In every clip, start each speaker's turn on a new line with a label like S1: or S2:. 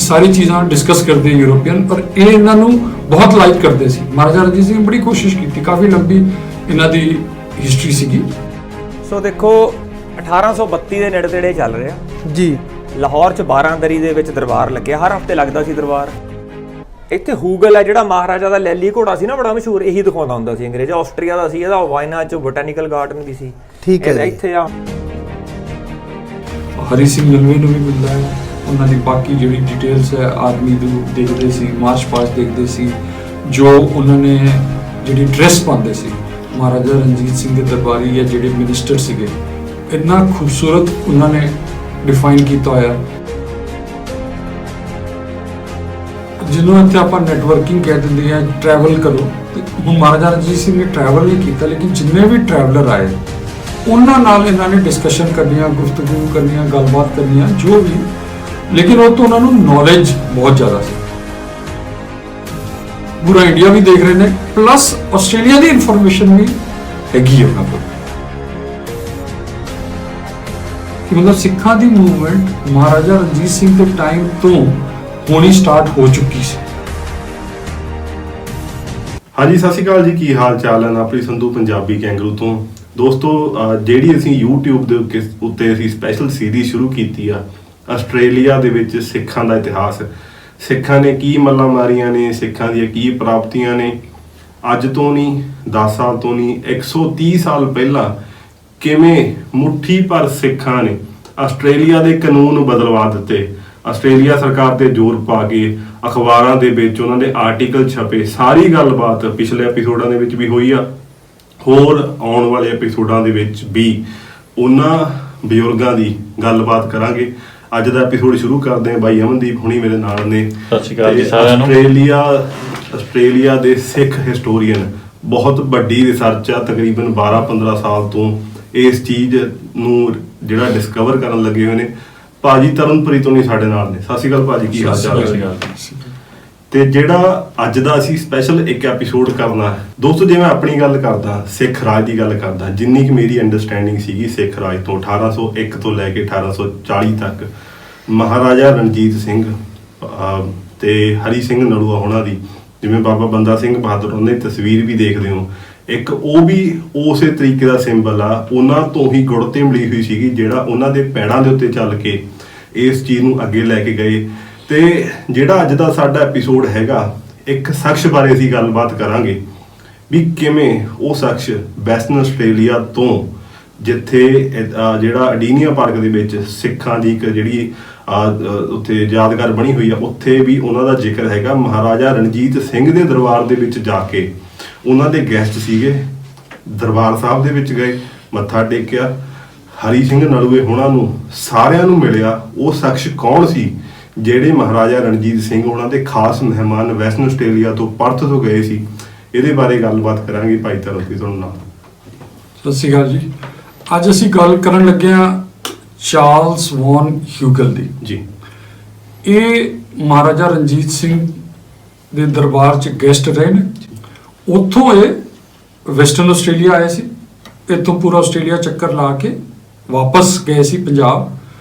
S1: सारी चीज़ां डिस्कस करते यूरोपियन, पर ये इन्हों बहुत लाइक करते सी। महाराजा रणजीत सिंह बड़ी कोशिश की, काफ़ी लंबी इन्हों की हिस्टरी सीगी।
S2: सो देखो 1832 ਦੇ ਨੇੜੇ ਤੇੜੇ ਚੱਲ ਰਿਹਾ
S3: ਜੀ।
S2: ਲਾਹੌਰ 'ਚ 12 ਦਰੀ ਦੇ ਵਿੱਚ ਦਰਬਾਰ ਲੱਗਿਆ, ਹਰ ਹਫਤੇ ਲੱਗਦਾ ਸੀ ਦਰਬਾਰ। ਇੱਥੇ ਹੂਗਲ ਹੈ ਜਿਹੜਾ ਮਹਾਰਾਜਾ ਦਾ ਲੈਲੀ ਘੋੜਾ ਸੀ ਨਾ, ਬੜਾ ਮਸ਼ਹੂਰ, ਇਹੀ ਦਿਖਾਉਂਦਾ ਹੁੰਦਾ ਸੀ ਅੰਗਰੇਜ਼। ਆਸਟਰੀਆ ਦਾ ਸੀ, ਇਹਦਾ ਵਾਇਨਾ 'ਚ ਬੋਟੈਨੀਕਲ ਗਾਰਡਨ ਵੀ ਸੀ।
S3: ਠੀਕ ਹੈ।
S2: ਇੱਥੇ ਆ
S1: ਹਰੀ ਸਿੰਘ ਨਲਵੇ ਨੂੰ ਵੀ ਮਿਲਦਾ ਹੈ, ਉਹਨਾਂ ਦੀ ਬਾਕੀ ਜਿਹੜੀ ਡਿਟੇਲਸ ਹੈ ਆਰਮੀ ਨੂੰ ਦੇਖਦੇ ਸੀ, ਮਾਰਚ ਪਾਸਟ ਦੇਖਦੇ ਸੀ, ਜੋ ਉਹਨਾਂ ਨੇ ਜਿਹੜੀ ਡਰੈਸ ਪਾਉਂਦੇ ਸੀ ਮਹਾਰਾਜਾ ਰਣਜੀਤ ਸਿੰਘ ਦੇ ਦਰਬਾਰੀ ਜਾਂ ਜਿਹੜੇ ਮਿਨਿਸਟਰ ਸੀਗੇ, ਇੰਨਾ ਖੂਬਸੂਰਤ ਉਹਨਾਂ ਨੇ ਡਿਫਾਈਨ ਕੀਤਾ ਹੋਇਆ। ਜਿਹਨੂੰ ਇੱਥੇ ਆਪਾਂ ਨੈਟਵਰਕਿੰਗ ਕਹਿ ਦਿੰਦੇ ਆ, ਟਰੈਵਲ ਕਰੋ। ਤੇ ਹੁਣ ਮਹਾਰਾਜਾ ਰਣਜੀਤ ਸਿੰਘ ਨੇ ਟਰੈਵਲ ਨਹੀਂ ਕੀਤਾ, ਲੇਕਿਨ ਜਿੰਨੇ ਵੀ ਟਰੈਵਲਰ ਆਏ ਉਹਨਾਂ ਨਾਲ ਇਹਨਾਂ ਨੇ ਡਿਸਕਸ਼ਨ ਕਰਨੀਆਂ, ਗੁਫ਼ਤਗੂ ਕਰਨੀਆਂ, ਗੱਲਬਾਤ ਕਰਨੀਆਂ, ਜੋ ਵੀ, ਲੇਕਿਨ ਉਹ ਤੋਂ ਉਹਨਾਂ ਨੂੰ ਨੌਲੇਜ ਬਹੁਤ ਜ਼ਿਆਦਾ ਸੀ। ਪੂਰਾ ਇੰਡੀਆ ਵੀ ਦੇਖ ਰਹੇ ਨੇ, ਪਲੱਸ ਆਸਟ੍ਰੇਲੀਆ ਦੀ ਇਨਫੋਰਮੇਸ਼ਨ ਵੀ ਹੈਗੀ ਉਹਨਾਂ ਕੋਲ। ਕਿ ਮਤਲਬ ਸਿੱਖਾਂ ਦੀ ਮੂਵਮੈਂਟ ਮਹਾਰਾਜਾ ਰਣਜੀਤ ਸਿੰਘ ਦੇ ਟਾਈਮ ਤੋਂ ਹੋਣੀ ਸਟਾਰਟ ਹੋ ਚੁੱਕੀ ਸੀ।
S4: ਹਾਂਜੀ, ਸਤਿ ਸ਼੍ਰੀ ਅਕਾਲ ਜੀ, ਕੀ ਹਾਲ ਚਾਲ ਹੈ? ਨਾਪਰੀ ਸੰਧੂ ਪੰਜਾਬੀ ਕੈਂਗਰੂ ਤੋਂ। ਦੋਸਤੋ, ਜਿਹੜੀ ਅਸੀਂ YouTube ਦੇ ਉੱਤੇ ਅਸੀਂ ਸਪੈਸ਼ਲ ਸੀਰੀਜ਼ ਸ਼ੁਰੂ ਕੀਤੀ ਆ ਆਸਟ੍ਰੇਲੀਆ ਦੇ ਵਿੱਚ ਸਿੱਖਾਂ ਦਾ ਇਤਿਹਾਸ, ਸਿੱਖਾਂ ਨੇ ਕੀ ਮੱਲਾਂ ਮਾਰੀਆਂ ਨੇ, ਸਿੱਖਾਂ ਦੀਆਂ ਕੀ ਪ੍ਰਾਪਤੀਆਂ ਨੇ, ਅੱਜ ਤੋਂ ਨਹੀਂ, 10 ਸਾਲ ਤੋਂ ਨਹੀਂ, 130 ਸਾਲ ਪਹਿਲਾਂ ਕਿਵੇਂ ਮੁੱਠੀ ਭਰ ਸਿੱਖਾਂ ਨੇ ਆਸਟ੍ਰੇਲੀਆ ਦੇ ਕਾਨੂੰਨ ਬਦਲਵਾ ਦਿੱਤੇ, ਆਸਟ੍ਰੇਲੀਆ ਸਰਕਾਰ ਤੇ ਜ਼ੋਰ ਪਾ ਕੇ ਅਖਬਾਰਾਂ ਦੇ ਵਿੱਚ ਉਹਨਾਂ ਦੇ ਆਰਟੀਕਲ ਛਪੇ। ਸਾਰੀ ਗੱਲਬਾਤ ਪਿਛਲੇ ਐਪੀਸੋਡਾਂ ਦੇ ਵਿੱਚ ਵੀ ਹੋਈ ਆ, ਹੋਰ ਆਉਣ ਵਾਲੇ ਐਪੀਸੋਡਾਂ ਦੇ ਵਿੱਚ ਵੀ ਉਹਨਾਂ ਬਜ਼ੁਰਗਾਂ ਦੀ ਗੱਲਬਾਤ ਕਰਾਂਗੇ। ਅੱਜ ਦਾ ਐਪੀਸੋਡ ਸ਼ੁਰੂ ਕਰਦੇ ਹਾਂ। ਬਾਈ ਅਮਨਦੀਪ ਹੁਣੀ ਮੇਰੇ ਨਾਲ ਨੇ।
S5: ਸਤਿ ਸ਼੍ਰੀ ਅਕਾਲ ਜੀ ਸਾਰਿਆਂ ਨੂੰ।
S4: ਆਸਟ੍ਰੇਲੀਆ ਦੇ ਸਿੱਖ ਹਿਸਟੋਰੀਅਨ, ਬਹੁਤ ਵੱਡੀ ਰਿਸਰਚ ਆ, ਤਕਰੀਬਨ 12-15 ਸਾਲ ਤੋਂ ਇਸ ਚੀਜ਼ ਨੂੰ ਜਿਹੜਾ ਡਿਸਕਵਰ ਕਰਨ ਲੱਗੇ ਹੋਏ ਨੇ। ਭਾਜੀ ਤਰਨਪੁਰੀ ਤੋਂ ਨਹੀਂ ਸਾਡੇ ਨਾਲ ਨੇ। ਸਤਿ ਸ਼੍ਰੀ ਅਕਾਲ ਭਾਜੀ, ਕੀ ਹਾਲ ਚਾਲ ਹੈ? ਤੇ ਜਿਹੜਾ ਅੱਜ ਦਾ ਅਸੀਂ ਸਪੈਸ਼ਲ ਇੱਕ ਐਪੀਸੋਡ ਕਰਨਾ ਦੋਸਤੋ, ਜੇ ਮੈਂ ਆਪਣੀ ਗੱਲ ਕਰਦਾ, ਸਿੱਖ ਰਾਜ ਦੀ ਗੱਲ ਕਰਦਾ, ਜਿੰਨੀ ਕਿ ਮੇਰੀ ਅੰਡਰਸਟੈਂਡਿੰਗ ਸੀਗੀ ਸਿੱਖ ਰਾਜ ਤੋਂ 1801 ਤੋਂ ਲੈ ਕੇ 1840 ਤੱਕ ਮਹਾਰਾਜਾ ਰਣਜੀਤ ਸਿੰਘ ਤੇ ਹਰੀ ਸਿੰਘ ਨਲੂਆ ਹੋਣਾ ਦੀ, ਜਿਵੇਂ ਬਾਬਾ ਬੰਦਾ ਸਿੰਘ ਬਹਾਦਰ ਉਹਨਾਂ ਦੀ ਤਸਵੀਰ ਵੀ ਦੇਖਦੇ ਹੋ, ਇੱਕ ਉਹ ਵੀ ਉਸੇ ਤਰੀਕੇ ਦਾ ਸਿੰਬਲ ਆ। ਉਹਨਾਂ ਤੋਂ ਹੀ ਗੁੜਤੇ ਮਿਲੀ ਹੋਈ ਸੀਗੀ, ਜਿਹੜਾ ਉਹਨਾਂ ਦੇ ਪੈੜਾਂ ਦੇ ਉੱਤੇ ਚੱਲ ਕੇ ਇਸ ਚੀਜ਼ ਨੂੰ ਅੱਗੇ ਲੈ ਕੇ ਗਏ। ਤੇ ਜਿਹੜਾ ਅੱਜ ਦਾ ਸਾਡਾ ਐਪੀਸੋਡ ਹੈਗਾ, ਇੱਕ ਸ਼ਖਸ ਬਾਰੇ ਅਸੀਂ ਗੱਲਬਾਤ ਕਰਾਂਗੇ ਵੀ ਕਿਵੇਂ ਉਹ ਸ਼ਖਸ ਵੈਸਟਰਨ ਆਸਟ੍ਰੇਲੀਆ ਤੋਂ, ਜਿੱਥੇ ਜਿਹੜਾ ਅਡੀਨੀਆ ਪਾਰਕ ਦੇ ਵਿੱਚ ਸਿੱਖਾਂ ਦੀ ਇੱਕ ਜਿਹੜੀ ਉੱਥੇ ਯਾਦਗਾਰ ਬਣੀ ਹੋਈ ਆ, ਉੱਥੇ ਵੀ ਉਹਨਾਂ ਦਾ ਜ਼ਿਕਰ ਹੈਗਾ। ਮਹਾਰਾਜਾ ਰਣਜੀਤ ਸਿੰਘ ਦੇ ਦਰਬਾਰ ਦੇ ਵਿੱਚ ਜਾ ਕੇ ਉਹਨਾਂ ਦੇ ਗੈਸਟ ਸੀਗੇ, ਦਰਬਾਰ ਸਾਹਿਬ ਦੇ ਵਿੱਚ ਗਏ, ਮੱਥਾ ਟੇਕਿਆ, ਹਰੀ ਸਿੰਘ ਨਲੂਏ ਹੋਣਾ ਨੂੰ ਸਾਰਿਆਂ ਨੂੰ ਮਿਲਿਆ। ਉਹ ਸ਼ਖਸ ਕੌਣ ਸੀ ਜਿਹੜੇ ਮਹਾਰਾਜਾ ਰਣਜੀਤ ਸਿੰਘ ਉਹਨਾਂ ਦੇ ਖਾਸ ਮਹਿਮਾਨ ਵੈਸਟਰਨ ਆਸਟ੍ਰੇਲੀਆ ਤੋਂ ਪਰਥ ਤੋਂ ਗਏ ਸੀ? ਇਹਦੇ ਬਾਰੇ ਗੱਲਬਾਤ ਕਰਾਂਗੇ ਭਾਈ ਤਰਨਪੁਰੀ ਤੁਹਾਡੇ ਨਾਲ।
S1: ਸਤਿ ਸ਼੍ਰੀ ਅਕਾਲ ਜੀ। ਅੱਜ ਅਸੀਂ ਗੱਲ ਕਰਨ ਲੱਗੇ ਹਾਂ ਚਾਰਲਸ ਵੌਨ ਹਿਊਗਲ ਦੀ।
S4: ਜੀ,
S1: ਇਹ ਮਹਾਰਾਜਾ ਰਣਜੀਤ ਸਿੰਘ ਦੇ ਦਰਬਾਰ 'ਚ ਗੈਸਟ ਰਹੇ ਨੇ। ਉੱਥੋਂ ਇਹ ਵੈਸਟਰਨ ਆਸਟ੍ਰੇਲੀਆ ਆਏ ਸੀ, ਇੱਥੋਂ ਪੂਰਾ ਆਸਟ੍ਰੇਲੀਆ ਚੱਕਰ ਲਾ ਕੇ ਵਾਪਸ ਗਏ ਸੀ ਪੰਜਾਬ,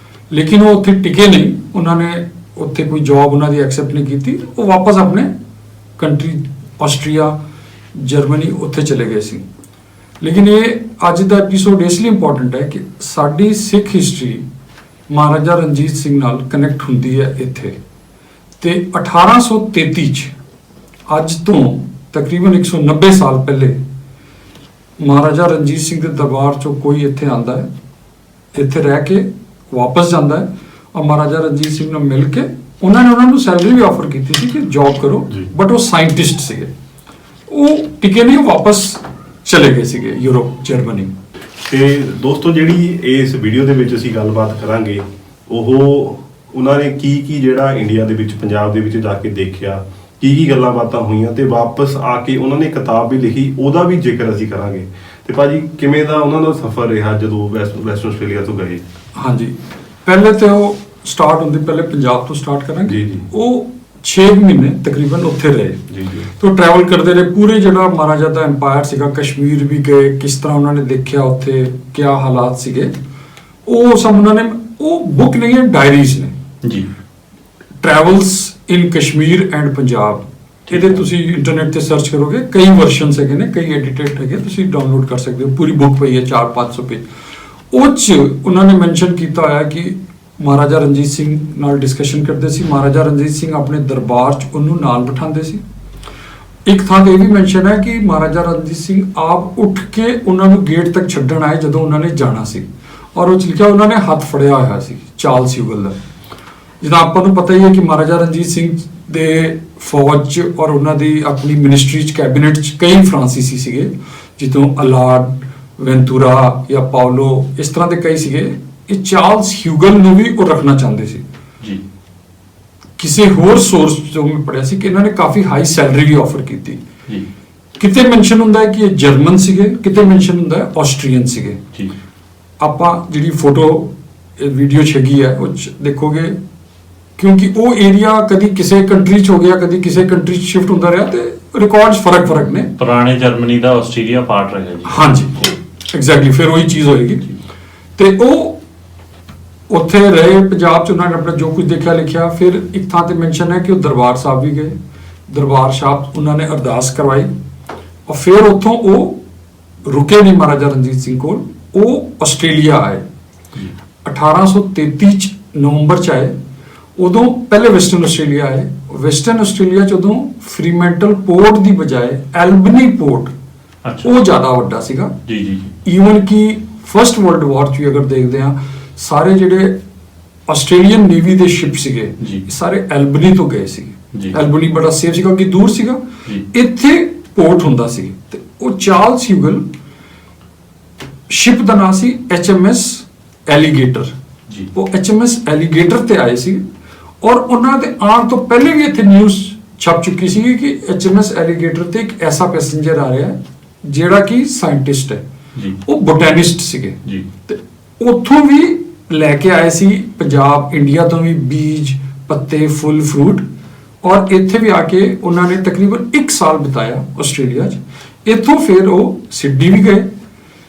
S1: ਲੇਕਿਨ ਉਹ ਉੱਥੇ ਟਿਕੇ ਨਹੀਂ। ਉਹਨਾਂ ਨੇ ਉੱਥੇ ਕੋਈ ਜੌਬ ਉਹਨਾਂ ਦੀ ਐਕਸੈਪਟ ਨਹੀਂ ਕੀਤੀ, ਉਹ ਵਾਪਸ ਆਪਣੇ ਕੰਟਰੀ ਆਸਟ੍ਰੀਆ, ਜਰਮਨੀ ਉੱਥੇ ਚਲੇ ਗਏ ਸੀ। ਲੇਕਿਨ ਇਹ ਅੱਜ ਦਾ ਐਪੀਸੋਡ ਇਸ ਲਈ ਇੰਪੋਰਟੈਂਟ ਹੈ ਕਿ ਸਾਡੀ ਸਿੱਖ ਹਿਸਟਰੀ ਮਹਾਰਾਜਾ ਰਣਜੀਤ ਸਿੰਘ ਨਾਲ ਕਨੈਕਟ ਹੁੰਦੀ ਹੈ ਇੱਥੇ। ਤੇ 1833 'ਚ, ਅੱਜ ਤੋਂ ਤਕਰੀਬਨ 190 ਸਾਲ ਪਹਿਲੇ, ਮਹਾਰਾਜਾ ਰਣਜੀਤ ਸਿੰਘ ਦੇ ਦਰਬਾਰ 'ਚੋਂ ਕੋਈ ਇੱਥੇ ਆਉਂਦਾ ਹੈ, ਇੱਥੇ ਰਹਿ ਕੇ ਵਾਪਸ ਜਾਂਦਾ ਹੈ, ਔਰ ਮਹਾਰਾਜਾ ਰਣਜੀਤ ਸਿੰਘ ਨਾਲ ਮਿਲ ਕੇ ਉਹਨਾਂ ਨੂੰ ਸੈਲਰੀ ਵੀ ਆਫਰ ਕੀਤੀ ਸੀ ਕਿ ਜੌਬ ਕਰੋ, ਬਟ ਉਹ ਸਾਇੰਟਿਸਟ ਸੀਗੇ, ਉਹ ਟਿਕੇ ਨਹੀਂ, ਉਹ ਵਾਪਸ ਚਲੇ ਗਏ ਸੀਗੇ ਯੂਰਪ, ਜਰਮਨੀ।
S4: ਤੇ ਦੋਸਤੋ, ਜਿਹੜੀ ਇਸ ਵੀਡੀਓ ਦੇ ਵਿੱਚ ਅਸੀਂ ਗੱਲਬਾਤ ਕਰਾਂਗੇ, ਉਹ ਉਹਨਾਂ ਨੇ ਕੀ ਜਿਹੜਾ ਇੰਡੀਆ ਦੇ ਵਿੱਚ, ਪੰਜਾਬ ਦੇ ਵਿੱਚ ਜਾ ਕੇ ਦੇਖਿਆ, ਕੀ ਗੱਲਾਂ ਬਾਤਾਂ ਹੋਈਆਂ, ਤੇ ਵਾਪਸ ਆ ਕੇ ਉਹਨਾਂ ਨੇ ਕਿਤਾਬ ਵੀ ਲਿਖੀ, ਉਹਦਾ ਵੀ ਜ਼ਿਕਰ ਅਸੀਂ ਕਰਾਂਗੇ। ਤੇ ਭਾਜੀ, ਕਿਵੇਂ ਦਾ ਉਹਨਾਂ ਦਾ ਸਫ਼ਰ ਰਿਹਾ ਜਦੋਂ ਵੈਸਟਰਨ ਆਸਟ੍ਰੇਲੀਆ ਤੋਂ ਗਏ?
S1: ਹਾਂਜੀ, ਪਹਿਲੇ ਤੇ ਉਹ ਸਟਾਰਟ ਹੁੰਦੀ, ਪਹਿਲੇ ਪੰਜਾਬ ਤੋਂ ਸਟਾਰਟ ਕਰਾਂਗੇ।
S4: ਜੀ।
S1: ਉਹ 6 ਮਹੀਨੇ ਤਕਰੀਬਨ ਉੱਥੇ ਰਹੇ।
S4: ਜੀ।
S1: ਤੋਂ ਟਰੈਵਲ ਕਰਦੇ ਰਹੇ, ਪੂਰੇ ਜਿਹੜਾ ਮਹਾਰਾਜਾ ਦਾ ਐਮਪਾਇਰ ਸੀਗਾ, ਕਸ਼ਮੀਰ ਵੀ ਗਏ, ਕਿਸ ਤਰ੍ਹਾਂ ਉਹਨਾਂ ਨੇ ਦੇਖਿਆ ਉੱਥੇ ਕਿਆ ਹਾਲਾਤ ਸੀਗੇ, ਉਹ ਸਭ ਉਹਨਾਂ ਨੇ, ਉਹ ਬੁੱਕ ਨਹੀਂ ਹੈ, ਡਾਇਰੀਜ਼ ਨੇ।
S5: ਜੀ।
S1: Travels in Kashmir and Punjab. ਇਹਦੇ ਤੁਸੀਂ ਇੰਟਰਨੈਟ ਤੇ ਸਰਚ ਕਰੋਗੇ, ਕਈ ਵਰਸ਼ਨਸ ਹੈਗੇ ਨੇ, ਕਈ ਐਡੀਟਡ ਹੈਗੇ, ਤੁਸੀਂ ਡਾਊਨਲੋਡ ਕਰ ਸਕਦੇ ਹੋ। ਪੂਰੀ ਬੁੱਕ ਪਈ ਹੈ 400-500 ਪੇਜ। ਉਹ 'ਚ ਉਹਨਾਂ ਨੇ ਮੈਂਸ਼ਨ ਕੀਤਾ ਹੋਇਆ ਕਿ ਮਹਾਰਾਜਾ ਰਣਜੀਤ ਸਿੰਘ ਨਾਲ ਡਿਸਕਸ਼ਨ ਕਰਦੇ ਸੀ। ਮਹਾਰਾਜਾ ਰਣਜੀਤ ਸਿੰਘ ਆਪਣੇ ਦਰਬਾਰ 'ਚ ਉਹਨੂੰ ਨਾਲ ਬਿਠਾਉਂਦੇ ਸੀ। ਇੱਕ ਥਾਂ ਤੇ ਇਹ ਵੀ ਮੈਂਸ਼ਨ ਹੈ ਕਿ ਮਹਾਰਾਜਾ ਰਣਜੀਤ ਸਿੰਘ ਆਪ ਉੱਠ ਕੇ ਉਹਨਾਂ ਨੂੰ ਗੇਟ ਤੱਕ ਛੱਡਣ ਆਏ ਜਦੋਂ ਉਹਨਾਂ ਨੇ ਜਾਣਾ ਸੀ, ਔਰ ਉਹ 'ਚ ਲਿਖਿਆ ਉਹਨਾਂ ਨੇ ਹੱਥ ਫੜਿਆ ਹੋਇਆ ਸੀ ਚਾਰਲਸ ਹਿਊਗਲ ਦਾ। ਜਿੱਦਾਂ ਆਪਾਂ ਨੂੰ ਪਤਾ ਹੀ ਹੈ ਕਿ ਮਹਾਰਾਜਾ ਰਣਜੀਤ ਸਿੰਘ ਦੇ ਫੌਜ 'ਚ ਔਰ ਉਹਨਾਂ ਦੀ ਆਪਣੀ ਮਿਨਿਸਟਰੀ 'ਚ, ਕੈਬਨਿਟ 'ਚ ਕਈ ਫਰਾਂਸੀਸੀ ਸੀਗੇ, ਜਿੱਦੋਂ ਅਲਾਡ, ਵੈਂਤੂਰਾ ਜਾਂ ਪਾਓਲੋ, ਇਸ ਤਰ੍ਹਾਂ ਦੇ ਕਈ ਸੀਗੇ। ਇਹ ਚਾਰਲਸ ਹਿਊਗਲ ਨੂੰ ਵੀ ਉਹ ਰੱਖਣਾ ਚਾਹੁੰਦੇ ਸੀ
S3: ਜੀ।
S1: ਕਿਸੇ ਹੋਰ ਸੋਰਸ ਤੋਂ ਮੈਂ ਪੜਿਆ ਸੀ ਕਿ ਇਹਨਾਂ ਨੇ ਕਾਫੀ ਹਾਈ ਸੈਲਰੀ ਵੀ ਆਫਰ ਕੀਤੀ
S3: ਜੀ
S1: ਕਿਤੇ ਮੈਂਸ਼ਨ ਹੁੰਦਾ ਹੈ ਕਿ ਇਹ ਜਰਮਨ ਸੀਗੇ, ਕਿਤੇ ਮੈਂਸ਼ਨ ਹੁੰਦਾ ਹੈ ਆਸਟਰੀਅਨ ਸੀਗੇ।
S3: ਜੀ
S1: ਆਪਾਂ ਜਿਹੜੀ ਫੋਟੋ ਵੀਡੀਓ 'ਚ ਹੈਗੀ ਹੈ ਉਹ 'ਚ ਦੇਖੋਗੇ, ਕਿਉਂਕਿ ਉਹ ਏਰੀਆ ਕਦੀ ਕਿਸੇ ਕੰਟਰੀ 'ਚ ਹੋ ਗਿਆ, ਕਦੀ ਕਿਸੇ ਕੰਟਰੀ 'ਚ ਸ਼ਿਫਟ ਹੁੰਦਾ ਰਿਹਾ, ਤੇ ਰਿਕਾਰਡਸ ਫਰਕ ਨੇ।
S3: ਪੁਰਾਣੇ ਜਰਮਨੀ ਦਾ ਆਸਟ੍ਰੇਲੀਆ ਪਾਰਟ ਰਿਹਾ ਜੀ।
S1: ਹਾਂਜੀ, ਐਗਜ਼ੈਕਟਲੀ, ਫਿਰ ਉਹੀ ਚੀਜ਼ ਹੋਏਗੀ। ਤੇ ਉਹ ਉੱਥੇ ਰਹੇ ਪੰਜਾਬ 'ਚ, ਉਹਨਾਂ ਨੇ ਆਪਣਾ ਜੋ ਕੁਝ ਦੇਖਿਆ ਲਿਖਿਆ। ਫਿਰ ਇੱਕ ਥਾਂ ਤੇ ਮੈਂਸ਼ਨ ਹੈ ਕਿ ਉਹ ਦਰਬਾਰ ਸਾਹਿਬ ਵੀ ਗਏ, ਦਰਬਾਰ ਸਾਹਿਬ ਉਹਨਾਂ ਨੇ ਅਰਦਾਸ ਕਰਵਾਈ, ਔਰ ਫਿਰ ਉੱਥੋਂ ਉਹ ਰੁਕੇ ਨਹੀਂ ਮਹਾਰਾਜਾ ਰਣਜੀਤ ਸਿੰਘ ਕੋਲ, ਉਹ ਆਸਟ੍ਰੇਲੀਆ ਆਏ। 1833 ਚ ਨਵੰਬਰ 'ਚ ਆਏ। ਉਦੋਂ ਪਹਿਲੇ ਵੈਸਟਰਨ ਆਸਟ੍ਰੇਲੀਆ ਆਏ। ਵੈਸਟਰਨ ਆਸਟ੍ਰੇਲੀਆ 'ਚ ਉਦੋਂ ਫਰੀਮੈਂਟਲ ਪੋਰਟ ਦੀ ਬਜਾਏ ਐਲਬਨੀ ਪੋਰਟ,
S3: ਅੱਛਾ
S1: ਉਹ ਜ਼ਿਆਦਾ ਵੱਡਾ ਸੀਗਾ।
S3: ਜੀ ਜੀ
S1: ਈਵਨ ਕਿ ਫਸਟ ਵਰਲਡ ਵਾਰ 'ਚ ਵੀ ਅਗਰ ਦੇਖਦੇ ਹਾਂ, ਸਾਰੇ ਜਿਹੜੇ ਆਸਟ੍ਰੇਲੀਅਨ ਨੇਵੀ ਦੇ ਸ਼ਿਪ ਸੀਗੇ,
S3: ਜੀ।
S1: ਇਹ ਸਾਰੇ ਐਲਬਨੀ ਤੋਂ ਗਏ ਸੀ।
S3: ਜੀ।
S1: ਐਲਬਨੀ ਬੜਾ ਸੇਫ ਸੀਗਾ ਕਿ ਦੂਰ ਸੀਗਾ,
S3: ਜੀ।
S1: ਇੱਥੇ ਪੋਰਟ ਹੁੰਦਾ ਸੀ। ਤੇ ਉਹ ਚਾਰਲਸ ਹਿਊਗਲ, ਸ਼ਿਪ ਦਾ ਨਾਮ ਸੀ HMS ਐਲੀਗੇਟਰ।
S3: ਜੀ।
S1: ਉਹ HMS ਐਲੀਗੇਟਰ ਤੇ ਆਏ ਸੀ, ਔਰ ਉਹਨਾਂ ਦੇ ਆਉਣ ਤੋਂ ਪਹਿਲੇ ਵੀ ਇੱਥੇ ਨਿਊਜ਼ ਛਪ ਚੁੱਕੀ ਸੀ ਕਿ HMS ਐਲੀਗੇਟਰ ਤੇ ਇੱਕ ਐਸਾ ਪੈਸੇਂਜਰ ਆ ਰਿਹਾ ਹੈ ਜਿਹੜਾ ਕਿ ਸਾਇੰਟਿਸਟ ਹੈ।
S3: ਜੀ।
S1: ਉਹ ਬੋਟੈਨਿਸਟ ਸੀਗੇ।
S3: ਜੀ।
S1: ਤੇ ਉੱਥੋਂ ਵੀ ਲੈ ਕੇ ਆਏ ਸੀ ਪੰਜਾਬ, ਇੰਡੀਆ ਤੋਂ ਵੀ ਬੀਜ, ਪੱਤੇ, ਫੁੱਲ, ਫਰੂਟ, ਔਰ ਇੱਥੇ ਵੀ ਆ ਕੇ ਉਹਨਾਂ ਨੇ ਤਕਰੀਬਨ 1 ਸਾਲ ਬਿਤਾਇਆ ਆਸਟ੍ਰੇਲੀਆ 'ਚ। ਇੱਥੋਂ ਫਿਰ ਉਹ ਸਿਡਨੀ ਵੀ ਗਏ।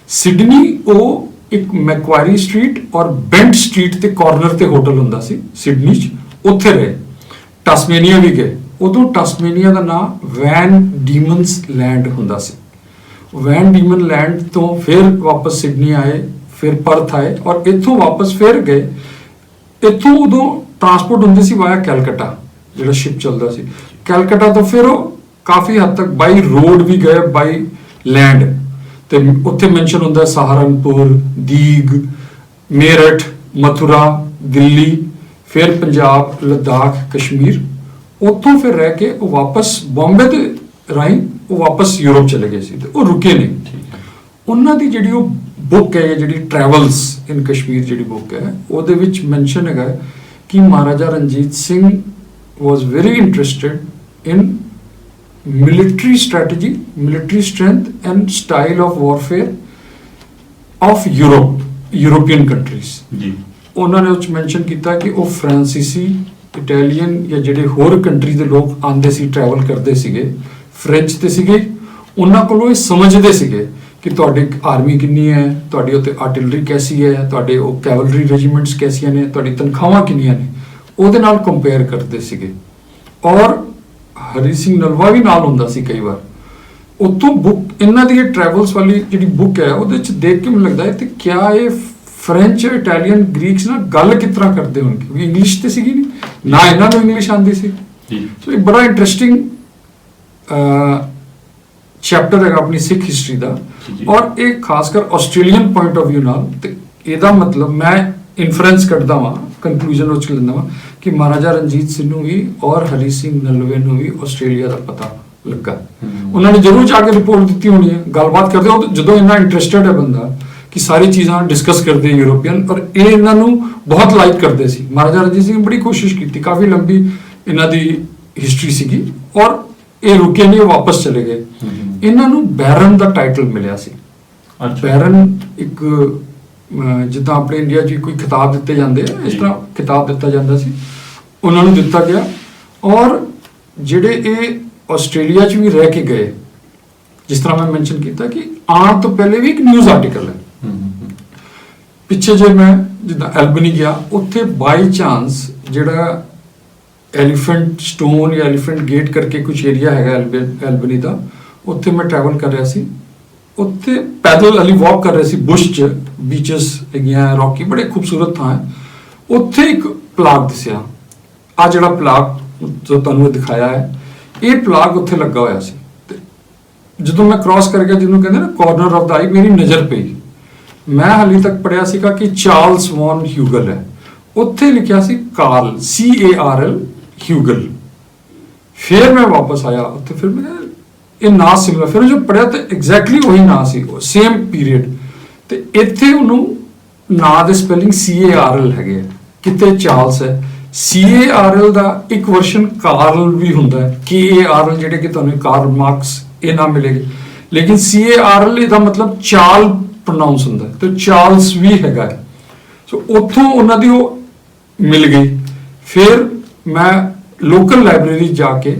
S1: ਸਿਡਨੀ ਉਹ ਇੱਕ ਮੈਕਵਾਰੀ ਸਟਰੀਟ ਔਰ ਬੈਂਟ ਸਟਰੀਟ ਤੇ ਕਾਰਨਰ ਤੇ ਹੋਟਲ ਹੁੰਦਾ ਸੀ ਸਿਡਨੀ 'ਚ, ਉੱਥੇ ਰਹੇ। ਟਸਮੇਨੀਆ ਵੀ ਗਏ। ਉਦੋਂ ਟਸਮੇਨੀਆ ਦਾ ਨਾਮ ਵੈਨ ਡੀਮਨਸ ਲੈਂਡ ਹੁੰਦਾ ਸੀ। ਵੈਨ ਡੀਮਨ ਲੈਂਡ ਤੋਂ ਫਿਰ ਵਾਪਸ ਸਿਡਨੀ ਆਏ, ਫਿਰ ਪਰਥ ਆਏ, ਔਰ ਇੱਥੋਂ ਵਾਪਸ ਫਿਰ ਗਏ। ਇੱਥੋਂ ਉਦੋਂ ਟਰਾਂਸਪੋਰਟ ਹੁੰਦੀ ਸੀ ਵਾਇਆ ਕੈਲਕਟਾ, ਜਿਹੜਾ ਸ਼ਿਪ ਚੱਲਦਾ ਸੀ। ਕੈਲਕਟਾ ਤੋਂ ਫਿਰ ਉਹ ਕਾਫੀ ਹੱਦ ਤੱਕ ਬਾਈ ਰੋਡ ਵੀ ਗਏ, ਬਾਈ ਲੈਂਡ, ਤੇ ਉੱਥੇ ਮੈਂਸ਼ਨ ਹੁੰਦਾ ਸਹਾਰਨਪੁਰ, ਦੀਗ, ਮੇਰਠ, ਮਥੁਰਾ, ਦਿੱਲੀ, ਫਿਰ ਪੰਜਾਬ, ਲੱਦਾਖ, ਕਸ਼ਮੀਰ। ਉੱਥੋਂ ਫਿਰ ਰਹਿ ਕੇ ਉਹ ਵਾਪਸ ਬੰਬੇ ਦੇ ਰਾਹੀਂ ਉਹ ਵਾਪਸ ਯੂਰਪ ਚਲੇ ਗਏ ਸੀ, ਤੇ ਉਹ ਰੁਕੇ ਨਹੀਂ। ਉਹਨਾਂ ਦੀ ਜਿਹੜੀ ਉਹ ਬੁੱਕ ਹੈ, ਜਿਹੜੀ ਟਰੈਵਲਸ ਇਨ ਕਸ਼ਮੀਰ ਜਿਹੜੀ ਬੁੱਕ ਹੈ, ਉਹਦੇ ਵਿੱਚ ਮੈਂਸ਼ਨ ਹੈਗਾ ਕਿ Maharaja Ranjit Singh was very interested in military strategy, military strength and style of warfare of European countries.
S3: ਜੀ।
S1: ਉਹਨਾਂ ਨੇ ਉਹ 'ਚ ਮੈਂਸ਼ਨ ਕੀਤਾ ਕਿ ਉਹ ਫ੍ਰਾਂਸੀਸੀ, ਇਟਾਲੀਅਨ ਜਾਂ ਜਿਹੜੇ ਹੋਰ ਕੰਟਰੀ ਦੇ ਲੋਕ ਆਉਂਦੇ ਸੀ, ਟਰੈਵਲ ਕਰਦੇ ਸੀਗੇ, ਫ੍ਰੈਂਚ ਤੇ ਸੀਗੇ, ਉਹਨਾਂ ਕੋਲੋਂ ਇਹ ਸਮਝਦੇ ਸੀਗੇ ਕਿ ਤੁਹਾਡੀ ਆਰਮੀ ਕਿੰਨੀ ਹੈ, ਤੁਹਾਡੀ ਉੱਤੇ ਆਰਟਿਲਰੀ ਕੈਸੀ ਹੈ, ਤੁਹਾਡੇ ਉਹ ਕੈਵਲਰੀ ਰੈਜੀਮੈਂਟਸ ਕੈਸੀਆਂ ਨੇ, ਤੁਹਾਡੀ ਤਨਖਾਹਾਂ ਕਿੰਨੀਆਂ ਨੇ, ਉਹਦੇ ਨਾਲ ਕੰਪੇਅਰ ਕਰਦੇ ਸੀਗੇ। ਔਰ ਹਰੀ ਸਿੰਘ ਨਲਵਾ ਵੀ ਨਾਲ ਹੁੰਦਾ ਸੀ ਕਈ ਵਾਰ। ਉੱਥੋਂ ਬੁੱਕ, ਇਹਨਾਂ ਦੀ ਟਰੈਵਲਸ ਵਾਲੀ ਜਿਹੜੀ ਬੁੱਕ ਹੈ, ਉਹਦੇ 'ਚ ਦੇਖ ਕੇ ਮੈਨੂੰ ਲੱਗਦਾ ਹੈ ਤੇ ਕਿਆ ਇਹ ਫ੍ਰੈਂਚ, ਇਟਾਲੀਅਨ, ਗ੍ਰੀਕਸ ਨਾਲ ਗੱਲ ਕਿਸ ਤਰ੍ਹਾਂ ਕਰਦੇ ਹੋਣਗੇ, ਕਿਉਂਕਿ ਇੰਗਲਿਸ਼ ਤੇ ਸੀਗੀ ਨਹੀਂ ਨਾ, ਇਹਨਾਂ ਨੂੰ ਇੰਗਲਿਸ਼ ਆਉਂਦੀ ਸੀ।
S3: ਜੀ।
S1: ਸੋ ਇਹ ਬੜਾ ਇੰਟਰਸਟਿੰਗ ਚੈਪਟਰ ਹੈਗਾ ਆਪਣੀ ਸਿੱਖ ਹਿਸਟਰੀ ਦਾ,
S3: ਜੀ।
S1: ਔਰ ਇਹ ਖਾਸ ਕਰ ਆਸਟ੍ਰੇਲੀਅਨ ਪੁਆਇੰਟ ਆਫ View ਨਾਲ। ਤੇ ਇਹਦਾ ਮਤਲਬ ਮੈਂ ਇਨਫਰੈਂਸ ਕੱਢਦਾ ਵਾਂ, ਕੰਕਲੂਜਨ ਉਹ 'ਚ ਲੈਂਦਾ ਵਾਂ ਕਿ ਮਹਾਰਾਜਾ ਰਣਜੀਤ ਸਿੰਘ ਨੂੰ ਵੀ ਔਰ ਹਰੀ ਸਿੰਘ ਨਲਵੇ ਨੂੰ ਵੀ ਆਸਟ੍ਰੇਲੀਆ ਦਾ ਪਤਾ ਲੱਗਾ। ਉਹਨਾਂ ਨੇ ਜ਼ਰੂਰ ਜਾ ਕੇ ਰਿਪੋਰਟ ਦਿੱਤੀ ਹੋਣੀ ਹੈ, ਗੱਲਬਾਤ ਕਰਦੇ ਹੋ। ਜਦੋਂ ਇੰਨਾ ਇੰਟਰਸਟਿਡ ਹੈ ਬੰਦਾ ਕਿ ਸਾਰੀ ਚੀਜ਼ਾਂ ਡਿਸਕਸ ਕਰਦੇ ਯੂਰੋਪੀਅਨ, ਔਰ ਇਹ ਇਹਨਾਂ ਨੂੰ ਬਹੁਤ ਲਾਈਕ ਕਰਦੇ ਸੀ। ਮਹਾਰਾਜਾ ਰਣਜੀਤ ਸਿੰਘ ਨੇ ਬੜੀ ਕੋਸ਼ਿਸ਼ ਕੀਤੀ, ਕਾਫੀ ਲੰਬੀ ਇਹਨਾਂ ਦੀ ਹਿਸਟਰੀ ਸੀਗੀ, ਔਰ ਇਹ ਰੁਕੇ ਨਹੀਂ, ਵਾਪਸ ਚਲੇ ਗਏ। ਇਹਨਾਂ ਨੂੰ ਬੈਰਨ ਦਾ ਟਾਈਟਲ ਮਿਲਿਆ ਸੀ। ਬੈਰਨ ਇੱਕ ਜਿੱਦਾਂ ਆਪਣੇ ਇੰਡੀਆ 'ਚ ਕੋਈ ਖਿਤਾਬ ਦਿੱਤੇ ਜਾਂਦੇ ਆ, ਇਸ ਤਰ੍ਹਾਂ ਖਿਤਾਬ ਦਿੱਤਾ ਜਾਂਦਾ ਸੀ, ਉਹਨਾਂ ਨੂੰ ਦਿੱਤਾ ਗਿਆ। ਔਰ ਜਿਹੜੇ ਇਹ ਆਸਟ੍ਰੇਲੀਆ 'ਚ ਵੀ ਰਹਿ ਕੇ ਗਏ, ਜਿਸ ਤਰ੍ਹਾਂ ਮੈਂ ਮੈਂਸ਼ਨ ਕੀਤਾ ਕਿ ਆਉਣ ਤੋਂ ਪਹਿਲੇ ਵੀ ਇੱਕ ਨਿਊਜ਼ ਆਰਟੀਕਲ ਹੈ। ਪਿੱਛੇ ਜੇ ਮੈਂ ਜਿੱਦਾਂ ਐਲਬਨੀ ਗਿਆ, ਉੱਥੇ ਬਾਈ ਚਾਂਸ ਜਿਹੜਾ ਐਲੀਫੈਂਟ ਸਟੋਨ ਜਾਂ ਐਲੀਫੈਂਟ ਗੇਟ ਕਰਕੇ ਕੁਝ ਏਰੀਆ ਹੈਗਾ ਐਲਬਨੀ ਦਾ, ਉੱਥੇ ਮੈਂ ਟਰੈਵਲ ਕਰ ਰਿਹਾ ਸੀ। ਉੱਥੇ ਪੈਦਲ ਅਲੀ ਵਾਕ ਕਰ ਰਿਹਾ ਸੀ ਬੁਸ਼ 'ਚ, ਬੀਚਸ ਹੈਗੀਆਂ ਰੌਕੀ, ਬੜੇ ਖੂਬਸੂਰਤ ਥਾਂ ਹੈ। ਉੱਥੇ ਇੱਕ ਪਲਾਗ ਦਿਸਿਆ, ਆ ਜਿਹੜਾ ਪਲਾਗ ਜੋ ਤੁਹਾਨੂੰ ਦਿਖਾਇਆ ਹੈ, ਇਹ ਪਲਾਗ ਉੱਥੇ ਲੱਗਾ ਹੋਇਆ ਸੀ। ਤੇ ਜਦੋਂ ਮੈਂ ਕ੍ਰਾਸ ਕਰ ਗਿਆ, ਜਿਹਨੂੰ ਕਹਿੰਦੇ ਨਾ ਕਾਰਨਰ ਆਫ ਦਾ ਆਈ, ਮੇਰੀ ਨਜ਼ਰ ਪਈ। ਮੈਂ ਹਾਲੇ ਤੱਕ ਪੜਿਆ ਸੀਗਾ ਕਿ ਚਾਰਲਸ ਵੌਨ ਹਿਊਗਲ ਹੈ, ਉੱਥੇ ਲਿਖਿਆ ਸੀ ਕਾਰਲ, CARL ਹਿਊਗਲ। ਫਿਰ ਮੈਂ ਵਾਪਸ ਆਇਆ ਉੱਥੇ, ਫਿਰ ਮੈਂ ਇਹ ਨਾਂ ਸਿਮਲਾ, ਫਿਰ ਜੋ ਪੜਿਆ ਤੇ ਐਗਜ਼ੈਕਟਲੀ ਉਹੀ ਨਾਂ ਸੀ, ਸੇਮ ਪੀਰੀਅਡ। ਤੇ ਇੱਥੇ ਉਹਨੂੰ ਨਾਂ ਦੇ ਸਪੈਲਿੰਗ CARL ਹੈਗੇ, ਕਿਤੇ ਚਾਰਲਸ ਹੈ। CARL ਦਾ ਇੱਕ ਵਰਸ਼ਨ ਕਾਰਲ ਵੀ ਹੁੰਦਾ ਹੈ, KARL, ਜਿਹੜੇ ਕਿ ਤੁਹਾਨੂੰ ਕਾਰਲ ਮਾਰਕਸ ਇਹ ਨਾਮ ਮਿਲੇਗੇ, ਲੇਕਿਨ CARL ਇਹਦਾ ਮਤਲਬ ਚਾਰਲ ਪ੍ਰੋਨਾਉਂਸ ਹੁੰਦਾ ਹੈ, ਤੇ ਚਾਰਲਸ ਵੀ ਹੈਗਾ ਹੈ। ਸੋ ਉੱਥੋਂ ਉਹਨਾਂ ਦੀ ਉਹ ਮਿਲ ਗਈ। ਫਿਰ ਮੈਂ ਲੋਕਲ ਲਾਇਬ੍ਰੇਰੀ ਜਾ ਕੇ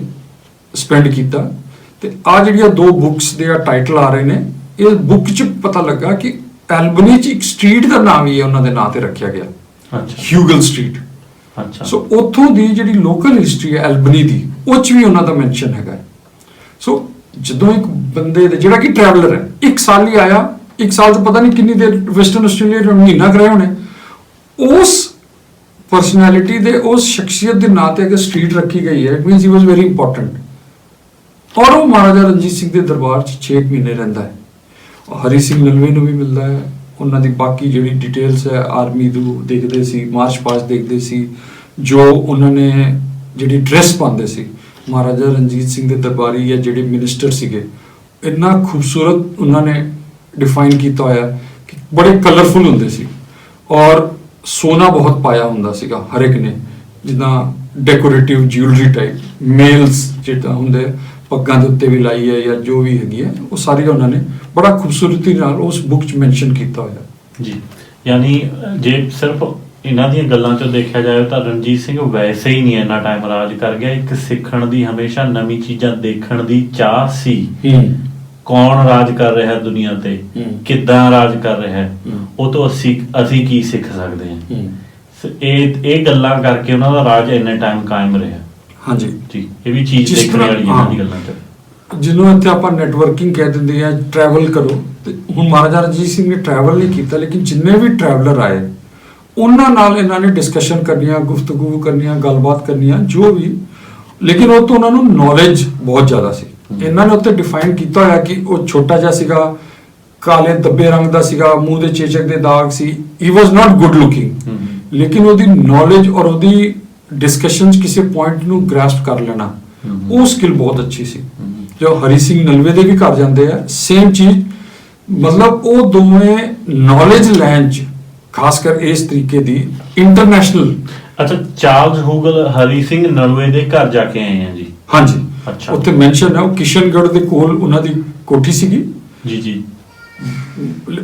S1: ਸਪੈਂਡ ਕੀਤਾ, ਤੇ ਆ ਜਿਹੜੀਆਂ ਦੋ ਬੁੱਕਸ ਦੇ ਆ ਟਾਈਟਲ ਆ ਰਹੇ ਨੇ, ਇਹ ਬੁੱਕ 'ਚ ਪਤਾ ਲੱਗਾ ਕਿ ਐਲਬਨੀ 'ਚ ਇੱਕ ਸਟਰੀਟ ਦਾ ਨਾਮ ਹੀ ਉਹਨਾਂ ਦੇ ਨਾਂ ਤੇ ਰੱਖਿਆ ਗਿਆ,
S3: ਅੱਛਾ
S1: ਹਿਊਗਲ ਸਟਰੀਟ।
S3: ਅੱਛਾ।
S1: ਸੋ ਉੱਥੋਂ ਦੀ ਜਿਹੜੀ ਲੋਕਲ ਹਿਸਟਰੀ ਹੈ ਐਲਬਨੀ ਦੀ, ਉਹ 'ਚ ਵੀ ਉਹਨਾਂ ਦਾ ਮੈਂਸ਼ਨ ਹੈਗਾ। ਸੋ ਜਦੋਂ ਇੱਕ ਬੰਦੇ ਦੇ ਜਿਹੜਾ ਕਿ ਟਰੈਵਲਰ ਹੈ, ਇੱਕ ਸਾਲ ਹੀ ਆਇਆ, ਇੱਕ ਸਾਲ ਤੋਂ ਪਤਾ ਨਹੀਂ ਕਿੰਨੀ ਦੇਰ ਵੈਸਟਰਨ ਆਸਟ੍ਰੇਲੀਆ ਮਹੀਨਾ ਕਰਾਏ ਹੋਣੇ, ਉਸ ਪਰਸਨੈਲਿਟੀ ਦੇ, ਉਸ ਸ਼ਖਸੀਅਤ ਦੇ ਨਾਂ ਤੇ ਅਗਰ ਸਟਰੀਟ ਰੱਖੀ ਗਈ ਹੈ, it means he was very important. ਔਰ ਉਹ ਮਹਾਰਾਜਾ ਰਣਜੀਤ ਸਿੰਘ ਦੇ ਦਰਬਾਰ 'ਚ 6 ਮਹੀਨੇ ਰਹਿੰਦਾ ਹੈ। ਹਰੀ ਸਿੰਘ ਨਲਵੇ ਨੂੰ ਵੀ ਮਿਲਦਾ ਹੈ, ਉਹਨਾਂ ਦੀ ਬਾਕੀ ਜਿਹੜੀ ਡਿਟੇਲਸ ਹੈ, ਆਰਮੀ ਨੂੰ ਦੇਖਦੇ ਸੀ, ਮਾਰਚ ਪਾਸਟ ਦੇਖਦੇ ਸੀ, ਜੋ ਉਹਨਾਂ ਨੇ ਜਿਹੜੀ ਡਰੈਸ ਪਾਉਂਦੇ ਸੀ ਮਹਾਰਾਜਾ ਰਣਜੀਤ ਸਿੰਘ ਦੇ ਦਰਬਾਰੀ ਜਾਂ ਜਿਹੜੇ ਮਿਨਿਸਟਰ ਸੀਗੇ, ਇੰਨਾ ਖੂਬਸੂਰਤ ਉਹਨਾਂ ਨੇ ਡਿਫਾਈਨ ਕੀਤਾ ਹੋਇਆ ਕਿ ਬੜੇ ਕਲਰਫੁਲ ਹੁੰਦੇ ਸੀ, ਔਰ ਸੋਨਾ ਬਹੁਤ ਪਾਇਆ ਹੁੰਦਾ ਸੀਗਾ ਹਰ ਇੱਕ ਨੇ, ਜਿੱਦਾਂ ਡੈਕੋਰੇਟਿਵ ਜਿਊਲਰੀ ਟਾਈਪ, ਮੇਲਸ ਜਿੱਦਾਂ ਹੁੰਦੇ ਪੱਗਾਂ ਦੇ ਉੱਤੇ ਵੀ ਲਾਈ ਹੈ ਜਾਂ ਜੋ ਵੀ ਹੈਗੀ ਹੈ, ਉਹ ਸਾਰੀ ਉਹਨਾਂ ਨੇ ਬੜਾ ਖੂਬਸੂਰਤੀ ਨਾਲ ਉਸ ਬੁੱਕ 'ਚ ਮੈਂਸ਼ਨ ਕੀਤਾ ਹੋਇਆ
S3: ਜੀ। ਯਾਨੀ ਜੇ ਸਿਰਫ ਇਹਨਾਂ ਦੀਆਂ ਗੱਲਾਂ 'ਚੋਂ ਦੇਖਿਆ ਜਾਏ ਤਾਂ ਰਣਜੀਤ ਸਿੰਘ ਵੈਸੇ ਹੀ ਨਹੀਂ ਇੰਨਾ ਟਾਈਮ ਰਾਜ ਕਰ ਗਿਆ, ਇੱਕ ਸਿੱਖਣ ਦੀ, ਹਮੇਸ਼ਾ ਨਵੀਂ ਚੀਜ਼ਾਂ ਦੇਖਣ ਦੀ ਚਾਹ ਸੀ। ਕੌਣ ਰਾਜ ਕਰ ਰਿਹਾ ਦੁਨੀਆ ਤੇ, ਕਿੱਦਾਂ ਰਾਜ ਕਰ ਰਿਹਾ ਹੈ, ਉਹ ਤੋਂ ਅਸੀਂ ਕੀ ਸਿੱਖ ਸਕਦੇ ਹਾਂ। ਇਹ ਗੱਲਾਂ ਕਰਕੇ ਉਹਨਾਂ ਦਾ ਰਾਜ ਇੰਨੇ ਟਾਈਮ ਕਾਇਮ ਰਿਹਾ।
S1: ਹਾਂਜੀ
S3: ਜੀ, ਇਹ ਵੀ ਚੀਜ਼ ਦੇਖਣ ਵਾਲੀ ਇਹਨਾਂ ਦੀ ਗੱਲਾਂ 'ਚ।
S1: ਜਿਹਨੂੰ ਇੱਥੇ ਆਪਾਂ ਨੈਟਵਰਕਿੰਗ ਕਹਿ ਦਿੰਦੇ ਆ, ਟਰੈਵਲ ਕਰੋ। ਤੇ ਹੁਣ ਮਹਾਰਾਜਾ ਰਣਜੀਤ ਸਿੰਘ ਨੇ ਟਰੈਵਲ ਨਹੀਂ ਕੀਤਾ, ਲੇਕਿਨ ਜਿੰਨੇ ਵੀ ਟਰੈਵਲਰ ਆਏ ਉਹਨਾਂ ਨਾਲ ਇਹਨਾਂ ਨੇ ਡਿਸਕਸ਼ਨ ਕਰਨੀਆਂ, ਗੁਫ਼ਤਗੂ ਕਰਨੀਆਂ, ਗੱਲਬਾਤ ਕਰਨੀਆਂ, ਜੋ ਵੀ, ਲੇਕਿਨ ਉਹ ਤੋਂ ਉਹਨਾਂ ਨੂੰ ਨੌਲੇਜ ਬਹੁਤ ਜ਼ਿਆਦਾ ਸੀ। ਇਹਨਾਂ ਨੇ ਉੱਤੇ ਡਿਫਾਈਨ ਕੀਤਾ ਹੋਇਆ ਕਿ ਉਹ ਛੋਟਾ ਜਿਹਾ ਸੀਗਾ, ਕਾਲੇ ਦੱਬੇ ਰੰਗ ਦਾ ਸੀਗਾ, ਮੂੰਹ ਦੇ ਚੇਚਕ ਦੇ ਦਾਗ ਸੀ, ਹੀ ਵਾਸ ਨਾਟ ਗੁੱਡ ਲੁਕਿੰਗ, ਲੇਕਿਨ ਉਹਦੀ ਨੌਲੇਜ ਔਰ ਉਹਦੀ ਡਿਸਕਸ਼ਨਸ ਕਿਸੇ ਪੁਆਇੰਟ ਨੂੰ ਗ੍ਰੈਸਪ ਕਰ ਲੈਣਾ, ਉਹ ਸਕਿੱਲ ਬਹੁਤ ਅੱਛੀ ਸੀ। ਜੋ ਹਰੀ ਸਿੰਘ ਨਲਵੇ ਦੇ ਵੀ ਘਰ ਜਾਂਦੇ ਆ, ਸੇਮ ਚੀਜ਼, ਮਤਲਬ ਉਹ ਦੋਵੇਂ ਨੌਲੇਜ ਲੈਣ 'ਚ, ਖਾਸ ਕਰ ਇਸ ਤਰੀਕੇ ਦੀ ਇੰਟਰਨੈਸ਼ਨਲ।
S3: ਅੱਛਾ, ਚਾਰਲਸ ਹੂਗਲ ਹਰੀ ਸਿੰਘ ਨਲਵੇ ਦੇ ਘਰ ਜਾ ਕੇ ਆਏ ਆ ਜੀ?
S1: ਹਾਂਜੀ,
S3: ਅੱਛਾ।
S1: ਉੱਥੇ ਮੈਂਸ਼ਨ ਹੈ, ਉਹ ਕਿਸ਼ਨਗੜ੍ਹ ਦੇ ਕੋਲ ਉਹਨਾਂ ਦੀ ਕੋਠੀ ਸੀਗੀ
S3: ਜੀ ਜੀ।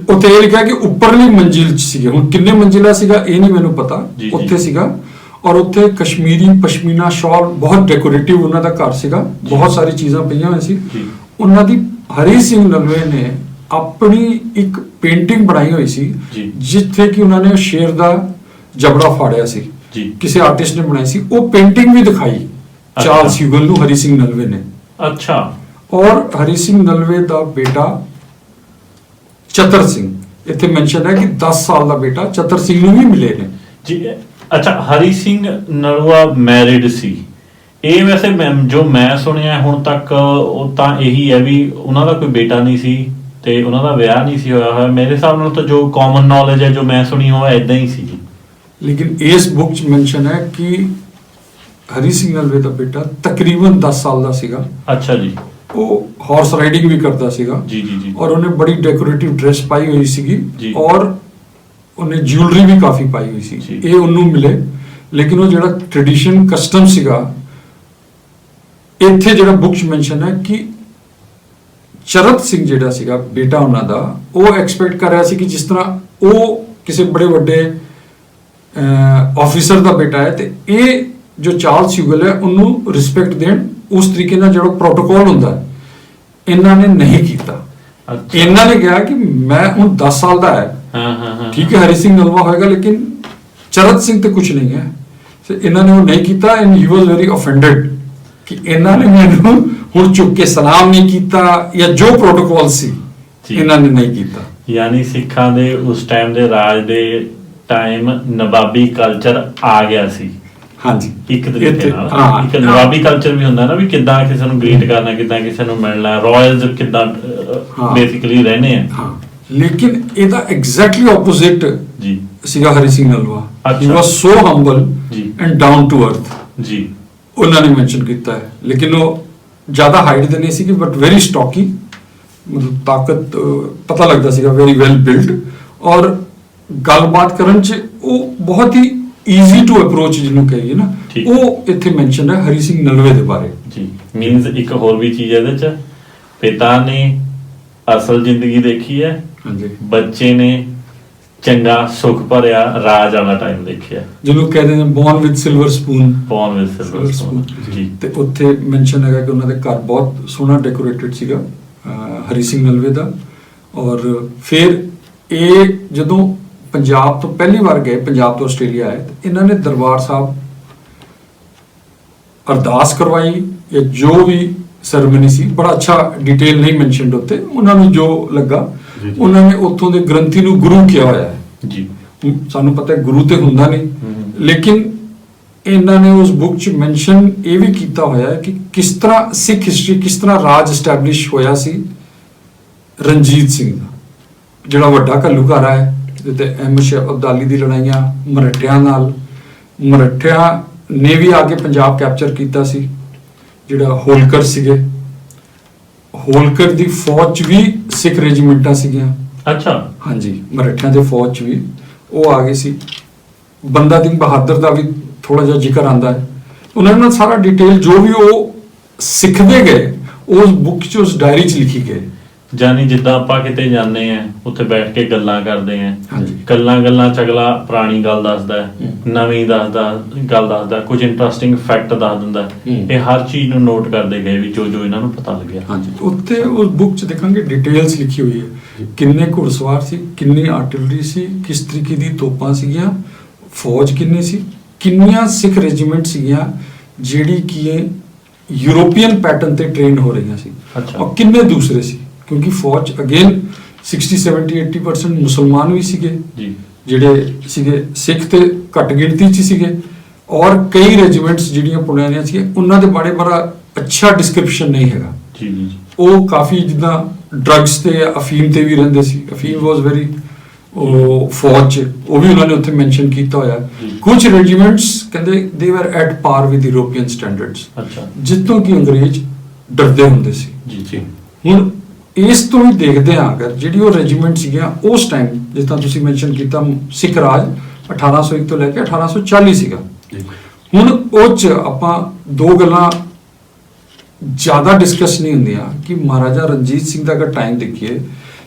S1: ਉੱਥੇ ਇਹ ਲਿਖਿਆ ਕਿ ਉੱਪਰਲੀ ਮੰਜ਼ਿਲ 'ਚ ਸੀਗੇ, ਹੁਣ ਕਿੰਨੇ ਮੰਜ਼ਿਲਾ ਸੀਗਾ ਇਹ ਨਹੀਂ ਮੈਨੂੰ ਪਤਾ,
S3: ਜੀ, ਜੀ।
S1: ਉੱਥੇ ਸੀਗਾ। ਔਰ ਉੱਥੇ ਕਸ਼ਮੀਰੀ ਪਸ਼ਮੀਨਾ ਸ਼ਾਲ, ਬਹੁਤ ਡੈਕੋਰੇਟਿਵ ਉਹਨਾਂ ਦਾ ਘਰ ਸੀਗਾ, ਬਹੁਤ ਸਾਰੀ ਚੀਜ਼ਾਂ ਪਈਆਂ ਹੋਈਆਂ ਸੀ। ਉਹਨਾਂ ਦੀ ਹਰੀ ਸਿੰਘ ਨਲਵੇ ਨੇ ਆਪਣੀ ਇੱਕ ਪੇਂਟਿੰਗ ਬਣਾਈ ਹੋਈ ਸੀ, ਜਿੱਥੇ ਕਿ ਉਹਨਾਂ ਨੇ ਸ਼ੇਰ ਦਾ ਜਬੜਾ ਫਾੜਿਆ ਸੀ, ਕਿਸੇ ਆਰਟਿਸਟ ਨੇ ਬਣਾਈ ਸੀ। ਉਹ ਪੇਂਟਿੰਗ ਵੀ ਦਿਖਾਈ ਚਾਰਲਸ ਹਿਊਗਲ ਨੂੰ ਹਰੀ ਸਿੰਘ ਨਲਵੇ ਨੇ।
S3: ਅੱਛਾ।
S1: ਔਰ ਹਰੀ ਸਿੰਘ ਨਲਵੇ ਦਾ ਬੇਟਾ ਚਤਰ ਸਿੰਘ, ਇੱਥੇ ਮੈਂਸ਼ਨ ਹੈ ਕਿ 10 ਸਾਲ ਦਾ ਬੇਟਾ ਚਤਰ ਸਿੰਘ ਨੂੰ ਵੀ ਮਿਲੇ ਨੇ
S3: ਜੀ। ਅੱਛਾ, ਹਰੀ ਸਿੰਘ ਨਲਵਾ ਮੈਰਿਡ ਸੀ? ਇਹ ਵੈਸੇ ਜੋ ਮੈਂ ਸੁਣਿਆ ਹੁਣ ਤੱਕ, ਉਹ ਤਾਂ ਇਹੀ ਹੈ ਵੀ ਉਹਨਾਂ ਦਾ ਕੋਈ ਬੇਟਾ ਨਹੀਂ ਸੀ ਤੇ ਉਹਨਾਂ ਦਾ ਵਿਆਹ ਨਹੀਂ ਸੀ ਹੋਇਆ ਹੋਇਆ। ਮੇਰੇ ਹਿਸਾਬ ਨਾਲ ਤਾਂ ਜੋ ਕਾਮਨ ਨੌਲੇਜ ਹੈ, ਜੋ ਮੈਂ ਸੁਣੀ, ਉਹ ਐਦਾਂ ਹੀ ਸੀ।
S1: ਲੇਕਿਨ ਇਸ ਬੁੱਕ 'ਚ ਮੈਂਸ਼ਨ ਹੈ ਕਿ ਹਰੀ ਸਿੰਘ ਨਲਵੇ ਦਾ ਬੇਟਾ ਤਕਰੀਬਨ 10 ਸਾਲ ਦਾ ਸੀਗਾ।
S3: ਅੱਛਾ ਜੀ।
S1: ਉਹ ਹਾਰਸ ਰਾਈਡਿੰਗ ਵੀ ਕਰਦਾ ਸੀਗਾ
S3: ਜੀ ਜੀ ਜੀ।
S1: ਔਰ ਉਹਨੇ ਬੜੀ ਡੈਕੋਰੇਟਿਵ ਡਰੈਸ ਪਾਈ ਹੋਈ ਸੀਗੀ, ਔਰ ਉਹਨੇ ਜਿਊਲਰੀ ਵੀ ਕਾਫੀ ਪਾਈ ਹੋਈ ਸੀ। ਇਹ ਉਹਨੂੰ ਮਿਲੇ, ਲੇਕਿਨ ਉਹ ਜਿਹੜਾ ਟ੍ਰੈਡੀਸ਼ਨ ਕਸਟਮ ਸੀਗਾ, ਇੱਥੇ ਜਿਹੜਾ ਬੁੱਕ 'ਚ ਮੈਂਸ਼ਨ ਹੈ ਕਿ ਚਰਤ ਸਿੰਘ ਜਿਹੜਾ ਸੀਗਾ ਬੇਟਾ ਉਹਨਾਂ ਦਾ, ਉਹ ਐਕਸਪੈਕਟ ਕਰ ਰਿਹਾ ਸੀ ਕਿ ਜਿਸ ਤਰ੍ਹਾਂ ਉਹ ਕਿਸੇ ਬੜੇ ਵੱਡੇ ਆਫੀਸਰ ਦਾ ਬੇਟਾ ਹੈ, ਤੇ ਇਹ ਜੋ ਚਾਰਲਸ ਹਿਊਗਲ ਹੈ ਉਹਨੂੰ ਰਿਸਪੈਕਟ ਦੇਣ, ਉਸ ਤਰੀਕੇ ਨਾਲ ਜਿਹੜਾ ਪ੍ਰੋਟੋਕੋਲ ਹੁੰਦਾ ਇਹਨਾਂ ਨੇ ਨਹੀਂ ਕੀਤਾ। ਇਹਨਾਂ ਨੇ ਕਿਹਾ ਕਿ ਮੈਂ ਹੁਣ 10 ਸਾਲ ਦਾ ਹੈ, ਠੀਕ ਹੈ ਹਰੀ ਸਿੰਘ ਨਲਵਾ ਹੋਏਗਾ, ਲੇਕਿਨ ਚਰਤ ਸਿੰਘ ਤੇ ਕੁਝ ਨਹੀਂ ਹੈ। ਤੇ ਇਹਨਾਂ ਨੇ ਉਹ ਨਹੀਂ ਕੀਤਾ ਐਂਡ ਹੀ ਵਾਸ ਵੈਰੀ ਆਫੈਂਡਡ ਕਿ ਇਹਨਾਂ ਨੇ ਮੈਨੂੰ ਹੁਣ ਚੁੱਕ ਕੇ ਸਲਾਮ ਨਹੀਂ ਕੀਤਾ ਜਾਂ ਜੋ ਪ੍ਰੋਟੋਕਾਲ ਸੀ
S3: ਜੀ।
S1: ਇਹਨਾਂ ਨੇ ਨਹੀਂ ਕੀਤਾ।
S3: ਯਾਨੀ ਸਿੱਖਾਂ ਦੇ ਉਸ ਟਾਈਮ ਦੇ ਰਾਜ ਦੇ ਟਾਈਮ ਨਵਾਬੀ ਕਲਚਰ ਆ ਗਿਆ ਸੀ
S1: ਹਾਂਜੀ
S3: ਇੱਕ ਤਰੀਕੇ
S1: ਇੱਥੇ-
S3: ਨਾਲ।
S1: ਹਾਂ,
S3: ਇੱਕ ਨਵਾਬੀ ਕਲਚਰ ਵੀ ਹੁੰਦਾ ਨਾ ਵੀ ਕਿੱਦਾਂ ਕਿਸੇ ਨੂੰ ਗ੍ਰੀਟ ਕਰਨਾ, ਕਿੱਦਾਂ ਕਿਸੇ ਨੂੰ ਮਿਲਣਾ, ਰਾਇਲਸ ਕਿੱਦਾਂ
S1: ਹਾਂ।
S3: ਬੇਸਿਕਲੀ ਰਹਿੰਦੇ ਆ।
S1: ਹਾਂ ਲੇਕਿਨ ਇਹਦਾ ਐਗਜ਼ੈਕਟਲੀ ਆਪੋਜ਼ਿਟ
S3: ਜੀ
S1: ਸੀਗਾ ਹਰੀ ਸਿੰਘ ਨਲਵਾ। ਹੀ
S3: ਅੱਛਾ।
S1: ਵਾਸ ਸੋ ਹੰਬਲ
S3: ਜੀ।
S1: ਐਂਡ ਡਾਊਨ ਟੂ ਅਰਥ,
S3: ਜੀ
S1: ਉਹਨਾਂ ਨੇ ਮੈਂਸ਼ਨ ਕੀਤਾ ਹੈ। ਲੇਕਿਨ ਉਹ ਜ਼ਿਆਦਾ ਹਾਈਟ ਦੇ ਨਹੀਂ ਸੀ ਬਟ ਵੈਰੀ ਸਟੌਕੀ, ਮਤਲਬ ਤਾਕਤ ਪਤਾ ਲੱਗਦਾ ਸੀਗਾ, ਵੈਰੀ ਵੈਲ ਬਿਲਡ, ਔਰ ਗੱਲਬਾਤ ਕਰਨ ਚ ਉਹ ਬਹੁਤ ਹੀ ਈਜ਼ੀ ਟੂ ਅਪਰੋਚ ਜਿਹਨੂੰ ਕਹੀਏ ਨਾ,
S3: ਠੀਕ।
S1: ਉਹ ਇੱਥੇ ਮੈਂਸ਼ਨ ਹੈ ਹਰੀ ਸਿੰਘ ਨਲਵੇ ਦੇ ਬਾਰੇ।
S3: ਜੀ ਮੀਨਸ ਇੱਕ ਹੋਰ ਵੀ ਚੀਜ਼ ਇਹਦੇ ਚ, ਪਿਤਾ ਨੇ ਅਸਲ ਜ਼ਿੰਦਗੀ ਦੇਖੀ ਹੈ,
S1: ਹਾਂਜੀ
S3: ਬੱਚੇ ਨੇ ਚੰਗਾ ਸੁਖ ਭਰਿਆ ਰਾਜ ਵਾਲਾ ਟਾਈਮ ਦੇਖਿਆ,
S1: ਜਿਹਨੂੰ ਕਹਿੰਦੇ ਨੇ born with silver spoon.
S3: Born with silver spoon. ਜੀ
S1: ਤੇ ਉੱਥੇ ਮੈਂਸ਼ਨ ਹੈਗਾ ਕਿ ਉਹਨਾਂ ਦੇ ਘਰ ਬਹੁਤ ਸੋਹਣਾ ਡੈਕੋਰੇਟਡ ਸੀਗਾ ਹਰੀ ਸਿੰਘ ਨਲਵੇ ਦਾ। ਔਰ ਫਿਰ ਇਹ ਜਦੋਂ ਪੰਜਾਬ ਤੋਂ ਪਹਿਲੀ ਵਾਰ ਗਏ, ਪੰਜਾਬ ਤੋਂ ਆਸਟ੍ਰੇਲੀਆ ਆਏ, ਤੇ ਇਹਨਾਂ ਨੇ ਦਰਬਾਰ ਸਾਹਿਬ ਅਰਦਾਸ ਕਰਵਾਈ ਜਾਂ ਜੋ ਵੀ ਸੈਰੇਮਨੀ ਸੀ, ਬੜਾ ਅੱਛਾ ਡਿਟੇਲ ਨਹੀਂ ਮੈਂਸ਼ਨਡ ਉੱਤੇ, ਉਹਨਾਂ ਨੂੰ ਜੋ ਲੱਗਾ
S4: ਜੀ, ਜੀ।
S1: ਉਹਨਾਂ ਨੇ ਉੱਥੋਂ ਦੇ ਗ੍ਰੰਥੀ ਨੂੰ ਗੁਰੂ ਕਿਹਾ ਹੋਇਆ ਹੈ।
S3: ਜੀ
S1: ਸਾਨੂੰ ਪਤਾ ਹੈ ਗੁਰੂ ਤੇ ਹੁੰਦਾ ਨਹੀਂ, ਲੇਕਿਨ ਇਹਨਾਂ ਨੇ ਉਸ ਬੁੱਕ 'ਚ ਮੈਂਸ਼ਨ ਇਹ ਵੀ ਕੀਤਾ ਹੋਇਆ ਹੈ ਕਿ ਕਿਸ ਤਰ੍ਹਾਂ ਸਿੱਖ ਹਿਸਟਰੀ, ਕਿਸ ਤਰ੍ਹਾਂ ਰਾਜ ਐਸਟੈਬਲਿਸ਼ ਹੋਇਆ ਸੀ ਰਣਜੀਤ ਸਿੰਘ ਦਾ, ਜਿਹੜਾ ਵੱਡਾ ਘੱਲੂਘਾਰਾ ਹੈ, ਜਿੱਤੇ ਅਹਿਮਦ ਸ਼ਾਹ ਅਬਦਾਲੀ ਦੀ ਲੜਾਈਆਂ ਮਰਾਠਿਆਂ ਨਾਲ, ਮਰਾਠਿਆਂ ਨੇ ਵੀ ਆ ਕੇ ਪੰਜਾਬ ਕੈਪਚਰ ਕੀਤਾ ਸੀ, ਜਿਹੜਾ ਹੋਲਕਰ ਸੀਗੇ, ਹੋਲਕਰ ਦੀ ਫੌਜ 'ਚ ਵੀ ਸਿੱਖ ਰੈਜੀਮੈਂਟਾਂ ਸੀਗੀਆਂ।
S3: ਅੱਛਾ।
S1: ਹਾਂਜੀ ਮਰਾਠਿਆਂ ਦੇ ਫੌਜ 'ਚ ਵੀ ਉਹ ਆ ਗਏ ਸੀ। ਬੰਦਾ ਸਿੰਘ ਬਹਾਦਰ ਦਾ ਵੀ ਥੋੜਾ ਜਿਹਾ ਜ਼ਿਕਰ ਆਂਦਾ ਹੈ। ਉਹਨਾਂ ਨੇ ਸਾਰਾ ਡਿਟੇਲ ਜੋ ਵੀ ਉਹ ਸਿੱਖਦੇ ਗਏ ਉਸ ਬੁੱਕ 'ਚ, ਉਸ ਡਾਇਰੀ 'ਚ ਲਿਖੀ ਗਏ।
S3: ਜਾਨੀ ਜਿੱਦਾਂ ਆਪਾਂ ਕਿਤੇ ਜਾਂਦੇ ਆ ਉੱਥੇ ਬੈਠ ਕੇ ਗੱਲਾਂ ਕਰਦੇ ਆ,
S1: ਹਾਂਜੀ।
S3: ਗੱਲਾਂ ਚ ਅਗਲਾ ਪੁਰਾਣੀ ਗੱਲ ਦੱਸਦਾ ਹੈ, ਨਵੀਂ ਗੱਲ ਦੱਸਦਾ, ਕੁਝ ਇੰਟਰਸਟਿੰਗ ਫੈਕਟ ਦੱਸ ਦਿੰਦਾ। ਇਹ ਹਰ ਚੀਜ਼ ਨੂੰ ਨੋਟ ਕਰਦੇ ਗਏ ਵੀ ਜੋ ਇਹਨਾਂ ਨੂੰ ਪਤਾ ਲੱਗਿਆ।
S1: ਹਾਂਜੀ ਉੱਥੇ ਉਸ ਬੁੱਕ 'ਚ ਦੇਖਾਂਗੇ ਡਿਟੇਲਸ ਲਿਖੀ ਹੋਈ ਹੈ, ਕਿੰਨੇ ਘੁੜਸਵਾਰ ਸੀ, ਕਿੰਨੀ ਆਰਟਿਲਰੀ ਸੀ, ਕਿਸ ਤਰੀਕੇ ਦੀ ਤੋਪਾਂ ਸੀਗੀਆਂ, ਫੌਜ ਕਿੰਨੀ ਸੀ, ਕਿੰਨੀਆਂ ਸਿੱਖ ਰੈਜੀਮੈਂਟ ਸੀਗੀਆਂ ਜਿਹੜੀ ਕਿ ਯੂਰੋਪੀਅਨ ਪੈਟਰਨ ਤੇ ਟ੍ਰੇਨ ਹੋ ਰਹੀਆਂ ਸੀ,
S3: ਅੱਛਾ।
S1: ਔਰ ਕਿੰਨੇ ਦੂਸਰੇ ਸੀ, ਕਿਉਂਕਿ ਫੌਜ ਅਗੇਨ 60 70 80% ਮੁਸਲਮਾਨ ਵੀ ਸੀਗੇ,
S3: ਜੀ
S1: ਜਿਹੜੇ ਸੀਗੇ ਸਿੱਖ ਤੇ ਘੱਟ ਗਿਣਤੀ 'ਚ ਸੀਗੇ, ਔਰ ਕਈ ਰੈਜੀਮੈਂਟਸ ਜਿਹੜੀਆਂ ਪੁਰਾਣੀਆਂ ਸੀ ਉਹਨਾਂ ਦੇ ਬਾਰੇ ਬੜਾ ਅੱਛਾ ਡਿਸਕ੍ਰਿਪਸ਼ਨ ਨਹੀਂ ਹੈਗਾ।
S3: ਜੀ ਜੀ
S1: ਉਹ ਕਾਫੀ ਜਿੱਦਾਂ ਡਰੱਗਸ ਤੇ ਅਫੀਮ ਤੇ ਵੀ ਰਹਿੰਦੇ ਸੀ, ਅਫੀਮ ਵਾਸ ਵੈਰੀ ਉਹ ਫੌਜ 'ਚ ਉਹ ਵੀ ਉਹਨਾਂ ਨੇ ਉੱਥੇ ਮੈਂਸ਼ਨ ਕੀਤਾ ਹੋਇਆ।
S3: ਜੀ।
S1: ਕੁਝ ਰੈਜੀਮੈਂਟਸ ਕਹਿੰਦੇ ਦੇ ਵਰ ਐਟ ਪਾਰ ਵਿਦ ਯੂਰੋਪੀਅਨ ਸਟੈਂਡਰਡਸ,
S3: ਅੱਛਾ।
S1: ਜਿੱਥੋਂ ਕਿ ਅੰਗਰੇਜ਼ ਡਰਦੇ ਹੁੰਦੇ ਸੀ।
S3: ਜੀ ਜੀ
S1: ਹੁਣ ਇਸ ਤੋਂ ਹੀ ਦੇਖਦੇ ਹਾਂ ਅਗਰ ਜਿਹੜੀ ਉਹ ਰੈਜੀਮੈਂਟ ਸੀਗੀਆਂ ਉਸ ਟਾਈਮ, ਜਿਸ ਤਰ੍ਹਾਂ ਤੁਸੀਂ ਮੈਂਸ਼ਨ ਕੀਤਾ ਸਿੱਖ ਰਾਜ 1801 ਤੋਂ ਲੈ ਕੇ 1840 ਸੀਗਾ। ਹੁਣ ਉਹ 'ਚ ਆਪਾਂ ਦੋ ਗੱਲਾਂ ਜ਼ਿਆਦਾ ਡਿਸਕਸ ਨਹੀਂ ਹੁੰਦੀਆਂ ਕਿ ਮਹਾਰਾਜਾ ਰਣਜੀਤ ਸਿੰਘ ਦਾ ਅਗਰ ਟਾਈਮ ਦੇਖੀਏ,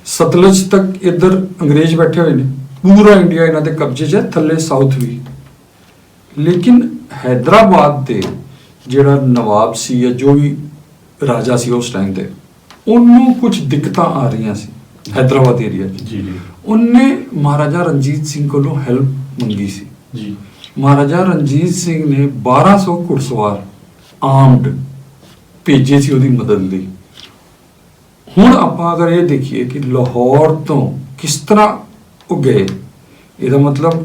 S1: ਸਤਲੁਜ ਤੱਕ ਇੱਧਰ ਅੰਗਰੇਜ਼ ਬੈਠੇ ਹੋਏ ਨੇ, ਪੂਰਾ ਇੰਡੀਆ ਇਹਨਾਂ ਦੇ ਕਬਜ਼ੇ 'ਚ ਹੈ, ਥੱਲੇ ਸਾਊਥ ਵੀ। ਲੇਕਿਨ ਹੈਦਰਾਬਾਦ ਦੇ ਜਿਹੜਾ ਨਵਾਬ ਸੀ ਜਾਂ ਜੋ ਵੀ ਰਾਜਾ ਸੀ ਉਸ ਟਾਈਮ ਤੇ, ਉਹਨੂੰ ਕੁਝ ਦਿੱਕਤਾਂ ਆ ਰਹੀਆਂ ਸੀ ਹੈਦਰਾਬਾਦ ਏਰੀਆ 'ਚ।
S3: ਜੀ ਜੀ
S1: ਉਹਨੇ ਮਹਾਰਾਜਾ ਰਣਜੀਤ ਸਿੰਘ ਕੋਲੋਂ ਹੈਲਪ ਮੰਗੀ ਸੀ।
S3: ਜੀ
S1: ਮਹਾਰਾਜਾ ਰਣਜੀਤ ਸਿੰਘ ਨੇ 1200 ਘੁੜਸਵਾਰ ਆਰਮਡ ਭੇਜੇ ਸੀ ਉਹਦੀ ਮਦਦ ਲਈ। ਹੁਣ ਆਪਾਂ ਅਗਰ ਇਹ ਦੇਖੀਏ ਕਿ ਲਾਹੌਰ ਤੋਂ ਕਿਸ ਤਰ੍ਹਾਂ ਉਹ ਗਏ, ਇਹਦਾ ਮਤਲਬ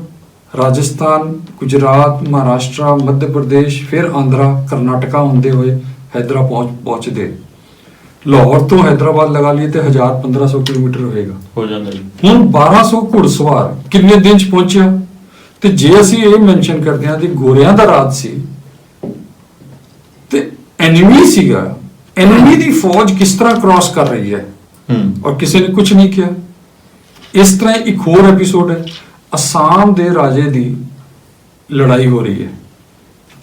S1: ਰਾਜਸਥਾਨ, ਗੁਜਰਾਤ, ਮਹਾਰਾਸ਼ਟਰ, ਮੱਧ ਪ੍ਰਦੇਸ਼, ਫਿਰ ਆਂਧਰਾ, ਕਰਨਾਟਕਾ ਹੁੰਦੇ ਹੋਏ ਹੈਦਰਾ ਪਹੁੰਚਦੇ। ਲਾਹੌਰ ਤੋਂ ਹੈਦਰਾਬਾਦ ਲਗਾ ਲਈਏ ਤੇ 1000-1500 ਕਿਲੋਮੀਟਰ ਹੋਏਗਾ।
S3: ਹੋ ਜਾਂਦਾ ਜੀ।
S1: ਹੁਣ 1200 ਘੁੜਸਵਾਰ ਕਿੰਨੇ ਦਿਨ 'ਚ ਪਹੁੰਚਿਆ? ਤੇ ਜੇ ਅਸੀਂ ਇਹ ਮੈਂਸ਼ਨ ਕਰਦੇ ਹਾਂ ਕਿ ਗੋਰਿਆਂ ਦਾ ਰਾਜ ਸੀ ਤੇ ਐਨਿਮੀ ਸੀਗਾ, ਐਨਿਮੀ ਦੀ ਫੌਜ ਕਿਸ ਤਰ੍ਹਾਂ ਕ੍ਰਾਸ ਕਰ ਰਹੀ ਹੈ ਔਰ ਕਿਸੇ ਨੇ ਕੁਝ ਨਹੀਂ ਕਿਹਾ। ਇਸ ਤਰ੍ਹਾਂ ਇੱਕ ਹੋਰ ਐਪੀਸੋਡ ਹੈ, ਅਸਾਮ ਦੇ ਰਾਜੇ ਦੀ ਲੜਾਈ ਹੋ ਰਹੀ ਹੈ,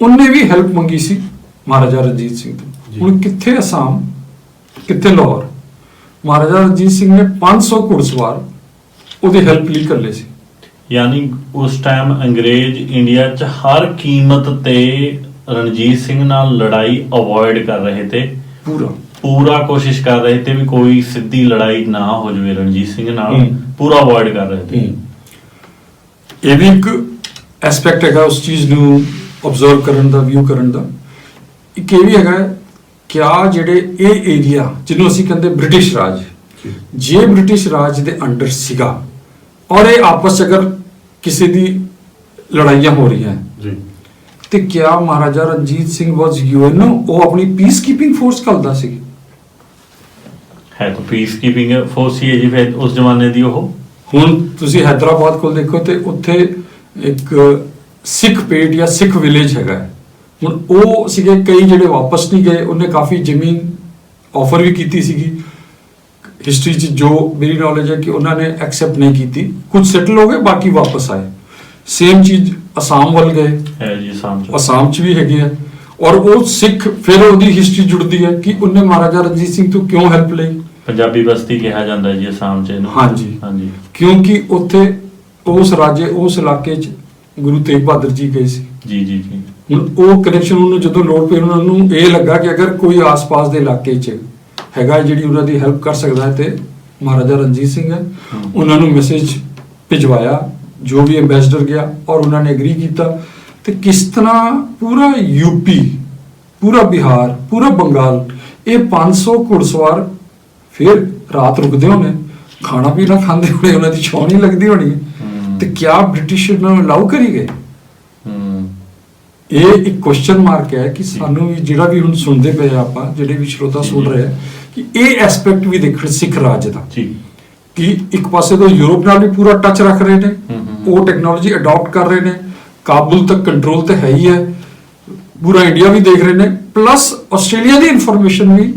S1: ਉਹਨੇ ਵੀ ਹੈਲਪ ਮੰਗੀ ਸੀ ਮਹਾਰਾਜਾ ਰਣਜੀਤ ਸਿੰਘ ਤੋਂ। ਹੁਣ ਕਿੱਥੇ ਅਸਾਮ, ਕਿੱਥੇ ਲਾਹੌਰ? ਮਹਾਰਾਜਾ ਰਣਜੀਤ ਸਿੰਘ ਨੇ 500 ਘੁੜਸਵਾਰ ਉਹਦੀ ਹੈਲਪ ਲਈ ਕਰ ਲਏ ਸੀ।
S3: ਯਾਨੀ ਉਸ ਟਾਈਮ ਅੰਗਰੇਜ਼ ਇੰਡੀਆ 'ਚ ਹਰ ਕੀਮਤ ਤੇ ਰਣਜੀਤ ਸਿੰਘ ਨਾਲ ਲੜਾਈ ਅਵੋਇਡ ਕਰ ਰਹੇ ਤੇ, ਪੂਰਾ ਕੋਸ਼ਿਸ਼ ਕਰ ਰਹੇ ਤੇ ਵੀ ਕੋਈ ਸਿੱਧੀ ਲੜਾਈ ਨਾ ਹੋ ਜਾਵੇ ਰਣਜੀਤ ਸਿੰਘ ਨਾਲ, ਪੂਰਾ ਅਵੋਇਡ ਕਰ ਰਹੇ ਤੇ।
S1: ਇਹ ਵੀ ਇੱਕ ਐਸਪੈਕਟ ਹੈਗਾ ਉਸ ਚੀਜ਼ ਨੂੰ ਆਬਜ਼ਰਵ ਕਰਨ ਦਾ, ਵਿਊ ਕਰਨ ਦਾ। ਇੱਕ ਇਹ ਵੀ ਹੈਗਾ ਕਿਆ ਜਿਹੜੇ ਇਹ ਏਰੀਆ ਜਿਹਨੂੰ ਅਸੀਂ ਕਹਿੰਦੇ ਬ੍ਰਿਟਿਸ਼ ਰਾਜ, ਜੇ ਬ੍ਰਿਟਿਸ਼ ਰਾਜ ਦੇ ਅੰਡਰ ਸੀਗਾ ਔਰ ਇਹ ਆਪਸ 'ਚ ਅਗਰ ਕਿਸੇ ਦੀ ਲੜਾਈਆਂ ਹੋ ਰਹੀਆਂ
S4: ਜੀ
S1: ਤੇ ਕਿਆ ਮਹਾਰਾਜਾ ਰਣਜੀਤ ਸਿੰਘ ਵਾਸ ਯੂਐਨਓ, ਉਹ ਆਪਣੀ ਪੀਸ ਕੀਪਿੰਗ ਫੋਰਸ ਘੱਲਦਾ ਸੀ?
S3: ਹੈ ਤਾਂ ਪੀਸ ਕੀਪਿੰਗ ਫੋਰਸ ਹੀ ਹੈ ਜੀ ਫਿਰ ਉਸ ਜ਼ਮਾਨੇ ਦੀ। ਉਹ
S1: ਹੁਣ ਤੁਸੀਂ ਹੈਦਰਾਬਾਦ ਕੋਲ ਦੇਖੋ ਤੇ ਉੱਥੇ ਇੱਕ ਸਿੱਖ ਪੇਟ ਜਾਂ ਸਿੱਖ ਵਿਲੇਜ ਹੈਗਾ। ਹੁਣ ਉਹ ਸੀਗੇ ਕਈ ਜਿਹੜੇ ਵਾਪਸ ਨਹੀਂ ਗਏ, ਉਹਨੇ ਕਾਫੀ ਜ਼ਮੀਨ ਆਫਰ ਵੀ ਕੀਤੀ ਸੀਗੀ। ਹਿਸਟਰੀ 'ਚ ਜੋ ਮੇਰੀ ਨੌਲੇਜ ਹੈ ਕਿ ਉਹਨਾਂ ਨੇ ਐਕਸੈਪਟ ਨਹੀਂ ਕੀਤੀ, ਕੁਝ ਸੈਟਲ ਹੋ ਗਏ, ਬਾਕੀ ਵਾਪਸ ਆਏ। ਸੇਮ ਚੀਜ਼ ਅਸਾਮ ਵੱਲ ਗਏ,
S3: ਹੈ ਜੀ
S1: ਅਸਾਮ 'ਚ ਵੀ ਹੈਗੇ ਆ। ਔਰ ਉਹ ਸਿੱਖ ਫਿਰ ਉਹਦੀ ਹਿਸਟਰੀ ਜੁੜਦੀ ਹੈ ਕਿ ਉਹਨੇ ਮਹਾਰਾਜਾ ਰਣਜੀਤ ਸਿੰਘ ਤੋਂ ਕਿਉਂ ਹੈਲਪ ਲਈ।
S3: ਪੰਜਾਬੀ ਬਸਤੀ ਕਿਹਾ ਜਾਂਦਾ ਜੀ ਅਸਾਮ 'ਚ ਇਹਨੂੰ।
S1: ਹਾਂਜੀ
S3: ਹਾਂਜੀ,
S1: ਕਿਉਂਕਿ ਉੱਥੇ ਉਸ ਰਾਜੇ ਉਸ ਇਲਾਕੇ 'ਚ ਗੁਰੂ ਤੇਗ ਬਹਾਦਰ ਜੀ ਗਏ ਸੀ।
S3: ਜੀ ਜੀ ਜੀ।
S1: ਹੁਣ ਉਹ ਕਨੈਕਸ਼ਨ ਉਹਨੂੰ ਜਦੋਂ ਲੋੜ ਪਈ, ਉਹਨਾਂ ਨੂੰ ਇਹ ਲੱਗਾ ਕਿ ਅਗਰ ਕੋਈ ਆਸ-ਪਾਸ ਦੇ ਇਲਾਕੇ 'ਚ ਹੈਗਾ ਜਿਹੜੀ ਉਹਨਾਂ ਦੀ ਹੈਲਪ ਕਰ ਸਕਦਾ ਹੈ ਤੇ ਮਹਾਰਾਜਾ ਰਣਜੀਤ ਸਿੰਘ ਹੈ। ਉਹਨਾਂ ਨੂੰ ਮੈਸੇਜ ਭਿਜਵਾਇਆ, ਜੋ ਵੀ ਐਮਬੈਸਡਰ ਗਿਆ ਔਰ ਉਹਨਾਂ ਨੇ ਐਗਰੀ ਕੀਤਾ। ਤੇ ਕਿਸ ਤਰ੍ਹਾਂ ਪੂਰਾ ਯੂਪੀ, ਪੂਰਾ ਬਿਹਾਰ, ਪੂਰਾ ਬੰਗਾਲ, ਇਹ 500 ਘੁੜਸਵਾਰ ਫਿਰ ਰਾਤ ਰੁਕਦੇ ਹੋਣੇ, ਖਾਣਾ ਪੀਣਾ ਖਾਂਦੇ ਹੋਣੇ, ਉਹਨਾਂ ਦੀ ਛਾਂ ਨਹੀਂ ਲੱਗਦੀ ਹੋਣੀ ਤੇ ਕਿਆ ਬ੍ਰਿਟਿਸ਼ ਉਹਨਾਂ ਨੂੰ ਅਲਾਉ ਕਰੀ ਗਏ? ਇਹ ਇੱਕ ਕੁਐਸਚਨ ਮਾਰਕ ਹੈ ਕਿ ਸਾਨੂੰ ਵੀ ਜਿਹੜਾ ਵੀ ਹੁਣ ਸੁਣਦੇ ਪਏ ਆਪਾਂ, ਜਿਹੜੇ ਵੀ ਸਰੋਤਾ ਸੁਣ ਰਹੇ ਆ, ਕਿ ਇਹ ਐਸਪੈਕਟ ਵੀ ਦੇਖਣ ਸਿੱਖ ਰਾਜ ਦਾ
S3: ਜੀ
S1: ਕਿ ਇੱਕ ਪਾਸੇ ਤੋਂ ਯੂਰਪ ਨਾਲ ਵੀ ਪੂਰਾ ਟੱਚ ਰੱਖ ਰਹੇ ਨੇ, ਉਹ ਟੈਕਨੋਲੋਜੀ ਅਡਾਪਟ ਕਰ ਰਹੇ ਨੇ, ਕਾਬੁਲ ਤੱਕ ਕੰਟਰੋਲ ਤੇ ਹੈ ਹੀ ਹੈ, ਪੂਰਾ ਇੰਡੀਆ ਵੀ ਦੇਖ ਰਹੇ ਨੇ, ਪਲੱਸ ਆਸਟ੍ਰੇਲੀਆ ਦੀ ਇਨਫੋਰਮੇਸ਼ਨ ਵੀ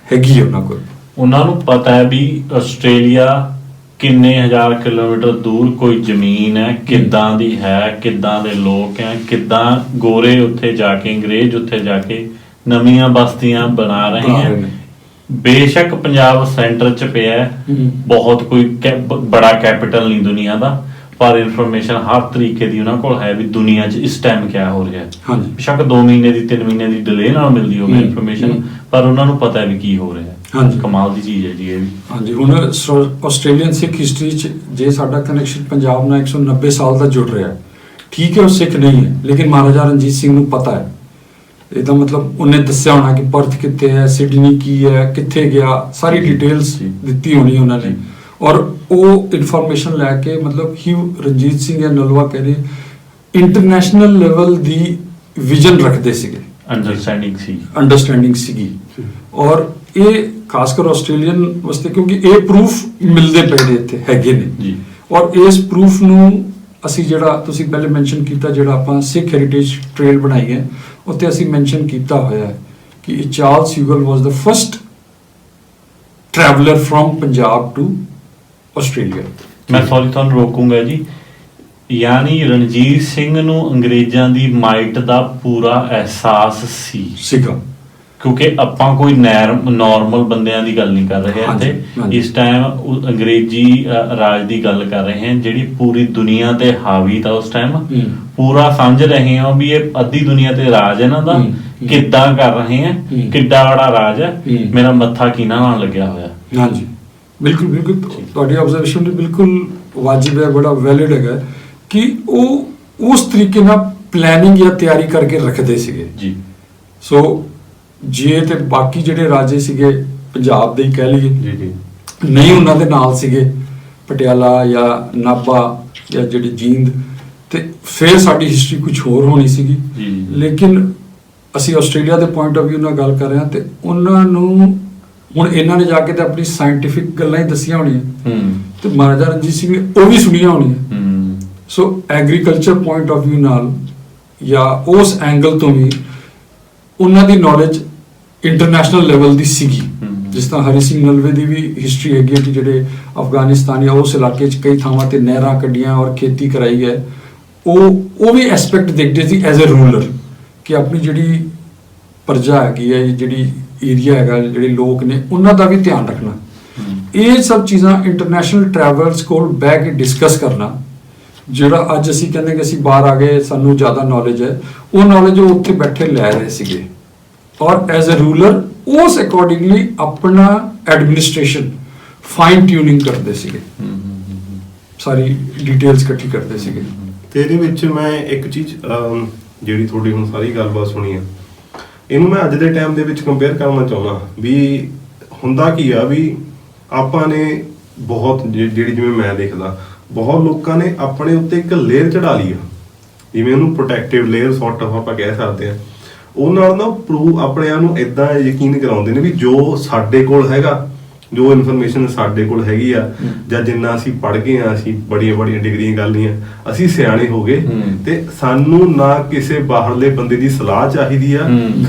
S1: ਹੈਗੀ ਹੈ ਉਹਨਾਂ ਕੋਲ।
S3: ਉਹਨਾਂ ਨੂੰ ਪਤਾ ਹੈ ਵੀ ਆਸਟ੍ਰੇਲੀਆ ਕਿੰਨੇ ਹਜ਼ਾਰ ਕਿਲੋਮੀਟਰ ਦੂਰ ਕੋਈ ਜ਼ਮੀਨ ਹੈ, ਕਿੱਦਾਂ ਦੀ ਹੈ, ਕਿੱਦਾਂ ਦੇ ਲੋਕ ਹੈ, ਕਿੱਦਾਂ ਗੋਰੇ ਉੱਥੇ ਜਾ ਕੇ, ਅੰਗਰੇਜ਼ ਉੱਥੇ ਜਾ ਕੇ ਨਵੀਆਂ ਬਸਤੀਆਂ ਬਣਾ ਰਹੇ ਹੈ। ਬੇਸ਼ੱਕ ਪੰਜਾਬ ਸੈਂਟਰ 'ਚ ਪਿਆ ਹੈ, ਬਹੁਤ ਕੋਈ ਬੜਾ ਕੈਪੀਟਲ ਨਹੀਂ ਦੁਨੀਆ ਦਾ, ਪਰ ਇਨਫੋਰਮੇਸ਼ਨ ਹਰ ਤਰੀਕੇ ਦੀ ਉਹਨਾਂ ਕੋਲ ਹੈ ਵੀ ਦੁਨੀਆ 'ਚ ਇਸ ਟਾਈਮ ਕਿਆ ਹੋ ਰਿਹਾ ਹੈ। ਬੇਸ਼ੱਕ 2 ਮਹੀਨੇ ਦੀ 3 ਮਹੀਨੇ ਦੀ ਡਿਲੇ ਨਾਲ ਮਿਲਦੀ ਹੋਵੇ ਇਨਫੋਰਮੇਸ਼ਨ, ਪਰ ਉਹਨਾਂ ਨੂੰ ਪਤਾ ਹੈ ਵੀ ਕੀ ਹੋ ਰਿਹਾ ਹੈ। ਕਮਾਲ ਦੀ ਚੀਜ਼ ਹੈ ਜੀ ਇਹ ਵੀ।
S1: ਹਾਂਜੀ, ਹੁਣ ਆਸਟ੍ਰੇਲੀਅਨ ਸਿੱਖ ਹਿਸਟਰੀ 'ਚ ਜੇ ਸਾਡਾ ਕਨੈਕਸ਼ਨ ਪੰਜਾਬ ਨਾਲ 190 ਸਾਲ ਦਾ ਜੁੜ ਰਿਹਾ ਹੈ, ਠੀਕ ਹੈ ਉਹ ਸਿੱਖ ਨਹੀਂ ਹੈ, ਲੇਕਿਨ ਮਹਾਰਾਜਾ ਰਣਜੀਤ ਸਿੰਘ ਨੂੰ ਪਤਾ ਹੈ। ਇਹਦਾ ਮਤਲਬ ਉਹਨੇ ਦੱਸਿਆ ਹੋਣਾ ਕਿ ਪਰਥ ਕਿੱਥੇ ਹੈ, ਸਿਡਨੀ ਕੀ ਹੈ, ਕਿੱਥੇ ਗਿਆ, ਸਾਰੀ ਡਿਟੇਲਸ ਦਿੱਤੀ ਹੋਣੀ ਉਹਨਾਂ ਨੇ। ਔਰ ਉਹ ਇਨਫੋਰਮੇਸ਼ਨ ਲੈ ਕੇ ਮਤਲਬ ਹੀ ਰਣਜੀਤ ਸਿੰਘ ਜਾਂ ਨਲਵਾ ਕਹਿ ਰਹੇ ਇੰਟਰਨੈਸ਼ਨਲ ਲੈਵਲ ਦੀ ਵਿਜ਼ਨ ਰੱਖਦੇ ਸੀਗੇ, ਅੰਡਰਸਟੈਂਡਿੰਗ ਸੀਗੀ। ਔਰ ਇਹ ਖਾਸ ਕਰ ਆਸਟ੍ਰੇਲੀਅਨ ਵਾਸਤੇ, ਕਿਉਂਕਿ ਇਹ ਪ੍ਰੂਫ ਮਿਲਦੇ ਪਏ ਨੇ ਇੱਥੇ ਹੈਗੇ ਨੇ। ਔਰ ਇਸ ਪ੍ਰੂਫ ਨੂੰ ਅਸੀਂ ਜਿਹੜਾ ਤੁਸੀਂ ਪਹਿਲੇ ਮੈਂਸ਼ਨ ਕੀਤਾ, ਜਿਹੜਾ ਆਪਾਂ ਸਿੱਖ ਹੈਰੀਟੇਜ ਟ੍ਰੇਲ ਬਣਾਈ ਹੈ, ਉੱਥੇ ਅਸੀਂ ਮੈਂਸ਼ਨ ਕੀਤਾ ਹੋਇਆ ਹੈ ਕਿ Charles Hugel was the first traveller from Punjab to Australia.
S3: ਮੈਂ ਸੌਰੀ ਤੁਹਾਨੂੰ ਰੋਕੂੰਗਾ ਜੀ, ਯਾਨੀ ਰਣਜੀਤ ਸਿੰਘ ਨੂੰ ਅੰਗਰੇਜ਼ਾਂ ਦੀ ਮਾਈਟ ਦਾ ਪੂਰਾ ਅਹਿਸਾਸ ਸੀਗਾ, ਕਿਉਂਕਿ ਆਪਾਂ ਕੋਈ ਨਾਰਮਲ ਬੰਦਿਆਂ ਦੀ ਗੱਲ ਨਹੀਂ ਕਰ ਰਹੇ ਇੱਥੇ। ਇਸ ਟਾਈਮ ਅੰਗਰੇਜ਼ੀ ਰਾਜ ਦੀ ਗੱਲ ਕਰ ਰਹੇ ਹਾਂ, ਜਿਹੜੀ ਪੂਰੀ ਦੁਨੀਆ ਤੇ ਹਾਵੀ ਤਾਂ ਉਸ ਟਾਈਮ ਪੂਰਾ ਸਮਝ ਰਹੇ ਹਾਂ ਵੀ ਇਹ ਅੱਧੀ ਦੁਨੀਆ ਤੇ ਰਾਜ ਇਹਨਾਂ ਦਾ, ਕਿੱਦਾਂ ਕਰ ਰਹੇ ਹਾਂ, ਕਿੱਡਾ ਬੜਾ ਰਾਜ ਹੈ, ਮੇਰਾ ਮੱਥਾ ਕਿਹਨਾਂ ਨਾਲ ਲੱਗਿਆ ਹੋਇਆ।
S1: ਹਾਂਜੀ ਬਿਲਕੁਲ ਬਿਲਕੁਲ, ਤੁਹਾਡੀ ਆਬਜ਼ਰਵੇਸ਼ਨ ਵੀ ਬਿਲਕੁਲ ਵਾਜਿਬ ਹੈ, ਬੜਾ ਵੈਲਿਡ ਹੈਗਾ ਕਿ ਉਹ ਉਸ ਤਰੀਕੇ ਨਾਲ ਪਲੈਨਿੰਗ ਜਾਂ ਤਿਆਰੀ ਕਰਕੇ ਰੱਖਦੇ ਸੀਗੇ ਜੀ। ਸੋ ਜੇ ਤੇ ਬਾਕੀ ਜਿਹੜੇ ਰਾਜੇ ਸੀਗੇ ਪੰਜਾਬ ਦੇ ਹੀ ਕਹਿ ਲਈਏ, ਨਹੀਂ ਉਹਨਾਂ ਦੇ ਨਾਲ ਸੀਗੇ ਪਟਿਆਲਾ ਜਾਂ ਨਾਭਾ ਜਾਂ ਜਿਹੜੇ ਜੀਂਦ, ਤੇ ਫਿਰ ਸਾਡੀ ਹਿਸਟਰੀ ਕੁਝ ਹੋਰ ਹੋਣੀ ਸੀਗੀ। ਲੇਕਿਨ ਅਸੀਂ ਆਸਟ੍ਰੇਲੀਆ ਦੇ ਪੁਆਇੰਟ ਆਫ ਵਿਊ ਨਾਲ ਗੱਲ ਕਰ ਰਹੇ ਹਾਂ, ਤੇ ਉਹਨਾਂ ਨੂੰ ਹੁਣ ਇਹਨਾਂ ਨੇ ਜਾ ਕੇ ਤੇ ਆਪਣੀ ਸਾਇੰਟੀਫਿਕ ਗੱਲਾਂ ਹੀ ਦੱਸੀਆਂ ਹੋਣੀਆਂ, ਤੇ ਮਹਾਰਾਜਾ ਰਣਜੀਤ ਸਿੰਘ ਨੇ ਉਹ ਵੀ ਸੁਣੀਆਂ ਹੋਣੀਆਂ। ਸੋ ਐਗਰੀਕਲਚਰ ਪੁਆਇੰਟ ਆਫ ਵਿਊ ਨਾਲ ਜਾਂ ਉਸ ਐਂਗਲ ਤੋਂ ਵੀ ਉਹਨਾਂ ਦੀ ਨੌਲੇਜ ਇੰਟਰਨੈਸ਼ਨਲ ਲੈਵਲ ਦੀ ਸੀਗੀ। ਜਿਸ ਤਰ੍ਹਾਂ ਹਰੀ ਸਿੰਘ ਨਲਵੇ ਦੀ ਵੀ ਹਿਸਟਰੀ ਹੈਗੀ ਹੈ ਕਿ ਜਿਹੜੇ ਅਫਗਾਨਿਸਤਾਨ ਜਾਂ ਉਸ ਇਲਾਕੇ 'ਚ ਕਈ ਥਾਵਾਂ ਤੇ ਨਹਿਰਾਂ ਕੱਢੀਆਂ ਔਰ ਖੇਤੀ ਕਰਾਈ ਹੈ, ਉਹ ਵੀ ਐਸਪੈਕਟ ਦੇਖਦੇ ਸੀ ਐਜ਼ ਅ ਰੂਲਰ ਕਿ ਆਪਣੀ ਜਿਹੜੀ ਪ੍ਰਜਾ ਹੈਗੀ ਹੈ, ਜਿਹੜੀ ਏਰੀਆ ਹੈਗਾ, ਜਿਹੜੇ ਲੋਕ ਨੇ, ਉਹਨਾਂ ਦਾ ਵੀ ਧਿਆਨ ਰੱਖਣਾ। ਇਹ ਸਭ ਚੀਜ਼ਾਂ ਇੰਟਰਨੈਸ਼ਨਲ ਟਰੈਵਲਰਸ ਕੋਲ ਬਹਿ ਕੇ ਡਿਸਕਸ ਕਰਨਾ, ਜਿਹੜਾ ਅੱਜ ਅਸੀਂ ਕਹਿੰਦੇ ਕਿ ਅਸੀਂ ਬਾਹਰ ਆ ਗਏ, ਸਾਨੂੰ ਜ਼ਿਆਦਾ ਨੌਲੇਜ ਹੈ, ਉਹ ਨੌਲੇਜ ਉਹ ਉੱਥੇ ਬੈਠੇ ਲੈ ਰਹੇ ਸੀਗੇ। ਔਰ ਐਜ਼ ਅ ਰੂਲਰ ਉਸ ਅਕੋਰਡਿੰਗਲੀ ਆਪਣਾ ਐਡਮਿਨਿਸਟ੍ਰੇਸ਼ਨ ਫਾਈਨ ਟਿਊਨਿੰਗ ਕਰਦੇ ਸੀਗੇ, ਸਾਰੀ ਡਿਟੇਲਸ ਇਕੱਠੀ ਕਰਦੇ ਸੀਗੇ।
S4: ਤੇ ਇਹਦੇ ਵਿੱਚ ਮੈਂ ਇੱਕ ਚੀਜ਼ ਜਿਹੜੀ ਤੁਹਾਡੀ ਹੁਣ ਸਾਰੀ ਗੱਲਬਾਤ ਸੁਣੀ ਆ, ਇਹਨੂੰ ਮੈਂ ਅੱਜ ਦੇ ਟਾਈਮ ਦੇ ਵਿੱਚ ਕੰਪੇਅਰ ਕਰਨਾ ਚਾਹੁੰਦਾ ਵੀ ਹੁੰਦਾ ਕੀ ਆ ਵੀ ਆਪਾਂ ਨੇ ਬਹੁਤ ਜਿਹੜੀ ਜਿਵੇਂ ਮੈਂ ਦੇਖਦਾ ਬਹੁਤ ਲੋਕਾਂ ਨੇ ਆਪਣੇ ਉੱਤੇ ਇੱਕ ਲੇਅਰ ਚੜਾ ਲਈ ਆ, ਜਿਵੇਂ ਉਹਨੂੰ ਪ੍ਰੋਟੈਕਟਿਵ ਲੇਅਰ ਸੌਟ ਆਫ ਆਪਾਂ ਕਹਿ ਸਕਦੇ ਆ। ਉਹ ਨਾਲ ਨਾ ਪ੍ਰੂਵ ਆਪਣੇ ਆਪ ਨੂੰ ਇਦਾਂ ਯਕੀਨ ਕਰਾਉਂਦੇ ਨੇ ਵੀ ਜੋ ਸਾਡੇ ਕੋਲ ਹੈਗਾ, ਜੋ ਇਨਫੋਰਮੇਸ਼ਨ ਸਾਡੇ ਕੋਲ ਹੈਗੀ ਆ, ਜਾਂ ਜਿੰਨਾ ਅਸੀਂ ਪੜ੍ਹ ਗਏ ਆ, ਅਸੀਂ ਬੜੀਆਂ ਡਿਗਰੀਆਂ ਕਰ ਲਈਆਂ, ਅਸੀਂ ਸਿਆਣੇ ਹੋ ਗਏ ਤੇ ਸਾਨੂੰ ਨਾ ਕਿਸੇ ਬਾਹਰਲੇ ਬੰਦੇ ਦੀ ਸਲਾਹ ਚਾਹੀਦੀ ਆ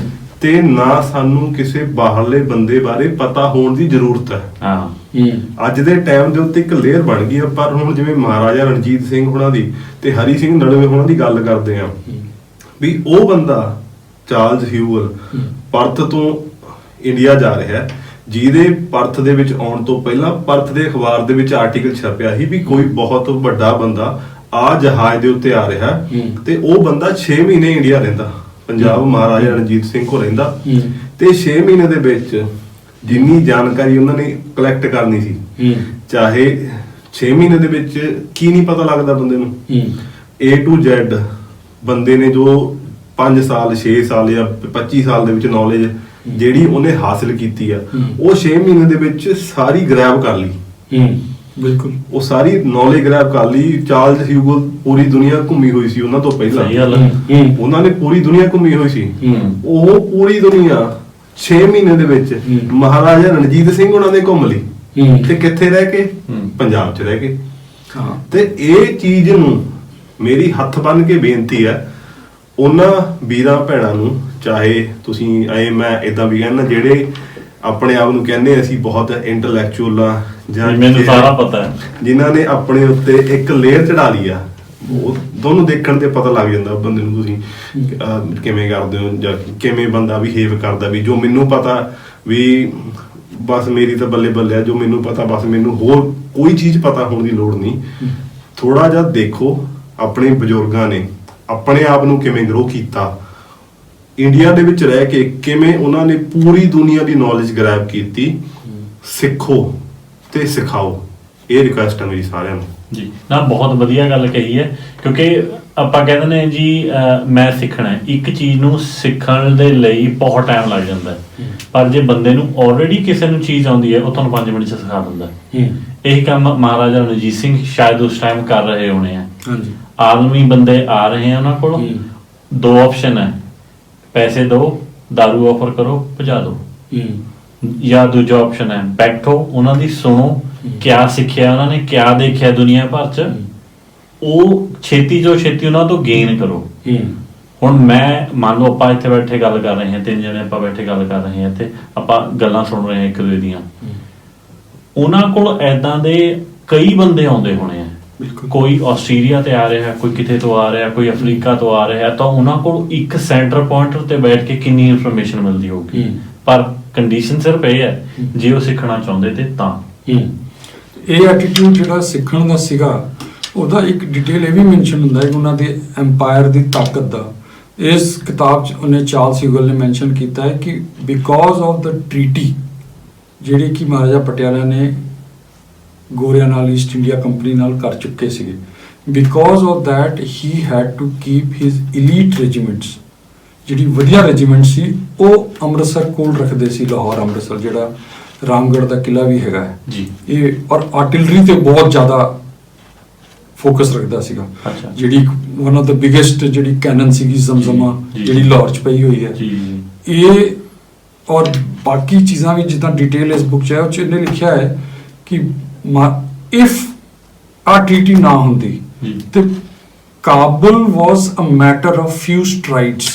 S4: ਤੇ ਨਾ ਸਾਨੂੰ ਕਿਸੇ ਬਾਹਰਲੇ ਬੰਦੇ ਬਾਰੇ ਪਤਾ ਹੋਣ ਦੀ ਜ਼ਰੂਰਤ ਹੈ। ਅੱਜ ਦੇ ਟਾਈਮ ਦੇ ਉੱਤੇ ਇੱਕ ਲੇਅਰ ਬਣ ਗਈ ਆ। ਪਰ ਹੁਣ ਜਿਵੇਂ ਮਹਾਰਾਜਾ ਰਣਜੀਤ ਸਿੰਘ ਹੁਣਾਂ ਦੀ ਤੇ ਹਰੀ ਸਿੰਘ ਨਲਵੇ ਹੁਣਾਂ ਦੀ ਗੱਲ ਕਰਦੇ ਆ ਵੀ ਉਹ ਬੰਦਾ ਚਾਰਲਸ ਹਿਊਗਲ ਪਰਥ ਤੋਂ ਇੰਡੀਆ ਜਾ ਰਿਹਾ ਹੈ, ਜਿਹਦੇ ਪਰਥ ਦੇ ਵਿੱਚ ਆਉਣ ਤੋਂ ਪਹਿਲਾਂ ਪਰਥ ਦੇ ਅਖਬਾਰ ਦੇ ਵਿੱਚ ਆਰਟੀਕਲ ਛਪਿਆ ਸੀ ਵੀ ਕੋਈ ਬਹੁਤ ਵੱਡਾ ਬੰਦਾ ਆ ਜਹਾਜ਼ ਦੇ ਉੱਤੇ ਆ ਰਿਹਾ ਤੇ ਉਹ ਬੰਦਾ 6 ਮਹੀਨੇ ਇੰਡੀਆ ਰਹਿੰਦਾ, ਪੰਜਾਬ ਮਹਾਰਾਜਾ ਰਣਜੀਤ ਸਿੰਘ ਕੋਲ ਰਹਿੰਦਾ ਤੇ 6 ਮਹੀਨੇ ਦੇ ਵਿੱਚ ਜਿੰਨੀ ਜਾਣਕਾਰੀ ਉਹਨਾਂ ਨੇ ਕਲੈਕਟ ਕਰਨੀ ਸੀ, ਚਾਹੇ 6 ਮਹੀਨੇ ਦੇ ਵਿੱਚ ਕੀ ਨਹੀਂ ਪਤਾ ਲੱਗਦਾ ਬੰਦੇ ਨੂੰ, A to Z ਬੰਦੇ ਨੇ ਜੋ 5 ਸਾਲ 6 ਸਾਲ ਜਾਂ 25 ਸਾਲ ਦੇ ਵਿੱਚ ਨੌਲੇਜ ਜਿਹੜੀ ਉਹਨੇ ਹਾਸਿਲ ਕੀਤੀ ਆ, ਉਹ 6 ਮਹੀਨੇ ਦੇ ਵਿੱਚ ਸਾਰੀ ਗ੍ਰੈਬ ਕਰ ਲਈ।
S1: ਬਿਲਕੁਲ
S4: ਉਹ ਸਾਰੀ ਨੌਲੇਜ ਗ੍ਰੈਬ ਕਰ ਲਈ। ਚਾਰਲਸ ਹਿਊਗਲ ਪੂਰੀ ਦੁਨੀਆ ਘੁੰਮੀ ਹੋਈ ਸੀ ਉਹਨਾਂ ਤੋਂ ਪਹਿਲਾਂ, ਉਹਨਾਂ ਨੇ ਪੂਰੀ ਦੁਨੀਆ ਘੁੰਮੀ ਹੋਈ ਸੀ। ਉਹ ਪੂਰੀ ਦੁਨੀਆ 6 ਮਹੀਨੇ ਦੇ ਵਿੱਚ ਮਹਾਰਾਜਾ ਰਣਜੀਤ ਸਿੰਘ ਉਹਨਾਂ ਨੇ ਘੁੰਮ ਲਈ ਤੇ ਕਿੱਥੇ ਰਹਿ ਕੇ? ਪੰਜਾਬ 'ਚ ਰਹਿ ਕੇ। ਤੇ ਇਹ ਚੀਜ਼ ਨੂੰ ਮੇਰੀ ਹੱਥ ਬੰਨ੍ਹ ਕੇ ਬੇਨਤੀ ਹੈ ਉਹਨਾਂ ਵੀਰਾਂ ਭੈਣਾਂ ਨੂੰ, ਚਾਹੇ ਤੁਸੀਂ ਮੈਂ ਇਦਾਂ ਵੀ ਕਹਿੰਦਾ ਜਿਹੜੇ ਆਪਣੇ ਆਪ ਨੂੰ ਕਹਿੰਦੇ ਅਸੀਂ ਬਹੁਤ ਇੰਟੈਲੈਕਚੁਅਲ ਆ ਜਾਂ
S3: ਮੈਨੂੰ ਸਾਰਾ ਪਤਾ ਹੈ,
S4: ਜਿਨ੍ਹਾਂ ਨੇ ਆਪਣੇ ਉੱਤੇ ਇੱਕ ਲੇਅਰ ਚੜਾ ਲਈ ਆ, ਉਹ ਦੋਨੋਂ ਦੇਖਣ ਤੇ ਪਤਾ ਲੱਗ ਜਾਂਦਾ ਬੰਦੇ ਨੂੰ ਤੁਸੀਂ ਕਿਵੇਂ ਕਰਦੇ ਹੋ ਜਾਂ ਕਿਵੇਂ ਬੰਦਾ ਬਿਹੇਵ ਕਰਦਾ। ਵੀ ਜੋ ਮੈਨੂੰ ਪਤਾ ਵੀ ਬਸ ਮੇਰੀ ਤਾਂ ਬੱਲੇ ਬੱਲੇ ਆ, ਜੋ ਮੈਨੂੰ ਪਤਾ ਬਸ ਮੈਨੂੰ ਹੋਰ ਕੋਈ ਚੀਜ਼ ਪਤਾ ਹੋਣ ਦੀ ਲੋੜ ਨਹੀਂ। ਥੋੜਾ ਜਿਹਾ ਦੇਖੋ ਆਪਣੇ ਬਜ਼ੁਰਗਾਂ ਨੇ ਆਪਣੇ ਆਪ ਨੂੰ ਕਿਵੇਂ ਗਰੋ ਕੀਤਾ, ਇੰਡੀਆ ਦੇ ਵਿੱਚ ਰਹਿ ਕੇ ਕਿਵੇਂ ਉਹਨਾਂ ਨੇ ਪੂਰੀ ਦੁਨੀਆ ਦੀ ਨੌਲੇਜ ਗ੍ਰੈਬ ਕੀਤੀ। ਸਿੱਖੋ ਤੇ ਸਿਖਾਓ, ਇਹ ਰਿਕੁਐਸਟ ਹੈ ਮੇਰੀ ਸਾਰਿਆਂ ਨੂੰ
S3: ਜੀ। ਨਾ ਬਹੁਤ ਵਧੀਆ ਗੱਲ ਕਹੀ ਹੈ, ਕਿਉਂਕਿ ਆਪਾਂ ਕਹਿੰਦੇ ਨੇ ਜੀ ਮੈਂ ਸਿੱਖਣਾ ਹੈ, ਇੱਕ ਚੀਜ਼ ਨੂੰ ਸਿੱਖਣ ਦੇ ਲਈ ਬਹੁਤ ਟਾਈਮ ਲੱਗ ਜਾਂਦਾ ਹੈ, ਪਰ ਜੇ ਬੰਦੇ ਨੂੰ ਆਲਰੇਡੀ ਕਿਸੇ ਨੂੰ ਚੀਜ਼ ਆਉਂਦੀ ਹੈ ਉਹ ਤੁਹਾਨੂੰ 5 ਮਿੰਟ 'ਚ ਸਿਖਾ ਦਿੰਦਾ। ਇਹੀ ਕੰਮ ਮਹਾਰਾਜਾ ਰਣਜੀਤ ਸਿੰਘ ਸ਼ਾਇਦ ਉਸ ਟਾਈਮ ਕਰ ਰਹੇ ਹੋਣੇ ਆ। ਆਦਮੀ ਬੰਦੇ ਆ ਰਹੇ ਆ ਉਹਨਾਂ ਕੋਲ, 2 ਆਪਸ਼ਨ ਹੈ, ਪੈਸੇ ਦਿਓ, ਦਾਰੂ ਆਫਰ ਕਰੋ, ਭਜਾ ਦਿਓ, ਜਾਂ ਦੂਜਾ ਆਪਸ਼ਨ ਹੈ ਬੈਠੋ ਉਹਨਾਂ ਦੀ ਸੁਣੋ, ਕਿਆ ਸਿੱਖਿਆ ਉਹਨਾਂ ਨੇ, ਕਿਆ ਦੇਖਿਆ ਦੁਨੀਆ ਭਰ 'ਚ, ਉਹ ਛੇਤੀ ਤੋਂ ਛੇਤੀ ਉਹਨਾਂ ਤੋਂ ਗੇਨ ਕਰੋ। ਹੁਣ ਮੈਂ ਮੰਨ ਲਓ ਆਪਾਂ ਇੱਥੇ ਬੈਠੇ ਗੱਲ ਕਰ ਰਹੇ ਹਾਂ, 3 ਜਣੇ ਆਪਾਂ ਬੈਠੇ ਗੱਲ ਕਰ ਰਹੇ ਹਾਂ, ਇੱਥੇ ਆਪਾਂ ਗੱਲਾਂ ਸੁਣ ਰਹੇ ਹਾਂ ਇੱਕ ਦੂਜੇ ਦੀਆਂ, ਉਹਨਾਂ ਕੋਲ ਐਦਾਂ ਦੇ ਕਈ ਬੰਦੇ ਆਉਂਦੇ ਹੋਣੇ ਆ, ਕੋਈ ਆਸਟ੍ਰੇਲੀਆ ਤੇ ਆ ਰਿਹਾ, ਕੋਈ ਕਿਤੇ ਤੋਂ ਆ ਰਿਹਾ, ਕੋਈ ਅਫਰੀਕਾ ਤੋਂ ਆ ਰਿਹਾ, ਤਾਂ ਉਹਨਾਂ ਕੋਲ ਇੱਕ ਸੈਂਟਰ ਪੁਆਇੰਟ ਤੇ ਬੈਠ ਕੇ ਕਿੰਨੀ ਇਨਫੋਰਮੇਸ਼ਨ ਮਿਲਦੀ ਹੋਊਗੀ। ਪਰ ਕੰਡੀਸ਼ਨ ਸਿਰਫ ਇਹ ਹੈ ਜੇ ਉਹ ਸਿੱਖਣਾ ਚਾਹੁੰਦੇ ਤੇ ਤਾਂ।
S1: ਇਹ ਐਟੀਟਿਊਡ ਜਿਹੜਾ ਸਿੱਖਣ ਦਾ ਸੀਗਾ ਉਹਦਾ ਇੱਕ ਡਿਟੇਲ ਇਹ ਵੀ ਮੈਂਸ਼ਨ ਹੁੰਦਾ ਹੈ ਕਿ ਉਹਨਾਂ ਦੇ ਐਮਪਾਇਰ ਦੀ ਤਾਕਤ ਦਾ। ਇਸ ਕਿਤਾਬ 'ਚ ਉਹਨੇ ਚਾਰਲਸ ਹਿਊਗਲ ਨੇ ਮੈਂਸ਼ਨ ਕੀਤਾ ਹੈ ਕਿ ਬਿਕੋਜ਼ ਆਫ ਦਾ ਟ੍ਰੀਟੀ ਜਿਹੜੀ ਕਿ ਮਹਾਰਾਜਾ ਪਟਿਆਲਾ ਨੇ ਗੋਰਿਆਂ ਨਾਲ ਈਸਟ ਇੰਡੀਆ ਕੰਪਨੀ ਨਾਲ ਕਰ ਚੁੱਕੇ ਸੀਗੇ, because of that he had to keep his elite regiments, ਜਿਹੜੀ ਵਧੀਆ ਰੈਜੀਮੈਂਟ ਸੀ ਉਹ ਅੰਮ੍ਰਿਤਸਰ ਕੋਲ ਰੱਖਦੇ ਸੀ, ਲਾਹੌਰ ਅੰਮ੍ਰਿਤਸਰ ਜਿਹੜਾ ਰਾਮਗੜ੍ਹ ਦਾ ਕਿਲਾ ਵੀ ਹੈਗਾ ਹੈ
S3: ਜੀ, ਇਹ
S1: ਔਰ ਆਰਟਿਲਰੀ ਤੇ ਬਹੁਤ ਜ਼ਿਆਦਾ ਫੋਕਸ ਰੱਖਦਾ ਸੀਗਾ। ਜਿਹੜੀ ਵਨ ਆਫ ਦਾ ਬਿਗੇਸਟ ਜਿਹੜੀ ਕੈਨਨ ਸੀਗੀ ਜ਼ਮਜ਼ਮਾ ਜਿਹੜੀ ਲਾਹੌਰ 'ਚ ਪਈ ਹੋਈ ਹੈ, ਇਹ ਔਰ ਬਾਕੀ ਚੀਜ਼ਾਂ ਵੀ ਜਿੱਦਾਂ ਡਿਟੇਲ ਇਸ ਬੁੱਕ 'ਚ ਹੈ ਉਹ 'ਚ ਇਹਨੇ ਲਿਖਿਆ ਹੈ ਕਿ ਇਫ ਆ ਟ੍ਰੀਟੀ ਨਾ ਹੁੰਦੀ ਤੇ Kabul was a matter of few strides.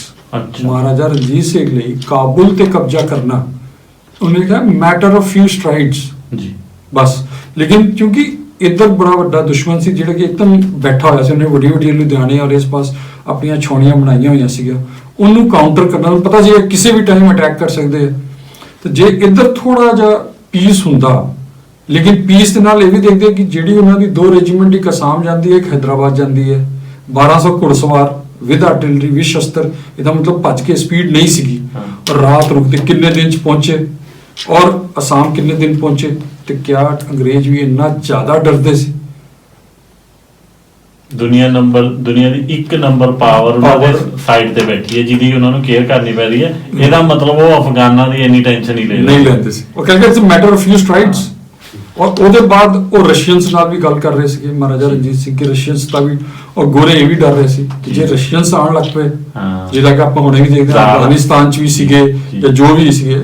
S1: Maharaja Ranjit Singh ਲਈ ਕਾਬੁਲ ਤੇ ਕਬਜ਼ਾ ਕਰਨਾ ਉਹਨੇ ਕਿਹਾ ਮੈਟਰ ਆਫ ਫਿਊ ਸਟ੍ਰਾਈਡਸ ਬਸ। ਲੇਕਿਨ ਕਿਉਂਕਿ ਇੱਧਰ ਬੜਾ ਵੱਡਾ ਦੁਸ਼ਮਣ ਸੀ ਜਿਹੜਾ ਕਿ ਇੱਕਦਮ ਬੈਠਾ ਹੋਇਆ ਸੀ, ਉਹਨੇ ਵੱਡੀ ਵੱਡੀ ਲੁਧਿਆਣੇ ਔਰ ਇਸ ਪਾਸ ਆਪਣੀਆਂ ਛਾਉਣੀਆਂ ਬਣਾਈਆਂ ਹੋਈਆਂ ਸੀਗੀਆਂ, ਉਹਨੂੰ ਕਾਊਂਟਰ ਕਰਨਾ ਉਹਨੂੰ ਪਤਾ ਸੀ ਕਿਸੇ ਵੀ ਟਾਈਮ ਅਟੈਕ ਕਰ ਸਕਦੇ ਆ। ਤੇ ਜੇ ਇੱਧਰ ਥੋੜਾ ਜਿਹਾ ਪੀਸ ਹੁੰਦਾ, ਲੇਕਿਨ ਪੀਸ ਦੇ ਨਾਲ ਇਹ ਵੀ ਦੇਖਦੇ ਕਿ ਜਿਹੜੀ ਉਹਨਾਂ ਦੀ 2 ਰੈਜੀਮੈਂਟ ਇੱਕ ਅਸਾਮ ਜਾਂਦੀ ਹੈ, ਇੱਕ ਹੈਦਰਾਬਾਦ ਜਾਂਦੀ ਹੈ, 1200 ਘੁੜਸਵਾਰ ਵਿਦ ਆਰਟਿਲਰੀ ਵਿਦ ਸ਼ਸਤਰ, ਇਹਦਾ ਮਤਲਬ ਭੱਜ ਕੇ ਸਪੀਡ ਨਹੀਂ ਸੀਗੀ। ਔਰ ਰਾਤ ਰੁਕਦੇ ਕਿੰਨੇ ਦਿਨ 'ਚ ਪਹੁੰਚੇ ਔਰ ਅਸਾਮ ਕਿੰਨੇ ਦਿਨ ਪਹੁੰਚੇ, ਤੇ ਕਿਆ ਅੰਗਰੇਜ਼ ਵੀ ਇੰਨਾ ਜ਼ਿਆਦਾ ਡਰਦੇ ਸੀ।
S3: ਦੁਨੀਆ ਦੀ ਇੱਕ ਨੰਬਰ ਪਾਵਰ ਉਹਨਾਂ ਦੇ ਸਾਈਡ ਤੇ ਬੈਠੀ ਹੈ, ਜਿਹਦੀ ਉਹਨਾਂ ਨੂੰ ਕੇਅਰ ਕਰਨੀ ਪੈ ਰਹੀ ਹੈ। ਇਹਦਾ ਮਤਲਬ ਉਹ ਅਫਗਾਨਾਂ ਦੀ ਇੰਨੀ ਟੈਨਸ਼ਨ ਹੀ
S1: ਨਹੀਂ ਲੈਂਦੇ ਸੀ। ਉਹ ਕਹਿੰਦੇ it's a matter of few strides. ਔਰ ਉਹਦੇ ਬਾਅਦ ਉਹ ਰਸ਼ੀਅਨਸ ਨਾਲ ਵੀ ਗੱਲ ਕਰ ਰਹੇ ਸੀਗੇ ਮਹਾਰਾਜਾ ਰਣਜੀਤ ਸਿੰਘ ਕਿ ਰਸ਼ੀਅਨਸ ਦਾ ਵੀ, ਔਰ ਗੋਰੇ ਇਹ ਵੀ ਡਰ ਰਹੇ ਸੀ ਕਿ ਜੇ ਰਸ਼ੀਅਨਸ ਆਉਣ ਲੱਗ ਪਏ, ਜਿਹਦਾ ਕਿ ਆਪਾਂ ਹੁਣੇ ਵੀ ਦੇਖਦੇ ਹਾਂ ਅਫਗਾਨਿਸਤਾਨ 'ਚ ਵੀ ਸੀਗੇ ਜਾਂ ਜੋ ਵੀ ਸੀਗੇ,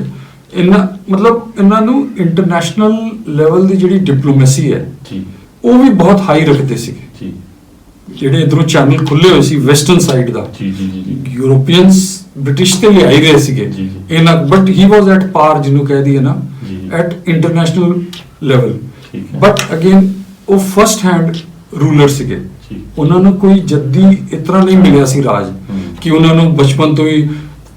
S1: ਇਹਨਾਂ ਨੂੰ ਇੰਟਰਨੈਸ਼ਨਲ ਲੈਵਲ ਦੀ ਜਿਹੜੀ ਡਿਪਲੋਮੇਸੀ ਹੈ ਉਹ ਵੀ ਬਹੁਤ ਹਾਈ ਰੱਖਦੇ ਸੀਗੇ। ਜਿਹੜੇ ਇਧਰੋਂ ਚੈਨਲ ਖੁੱਲੇ ਹੋਏ ਸੀ ਵੈਸਟਰਨ ਸਾਈਡ ਦਾ, ਯੂਰੋਪੀਅਨਸ ਬ੍ਰਿਟਿਸ਼ ਤੇ ਲਿਆਏ ਗਏ ਸੀਗੇ ਇਹਨਾਂ, ਬਟ ਹੀ ਵਾਸ ਐਟ ਪਾਰ, ਜਿਹਨੂੰ ਕਹਿ ਦਈਏ ਨਾ, at international level. But again ਉਹ ਫਸਟ ਹੈਂਡ ਰੂਲਰ ਸੀਗੇ, ਉਹਨਾਂ ਨੂੰ ਕੋਈ ਜੱਦੀ ਇਤਨਾ ਨਹੀਂ ਮਿਲਿਆ ਸੀ ਰਾਜ ਕਿ ਉਹਨਾਂ ਨੂੰ ਬਚਪਨ ਤੋਂ ਹੀ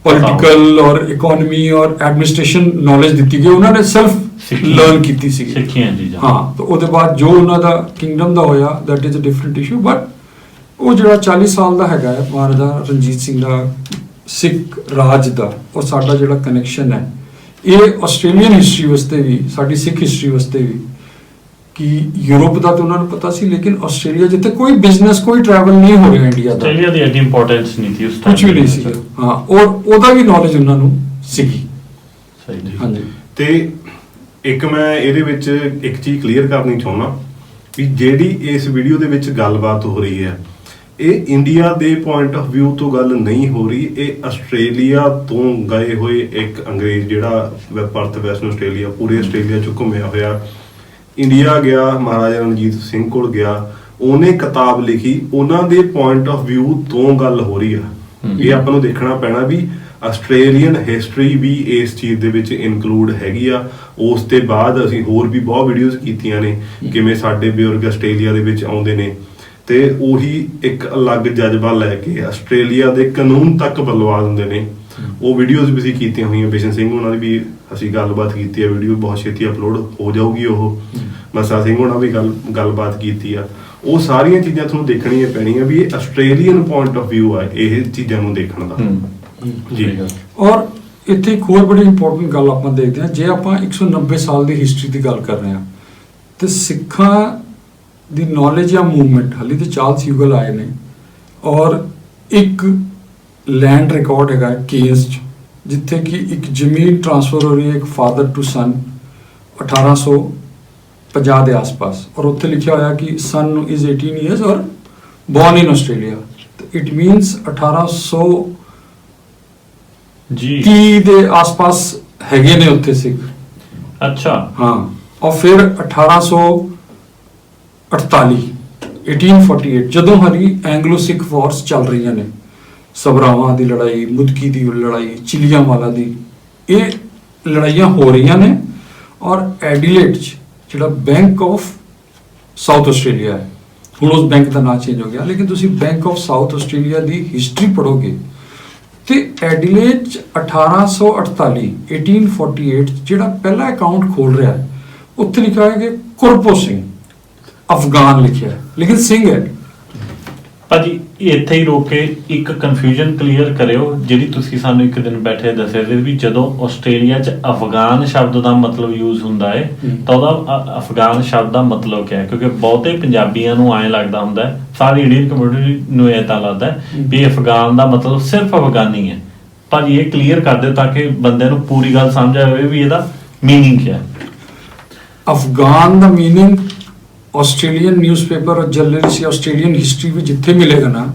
S1: ਪੋਲੀਟੀਕਲ ਔਰ ਇਕਨੋਮੀ ਔਰ ਐਡਮਿਨਿਸਟ੍ਰੇਸ਼ਨ ਨੌਲੇਜ ਦਿੱਤੀ ਗਈ, ਉਹਨਾਂ ਨੇ ਸੈਲਫ ਲਰਨ ਕੀਤੀ ਸੀ। ਹਾਂ, ਤਾਂ ਉਹਦੇ ਬਾਅਦ ਜੋ ਉਹਨਾਂ ਦਾ ਕਿੰਗਡਮ ਦਾ ਹੋਇਆ, that is a different issue. But ਉਹ ਜਿਹੜਾ 40 ਸਾਲ ਦਾ ਹੈਗਾ ਹੈ ਮਹਾਰਾਜਾ ਰਣਜੀਤ ਸਿੰਘ ਦਾ ਸਿੱਖ ਰਾਜ ਦਾ, ਔਰ ਸਾਡਾ ਜਿਹੜਾ ਕਨੈਕਸ਼ਨ ਹੈ, ਇਹ ਆਸਟ੍ਰੇਲੀਅਨ ਹਿਸਟਰੀ ਵਾਸਤੇ ਵੀ, ਸਾਡੀ ਸਿੱਖ ਹਿਸਟਰੀ ਵਾਸਤੇ ਵੀ, ਕਿ ਯੂਰਪ ਦਾ ਤਾਂ ਉਹਨਾਂ ਨੂੰ ਪਤਾ ਸੀ, ਲੇਕਿਨ ਆਸਟ੍ਰੇਲੀਆ ਜਿੱਥੇ ਕੋਈ ਬਿਜ਼ਨਸ, ਕੋਈ ਟਰੈਵਲ ਨਹੀਂ ਹੋ ਰਿਹਾ ਇੰਡੀਆ ਦਾ,
S3: ਆਸਟ੍ਰੇਲੀਆ ਦੀ ਐਡੀ ਇੰਪੋਰਟੈਂਸ ਨਹੀਂ ਸੀ ਉਸ ਟਾਈਮ,
S1: ਕੁਝ ਵੀ ਨਹੀਂ ਸੀ। ਹਾਂ, ਔਰ ਉਹਦਾ ਵੀ ਨੌਲੇਜ ਉਹਨਾਂ ਨੂੰ ਸੀਗੀ।
S3: ਸਹੀ।
S1: ਹਾਂਜੀ।
S4: ਤੇ ਇੱਕ ਮੈਂ ਇਹਦੇ ਵਿੱਚ ਇੱਕ ਚੀਜ਼ ਕਲੀਅਰ ਕਰਨੀ ਚਾਹੁੰਦਾ ਵੀ ਜਿਹੜੀ ਇਸ ਵੀਡੀਓ ਦੇ ਵਿੱਚ ਗੱਲਬਾਤ ਹੋ ਰਹੀ ਹੈ, ਇਹ ਇੰਡੀਆ ਦੇ ਪੁਆਇੰਟ ਆਫ ਵਿਊ ਤੋਂ ਗੱਲ ਨਹੀਂ ਹੋ ਰਹੀ, ਇਹ ਆਸਟ੍ਰੇਲੀਆ ਤੋਂ ਗਏ ਹੋਏ ਇੱਕ ਅੰਗਰੇਜ਼ ਜਿਹੜਾ ਪਰਥ ਵੈਸਟਰਨ ਆਸਟ੍ਰੇਲੀਆ, ਪੂਰੇ ਆਸਟ੍ਰੇਲੀਆ 'ਚ ਘੁੰਮਿਆ ਹੋਇਆ, ਇੰਡੀਆ ਗਿਆ, ਮਹਾਰਾਜਾ ਰਣਜੀਤ ਸਿੰਘ ਕੋਲ ਗਿਆ, ਉਹਨੇ ਕਿਤਾਬ ਲਿਖੀ, ਉਹਨਾਂ ਦੇ ਪੁਆਇੰਟ ਆਫ ਵਿਊ ਤੋਂ ਗੱਲ ਹੋ ਰਹੀ ਆ। ਇਹ ਆਪਾਂ ਨੂੰ ਦੇਖਣਾ ਪੈਣਾ ਵੀ ਆਸਟ੍ਰੇਲੀਅਨ ਹਿਸਟਰੀ ਵੀ ਇਸ ਚੀਜ਼ ਦੇ ਵਿੱਚ ਇਨਕਲੂਡ ਹੈਗੀ ਆ। ਉਸ ਤੋਂ ਬਾਅਦ ਅਸੀਂ ਹੋਰ ਵੀ ਬਹੁਤ ਵੀਡੀਓਜ਼ ਕੀਤੀਆਂ ਨੇ, ਕਿਵੇਂ ਸਾਡੇ ਬਜ਼ੁਰਗ ਆਸਟ੍ਰੇਲੀਆ ਦੇ ਵਿੱਚ ਆਉਂਦੇ ਨੇ ਤੇ ਉਹੀ ਇੱਕ ਅਲੱਗ ਜਜ਼ਬਾ ਲੈ ਕੇ ਆਸਟ੍ਰੇਲੀਆ ਦੇ ਕਾਨੂੰਨ ਤੱਕ ਬਦਲਵਾ ਦਿੰਦੇ ਨੇ। ਉਹ ਵੀਡੀਓਜ਼ ਵੀ ਅਸੀਂ ਕੀਤੀਆਂ ਹੋਈਆਂ, ਬਿਸ਼ਨ ਸਿੰਘ ਉਹਨਾਂ ਦੀ ਵੀ ਅਸੀਂ ਗੱਲਬਾਤ ਕੀਤੀ ਆ, ਵੀਡੀਓ ਬਹੁਤ ਛੇਤੀ ਅਪਲੋਡ ਹੋ ਜਾਊਗੀ। ਉਹ ਮਸਾ ਸਿੰਘ ਉਹਨਾਂ ਵੀ ਗੱਲਬਾਤ ਕੀਤੀ ਆ। ਉਹ ਸਾਰੀਆਂ ਚੀਜ਼ਾਂ ਤੁਹਾਨੂੰ ਦੇਖਣੀਆਂ ਪੈਣੀਆਂ ਵੀ ਇਹ ਆਸਟ੍ਰੇਲੀਅਨ ਪੁਆਇੰਟ ਆਫ ਵਿਊ ਆ ਇਹ ਚੀਜ਼ਾਂ ਨੂੰ ਦੇਖਣ ਦਾ। ਜੀ।
S1: ਔਰ ਇੱਥੇ ਇੱਕ ਹੋਰ ਬੜੀ ਇੰਪੋਰਟੈਂਟ ਗੱਲ ਆਪਾਂ ਦੇਖਦੇ ਹਾਂ, ਜੇ ਆਪਾਂ 190 ਸਾਲ ਦੀ ਹਿਸਟਰੀ ਦੀ ਗੱਲ ਕਰ ਰਹੇ ਹਾਂ ਤੇ ਸਿੱਖਾਂ ਦੀ ਨੌਲੇਜ ਜਾਂ ਮੂਵਮੈਂਟ ਹਾਲੇ ਤੇ ਚਾਰਲਸ ਯੂਗਲ ਆਏ ਨੇ, ਔਰ ਇੱਕ ਲੈਂਡ ਰਿਕਾਰਡ ਹੈਗਾ ਕੇਸ 'ਚ ਜਿੱਥੇ ਕਿ ਇੱਕ ਜ਼ਮੀਨ ਟ੍ਰਾਂਸਫਰ ਹੋ ਰਹੀ ਹੈ ਇੱਕ ਫਾਦਰ ਟੂ ਸਨ 1850 ਦੇ ਆਸ-ਪਾਸ, ਔਰ ਉੱਥੇ ਲਿਖਿਆ ਹੋਇਆ ਕਿ ਸਨ ਇਜ਼ 18 ਇਅਰਸ ਔਰ born in Australia. It means 1800 30 ਦੇ ਆਸ-ਪਾਸ ਹੈਗੇ ਨੇ ਉੱਥੇ ਸਿੱਖ।
S3: ਅੱਛਾ।
S1: ਹਾਂ, ਔਰ ਫਿਰ 1848 ਜਦੋਂ ਹਰੀ ਐਂਗਲੋ ਸਿੱਖ ਵਾਰਸ ਚੱਲ ਰਹੀਆਂ ਨੇ, ਸਭਰਾਵਾਂ ਦੀ ਲੜਾਈ, ਮੁਦਕੀ ਦੀ ਲੜਾਈ, ਚਿਲੀਆਂਵਾਲਾ ਦੀ, ਇਹ ਲੜਾਈਆਂ ਹੋ ਰਹੀਆਂ ਨੇ। ਔਰ ਐਡੀਲੇਡ 'ਚ ਜਿਹੜਾ ਬੈਂਕ ਆਫ ਸਾਊਥ ਆਸਟ੍ਰੇਲੀਆ ਹੈ, ਹੁਣ ਉਸ ਬੈਂਕ ਦਾ ਨਾਂ ਚੇਂਜ ਹੋ ਗਿਆ, ਲੇਕਿਨ ਤੁਸੀਂ bank of south Australia the history ਪੜ੍ਹੋਗੇ ਤੇ ਐਡੀਲੇਡ 'ਚ 1848 ਜਿਹੜਾ ਪਹਿਲਾ ਅਕਾਊਂਟ ਖੋਲ ਰਿਹਾ ਹੈ, ਉੱਥੇ ਲਿਖਿਆ ਹੈ ਕਿ ਕੁਰਪੋ ਸਿੰਘ ਅਫਗਾਨ ਲਿਖਿਆ ਹੈ, ਲੇਕਿਨ ਸਿੰਘ ਹੈ।
S3: ਭਾਜੀ ਇੱਥੇ ਹੀ ਰੋਕ ਕੇ ਇੱਕ ਕਨਫਿਊਜ਼ਨ ਕਲੀਅਰ ਕਰਿਓ, ਜਿਹੜੀ ਤੁਸੀਂ ਸਾਨੂੰ ਇੱਕ ਦਿਨ ਬੈਠੇ ਦੱਸਿਆ ਸੀ ਵੀ ਜਦੋਂ ਆਸਟ੍ਰੇਲੀਆ 'ਚ ਅਫਗਾਨ ਸ਼ਬਦ ਦਾ ਮਤਲਬ ਯੂਜ਼ ਹੁੰਦਾ ਹੈ ਤਾਂ ਉਹਦਾ ਅਫਗਾਨ ਸ਼ਬਦ ਦਾ ਮਤਲਬ ਕੀ ਹੈ? ਕਿਉਂਕਿ ਬਹੁਤੇ ਪੰਜਾਬੀਆਂ ਨੂੰ ਐਂ ਲੱਗਦਾ ਹੁੰਦਾ ਹੈ, ਸਾਰੀ ਇੰਡੀਅਨ ਕਮਿਊਨਿਟੀ ਨੂੰ ਇੱਦਾਂ ਲੱਗਦਾ ਹੈ ਵੀ ਅਫਗਾਨ ਦਾ ਮਤਲਬ ਸਿਰਫ ਅਫਗਾਨੀ ਹੈ। ਭਾਜੀ ਇਹ ਕਲੀਅਰ ਕਰ ਦਿਓ ਤਾਂ ਕਿ ਬੰਦੇ ਨੂੰ ਪੂਰੀ ਗੱਲ ਸਮਝ ਆਵੇ ਵੀ ਇਹਦਾ ਮੀਨਿੰਗ ਕੀ ਹੈ।
S1: ਅਫਗਾਨ ਦਾ ਮੀਨਿੰਗ ਆਸਟ੍ਰੇਲੀਅਨ ਨਿਊਜ਼ਪੇਪਰ ਔਰ ਜਰਨਲਿਸਟ ਜਾਂ ਆਸਟ੍ਰੇਲੀਅਨ ਹਿਸਟਰੀ ਵਿੱਚ ਜਿੱਥੇ ਮਿਲੇਗਾ ਨਾ,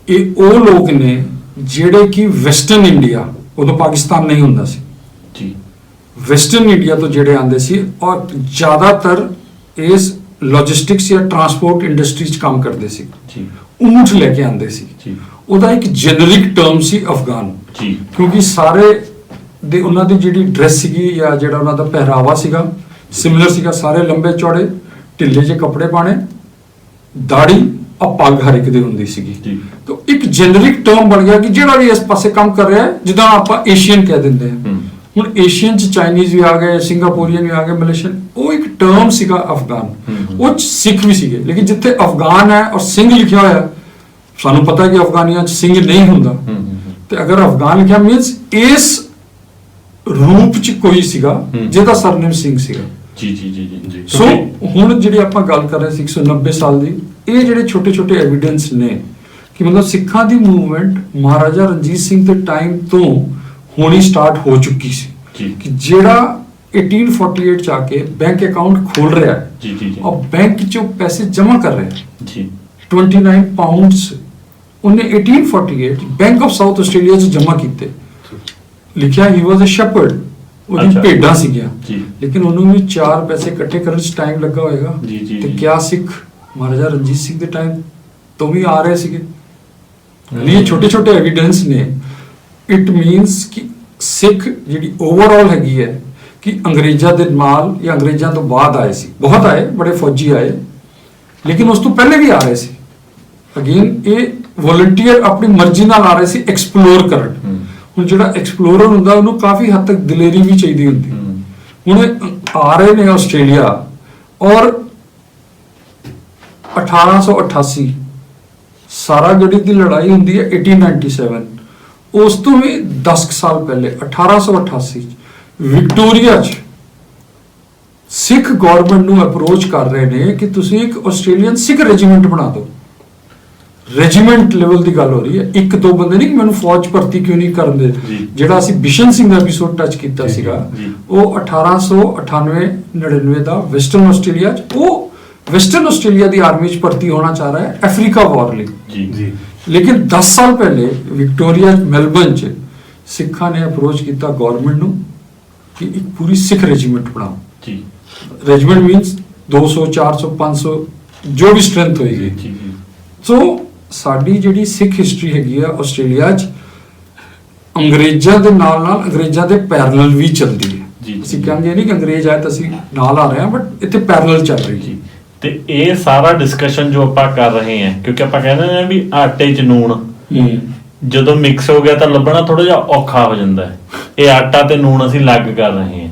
S1: ਇਹ ਉਹ ਲੋਕ ਨੇ ਜਿਹੜੇ ਕਿ ਵੈਸਟਰਨ ਇੰਡੀਆ, ਉਦੋਂ ਪਾਕਿਸਤਾਨ ਨਹੀਂ ਹੁੰਦਾ ਸੀ
S3: ਜੀ,
S1: ਵੈਸਟਰਨ ਇੰਡੀਆ ਤੋਂ ਜਿਹੜੇ ਆਉਂਦੇ ਸੀ, ਔਰ ਜ਼ਿਆਦਾਤਰ ਇਸ ਲੌਜਿਸਟਿਕਸ ਜਾਂ ਟਰਾਂਸਪੋਰਟ ਇੰਡਸਟਰੀ 'ਚ ਕੰਮ ਕਰਦੇ ਸੀ ਜੀ, ਊਂਠ ਲੈ ਕੇ ਆਉਂਦੇ ਸੀ ਜੀ। ਉਹਦਾ ਇੱਕ ਜੈਨਰਿਕ ਟਰਮ ਸੀ ਅਫਗਾਨ ਜੀ, ਕਿਉਂਕਿ ਸਾਰੇ ਦੇ ਉਹਨਾਂ ਦੀ ਜਿਹੜੀ ਡਰੈਸ ਸੀਗੀ ਜਾਂ ਜਿਹੜਾ ਉਹਨਾਂ ਦਾ ਪਹਿਰਾਵਾ ਸੀਗਾ ਸਿਮਿਲਰ ਸੀਗਾ, ਸਾਰੇ ਲੰਬੇ ਚੌੜੇ ਢਿੱਲੇ ਜਿਹੇ ਕੱਪੜੇ ਪਾਣੇ, ਦਾੜੀ ਔਰ ਪੱਗ ਹਰ ਇੱਕ ਦੀ ਹੁੰਦੀ ਸੀਗੀ। ਤਾਂ ਇੱਕ ਜੈਨਰਿਕ ਟਰਮ ਬਣ ਗਿਆ ਕਿ ਜਿਹੜਾ ਵੀ ਇਸ ਪਾਸੇ ਕੰਮ ਕਰ ਰਿਹਾ ਹੈ, ਜਿੱਦਾਂ ਆਪਾਂ ਏਸ਼ੀਅਨ ਕਹਿ ਦਿੰਦੇ ਹਾਂ। ਹੁਣ ਏਸ਼ੀਅਨ 'ਚ ਚਾਈਨੀਜ਼ ਵੀ ਆ ਗਏ, ਸਿੰਗਾਪੁਰੀਅਨ ਵੀ ਆ ਗਏ, ਮਲੇਸ਼ੀਅਨ, ਉਹ ਇੱਕ ਟਰਮ ਸੀਗਾ ਅਫਗਾਨ। ਉਹ 'ਚ ਸਿੱਖ ਵੀ ਸੀਗੇ, ਲੇਕਿਨ ਜਿੱਥੇ ਅਫਗਾਨ ਹੈ ਔਰ ਸਿੰਘ ਲਿਖਿਆ ਹੋਇਆ, ਸਾਨੂੰ ਪਤਾ ਕਿ ਅਫਗਾਨੀਆਂ 'ਚ ਸਿੰਘ ਨਹੀਂ ਹੁੰਦਾ, ਤੇ ਅਗਰ ਅਫਗਾਨ ਲਿਖਿਆ ਮੀਨਸ ਇਸ ਰੂਪ 'ਚ ਕੋਈ ਸੀਗਾ ਜਿਹਦਾ ਸਰਨੇਮ ਸਿੰਘ ਸੀਗਾ।
S3: ਜੀ ਜੀ ਜੀ ਜੀ।
S1: ਸੋ ਹੁਣ ਜਿਹੜੀ ਆਪਾਂ ਗੱਲ ਕਰ ਰਹੇ ਸੀ 190 ਸਾਲ ਦੀ, ਇਹ ਜਿਹੜੇ ਛੋਟੇ ਛੋਟੇ ਐਵੀਡੈਂਸ ਨੇ ਕਿ ਮਤਲਬ ਸਿੱਖਾਂ ਦੀ ਮੂਵਮੈਂਟ ਮਹਾਰਾਜਾ ਰਣਜੀਤ ਸਿੰਘ ਦੇ ਟਾਈਮ ਤੋਂ ਹੋਣੀ ਸਟਾਰਟ ਹੋ ਚੁੱਕੀ ਸੀ
S3: ਜੀ।
S1: ਕਿ ਜਿਹੜਾ 1848 ਚ ਆ ਕੇ ਬੈਂਕ ਅਕਾਊਂਟ ਖੋਲ ਰਿਹਾ ਹੈ
S3: ਜੀ ਜੀ ਜੀ
S1: ਔਰ ਬੈਂਕ 'ਚੋਂ ਪੈਸੇ ਜਮ੍ਹਾਂ ਕਰ ਰਿਹਾ ਹੈ
S3: ਜੀ
S1: 29 ਪਾਉਂਡਸ ਉਹਨੇ 1848 ਬੈਂਕ ਆਫ ਸਾਊਥ ਆਸਟ੍ਰੇਲੀਆ 'ਚ ਜਮ੍ਹਾਂ ਕੀਤੇ। ਲਿਖਿਆ ਹੀ ਵਾਸ ਅ ਸ਼ੈਪਰਡ, ਉਹਦੀ
S3: ਅੱਛਾ।
S1: ਭੇਡਾਂ ਸੀਗੀਆਂ,
S3: ਜੀ
S1: ਲੇਕਿਨ ਉਹਨੂੰ ਵੀ 4 ਪੈਸੇ ਇਕੱਠੇ ਕਰਨ 'ਚ ਟਾਈਮ ਲੱਗਾ ਹੋਏਗਾ।
S3: ਜੀ, ਜੀ,
S1: ਤੇ
S3: ਜੀ।
S1: ਕਿਆ ਸਿੱਖ ਮਹਾਰਾਜਾ ਰਣਜੀਤ ਸਿੰਘ ਦੇ ਟਾਈਮ ਤੋਂ ਵੀ ਆ ਰਹੇ ਸੀਗੇ। ਯਾਨੀ ਇਹ ਛੋਟੇ ਛੋਟੇ ਐਵੀਡੈਂਸ ਨੇ। ਇਟ ਮੀਨਸ ਕਿ ਸਿੱਖ ਜਿਹੜੀ ਓਵਰਆਲ ਹੈਗੀ ਹੈ ਕਿ ਅੰਗਰੇਜ਼ਾਂ ਦੇ ਨਾਲ ਜਾਂ ਅੰਗਰੇਜ਼ਾਂ ਤੋਂ ਬਾਅਦ ਆਏ ਸੀ, ਬਹੁਤ ਆਏ, ਬੜੇ ਫੌਜੀ ਆਏ, ਲੇਕਿਨ ਉਸ ਤੋਂ ਪਹਿਲੇ ਵੀ ਆ ਰਹੇ ਸੀ। ਅਗੇਨ ਇਹ ਵੋਲੰਟੀਅਰ ਆਪਣੀ ਮਰਜ਼ੀ ਨਾਲ ਆ ਰਹੇ ਸੀ ਐਕਸਪਲੋਰ ਕਰਨ। ਹੁਣ ਜਿਹੜਾ ਐਕਸਪਲੋਰਰ ਹੁੰਦਾ ਉਹਨੂੰ ਕਾਫੀ ਹੱਦ ਤੱਕ ਦਲੇਰੀ ਵੀ ਚਾਹੀਦੀ ਹੁੰਦੀ। ਹੁਣ ਇਹ ਆ ਰਹੇ ਨੇ ਆਸਟ੍ਰੇਲੀਆ ਔਰ 1888 ਸਾਰਾਗੜੀ ਦੀ ਲੜਾਈ ਹੁੰਦੀ ਹੈ 1897, ਉਸ ਤੋਂ ਵੀ 10 ਸਾਲ ਪਹਿਲੇ 1888 ਵਿਕਟੋਰੀਆ 'ਚ ਸਿੱਖ ਗਵਰਨਮੈਂਟ ਨੂੰ ਅਪਰੋਚ ਕਰ ਰਹੇ ਨੇ ਕਿ ਤੁਸੀਂ ਇੱਕ ਆਸਟ੍ਰੇਲੀਅਨ ਸਿੱਖ ਰੈਜੀਮੈਂਟ ਬਣਾ ਦਿਓ। ਰੈਜੀਮੈਂਟ ਲੈਵਲ ਦੀ ਗੱਲ ਹੋ ਰਹੀ ਹੈ, ਇੱਕ ਦੋ ਬੰਦੇ ਨਹੀਂ ਕਿ ਮੈਨੂੰ ਫੌਜ ਭਰਤੀ ਕਿਉਂ ਨਹੀਂ ਕਰਨ ਦੇ।
S3: ਜੀ।
S1: ਜਿਹੜਾ ਅਸੀਂ ਬਿਸ਼ਨ ਸਿੰਘ ਦਾ ਐਪੀਸੋਡ ਟੱਚ ਕੀਤਾ
S3: ਜੀ,
S1: ਸੀਗਾ,
S3: ਜੀ।
S1: ਉਹ 1898-99 ਦਾ ਵੈਸਟਰਨ ਆਸਟ੍ਰੇਲੀਆ 'ਚ, ਉਹ ਵੈਸਟਰਨ ਆਸਟ੍ਰੇਲੀਆ ਦੀ ਆਰਮੀ 'ਚ ਭਰਤੀ ਹੋਣਾ ਚਾਹ ਰਿਹਾ ਹੈ ਅਫਰੀਕਾ ਵਾਰ ਲਈ।
S3: ਜੀ
S4: ਜੀ
S1: ਲੇਕਿਨ 10 ਸਾਲ ਪਹਿਲੇ ਵਿਕਟੋਰੀਆ ਮੈਲਬਨ 'ਚ ਸਿੱਖਾਂ ਨੇ ਅਪਰੋਚ ਕੀਤਾ ਗਵਰਨਮੈਂਟ ਨੂੰ ਕਿ ਇੱਕ ਪੂਰੀ ਸਿੱਖ ਰੈਜੀਮੈਂਟ ਬਣਾਓ।
S3: ਜੀ
S1: ਰੈਜੀਮੈਂਟ ਮੀਨਸ 200 400 500 ਜੋ ਵੀ ਸਟਰੈਂਥ ਹੋਏਗੀ।
S3: ਜੀ ਜੀ
S1: ਸੋ ਸਾਡੀ ਜਿਹੜੀ ਸਿੱਖ ਹਿਸਟਰੀ ਹੈਗੀ ਆ ਆਸਟ੍ਰੇਲੀਆ 'ਚ ਅੰਗਰੇਜ਼ਾਂ ਦੇ ਨਾਲ ਅੰਗਰੇਜ਼ਾਂ ਦੇ ਪੈਰਲਲ ਵੀ ਚੱਲਦੀ ਹੈ।
S3: ਜੀ,
S1: ਅਸੀਂ
S3: ਜੀ।
S1: ਕਹਿੰਦੇ ਨਹੀਂ ਕਿ ਅੰਗਰੇਜ਼ ਆਏ ਤਾਂ ਅਸੀਂ ਨਾਲ ਆ ਰਹੇ ਹਾਂ, ਬਟ ਇੱਥੇ ਪੈਰਲਲ ਚੱਲ ਰਹੀ ਹੈ।
S3: ਤੇ ਇਹ ਸਾਰਾ ਡਿਸਕਸ਼ਨ ਜੋ ਆਪਾਂ ਕਰ ਰਹੇ ਹਾਂ, ਕਿਉਂਕਿ ਆਪਾਂ ਕਹਿੰਦੇ ਨੇ ਵੀ ਆਟੇ 'ਚ ਨੂਣ ਜਦੋਂ ਮਿਕਸ ਹੋ ਗਿਆ ਤਾਂ ਲੱਭਣਾ ਥੋੜਾ ਜਿਹਾ ਔਖਾ ਹੋ ਜਾਂਦਾ ਹੈ। ਇਹ ਆਟਾ ਤੇ ਨੂਣ ਅਸੀਂ ਅਲੱਗ ਕਰ ਰਹੇ ਹਾਂ।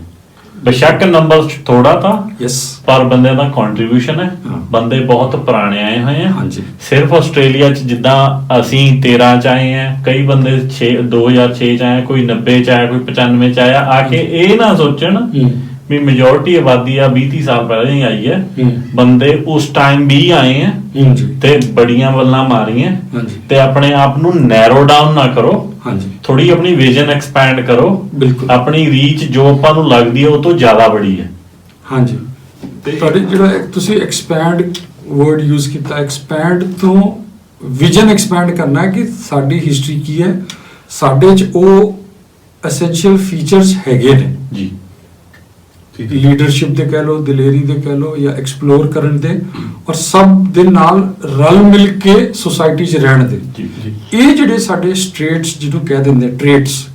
S3: ਬੇਸ਼ੱਕ ਨੰਬਰ ਥੋੜਾ ਤਾਂ
S1: ਯੈਸ,
S3: ਪਰ ਬੰਦਿਆਂ ਦਾ ਕੰਟਰੀਬਿਊਸ਼ਨ ਹੈ।
S1: ਹਾਂ।
S3: ਬੰਦੇ ਬਹੁਤ ਪੁਰਾਣੇ ਆਏ ਹੋਏ ਆ।
S1: ਹਾਂਜੀ।
S3: ਸਿਰਫ ਆਸਟ੍ਰੇਲੀਆ 'ਚ ਜਿੱਦਾਂ ਅਸੀਂ 13 ਚ ਆਏ ਆ, ਕਈ ਬੰਦੇ 2006 ਚ ਆਏ, ਕੋਈ 90 ਚ ਆਇਆ, ਕੋਈ 95 ਚ ਆਇਆ। ਆ ਕੇ ਇਹ ਨਾ ਸੋਚਣ ਵੀ ਮੈਜੋਰਿਟੀ ਆਬਾਦੀ ਆ 20-30 ਸਾਲ ਪਹਿਲਾਂ ਹੀ ਆਈ ਹੈ। ਬੰਦੇ ਉਸ ਟਾਈਮ ਵੀ ਆਏ ਆ
S1: ਹਾਂਜੀ
S3: ਤੇ ਬੜੀਆਂ ਵੱਲਾਂ ਮਾਰੀਆਂ।
S1: ਹਾਂਜੀ
S3: ਤੇ ਆਪਣੇ ਆਪ ਨੂੰ ਨੈਰੋ ਡਾਊਨ ਨਾ ਕਰੋ,
S1: ਹਾਂਜੀ
S3: ਥੋੜੀ ਆਪਣੀ ਵਿਜ਼ਨ ਐਕਸਪੈਂਡ ਕਰੋ।
S1: ਬਿਲਕੁਲ।
S3: ਆਪਣੀ ਰੀਚ ਜੋ ਆਪਾਂ ਨੂੰ ਲੱਗਦੀ ਹੈ ਉਹ ਤੋਂ ਜ਼ਿਆਦਾ ਬੜੀ ਹੈ।
S1: ਹਾਂਜੀ।
S4: ਤੇ
S1: ਤੁਹਾਡੇ ਜਿਹੜਾ ਤੁਸੀਂ ਐਕਸਪੈਂਡ ਵਰਡ ਯੂਜ਼ ਕੀਤਾ, ਐਕਸਪੈਂਡ ਤੋਂ ਵਿਜ਼ਨ ਐਕਸਪੈਂਡ ਕਰਨਾ ਹੈ ਕਿ ਸਾਡੀ ਹਿਸਟਰੀ ਕੀ ਹੈ, ਸਾਡੇ 'ਚ ਉਹ ਐਸੈਂਸ਼ੀਅਲ ਫੀਚਰਸ ਹੈਗੇ ਨੇ।
S3: ਜੀ
S1: ਲੀਡਰਸ਼ਿਪ ਦੇ ਕਹਿ ਲਓ, ਦਲੇਰੀ ਦੇ ਕਹਿ ਲਓ, ਜਾਂ ਐਕਸਪਲੋਰ ਕਰਨ ਦੇ, ਔਰ ਸਭ ਦੇ ਨਾਲ ਰਲ ਮਿਲ ਕੇ ਸੋਸਾਇਟੀ 'ਚ ਰਹਿਣ ਦੇ।
S3: ਜੀ ਜੀ
S1: ਇਹ ਜਿਹੜੇ ਸਾਡੇ ਸਟ੍ਰੇਟਸ ਜਿਹਨੂੰ ਕਹਿ ਦਿੰਦੇ ਟ੍ਰੇਟਸ,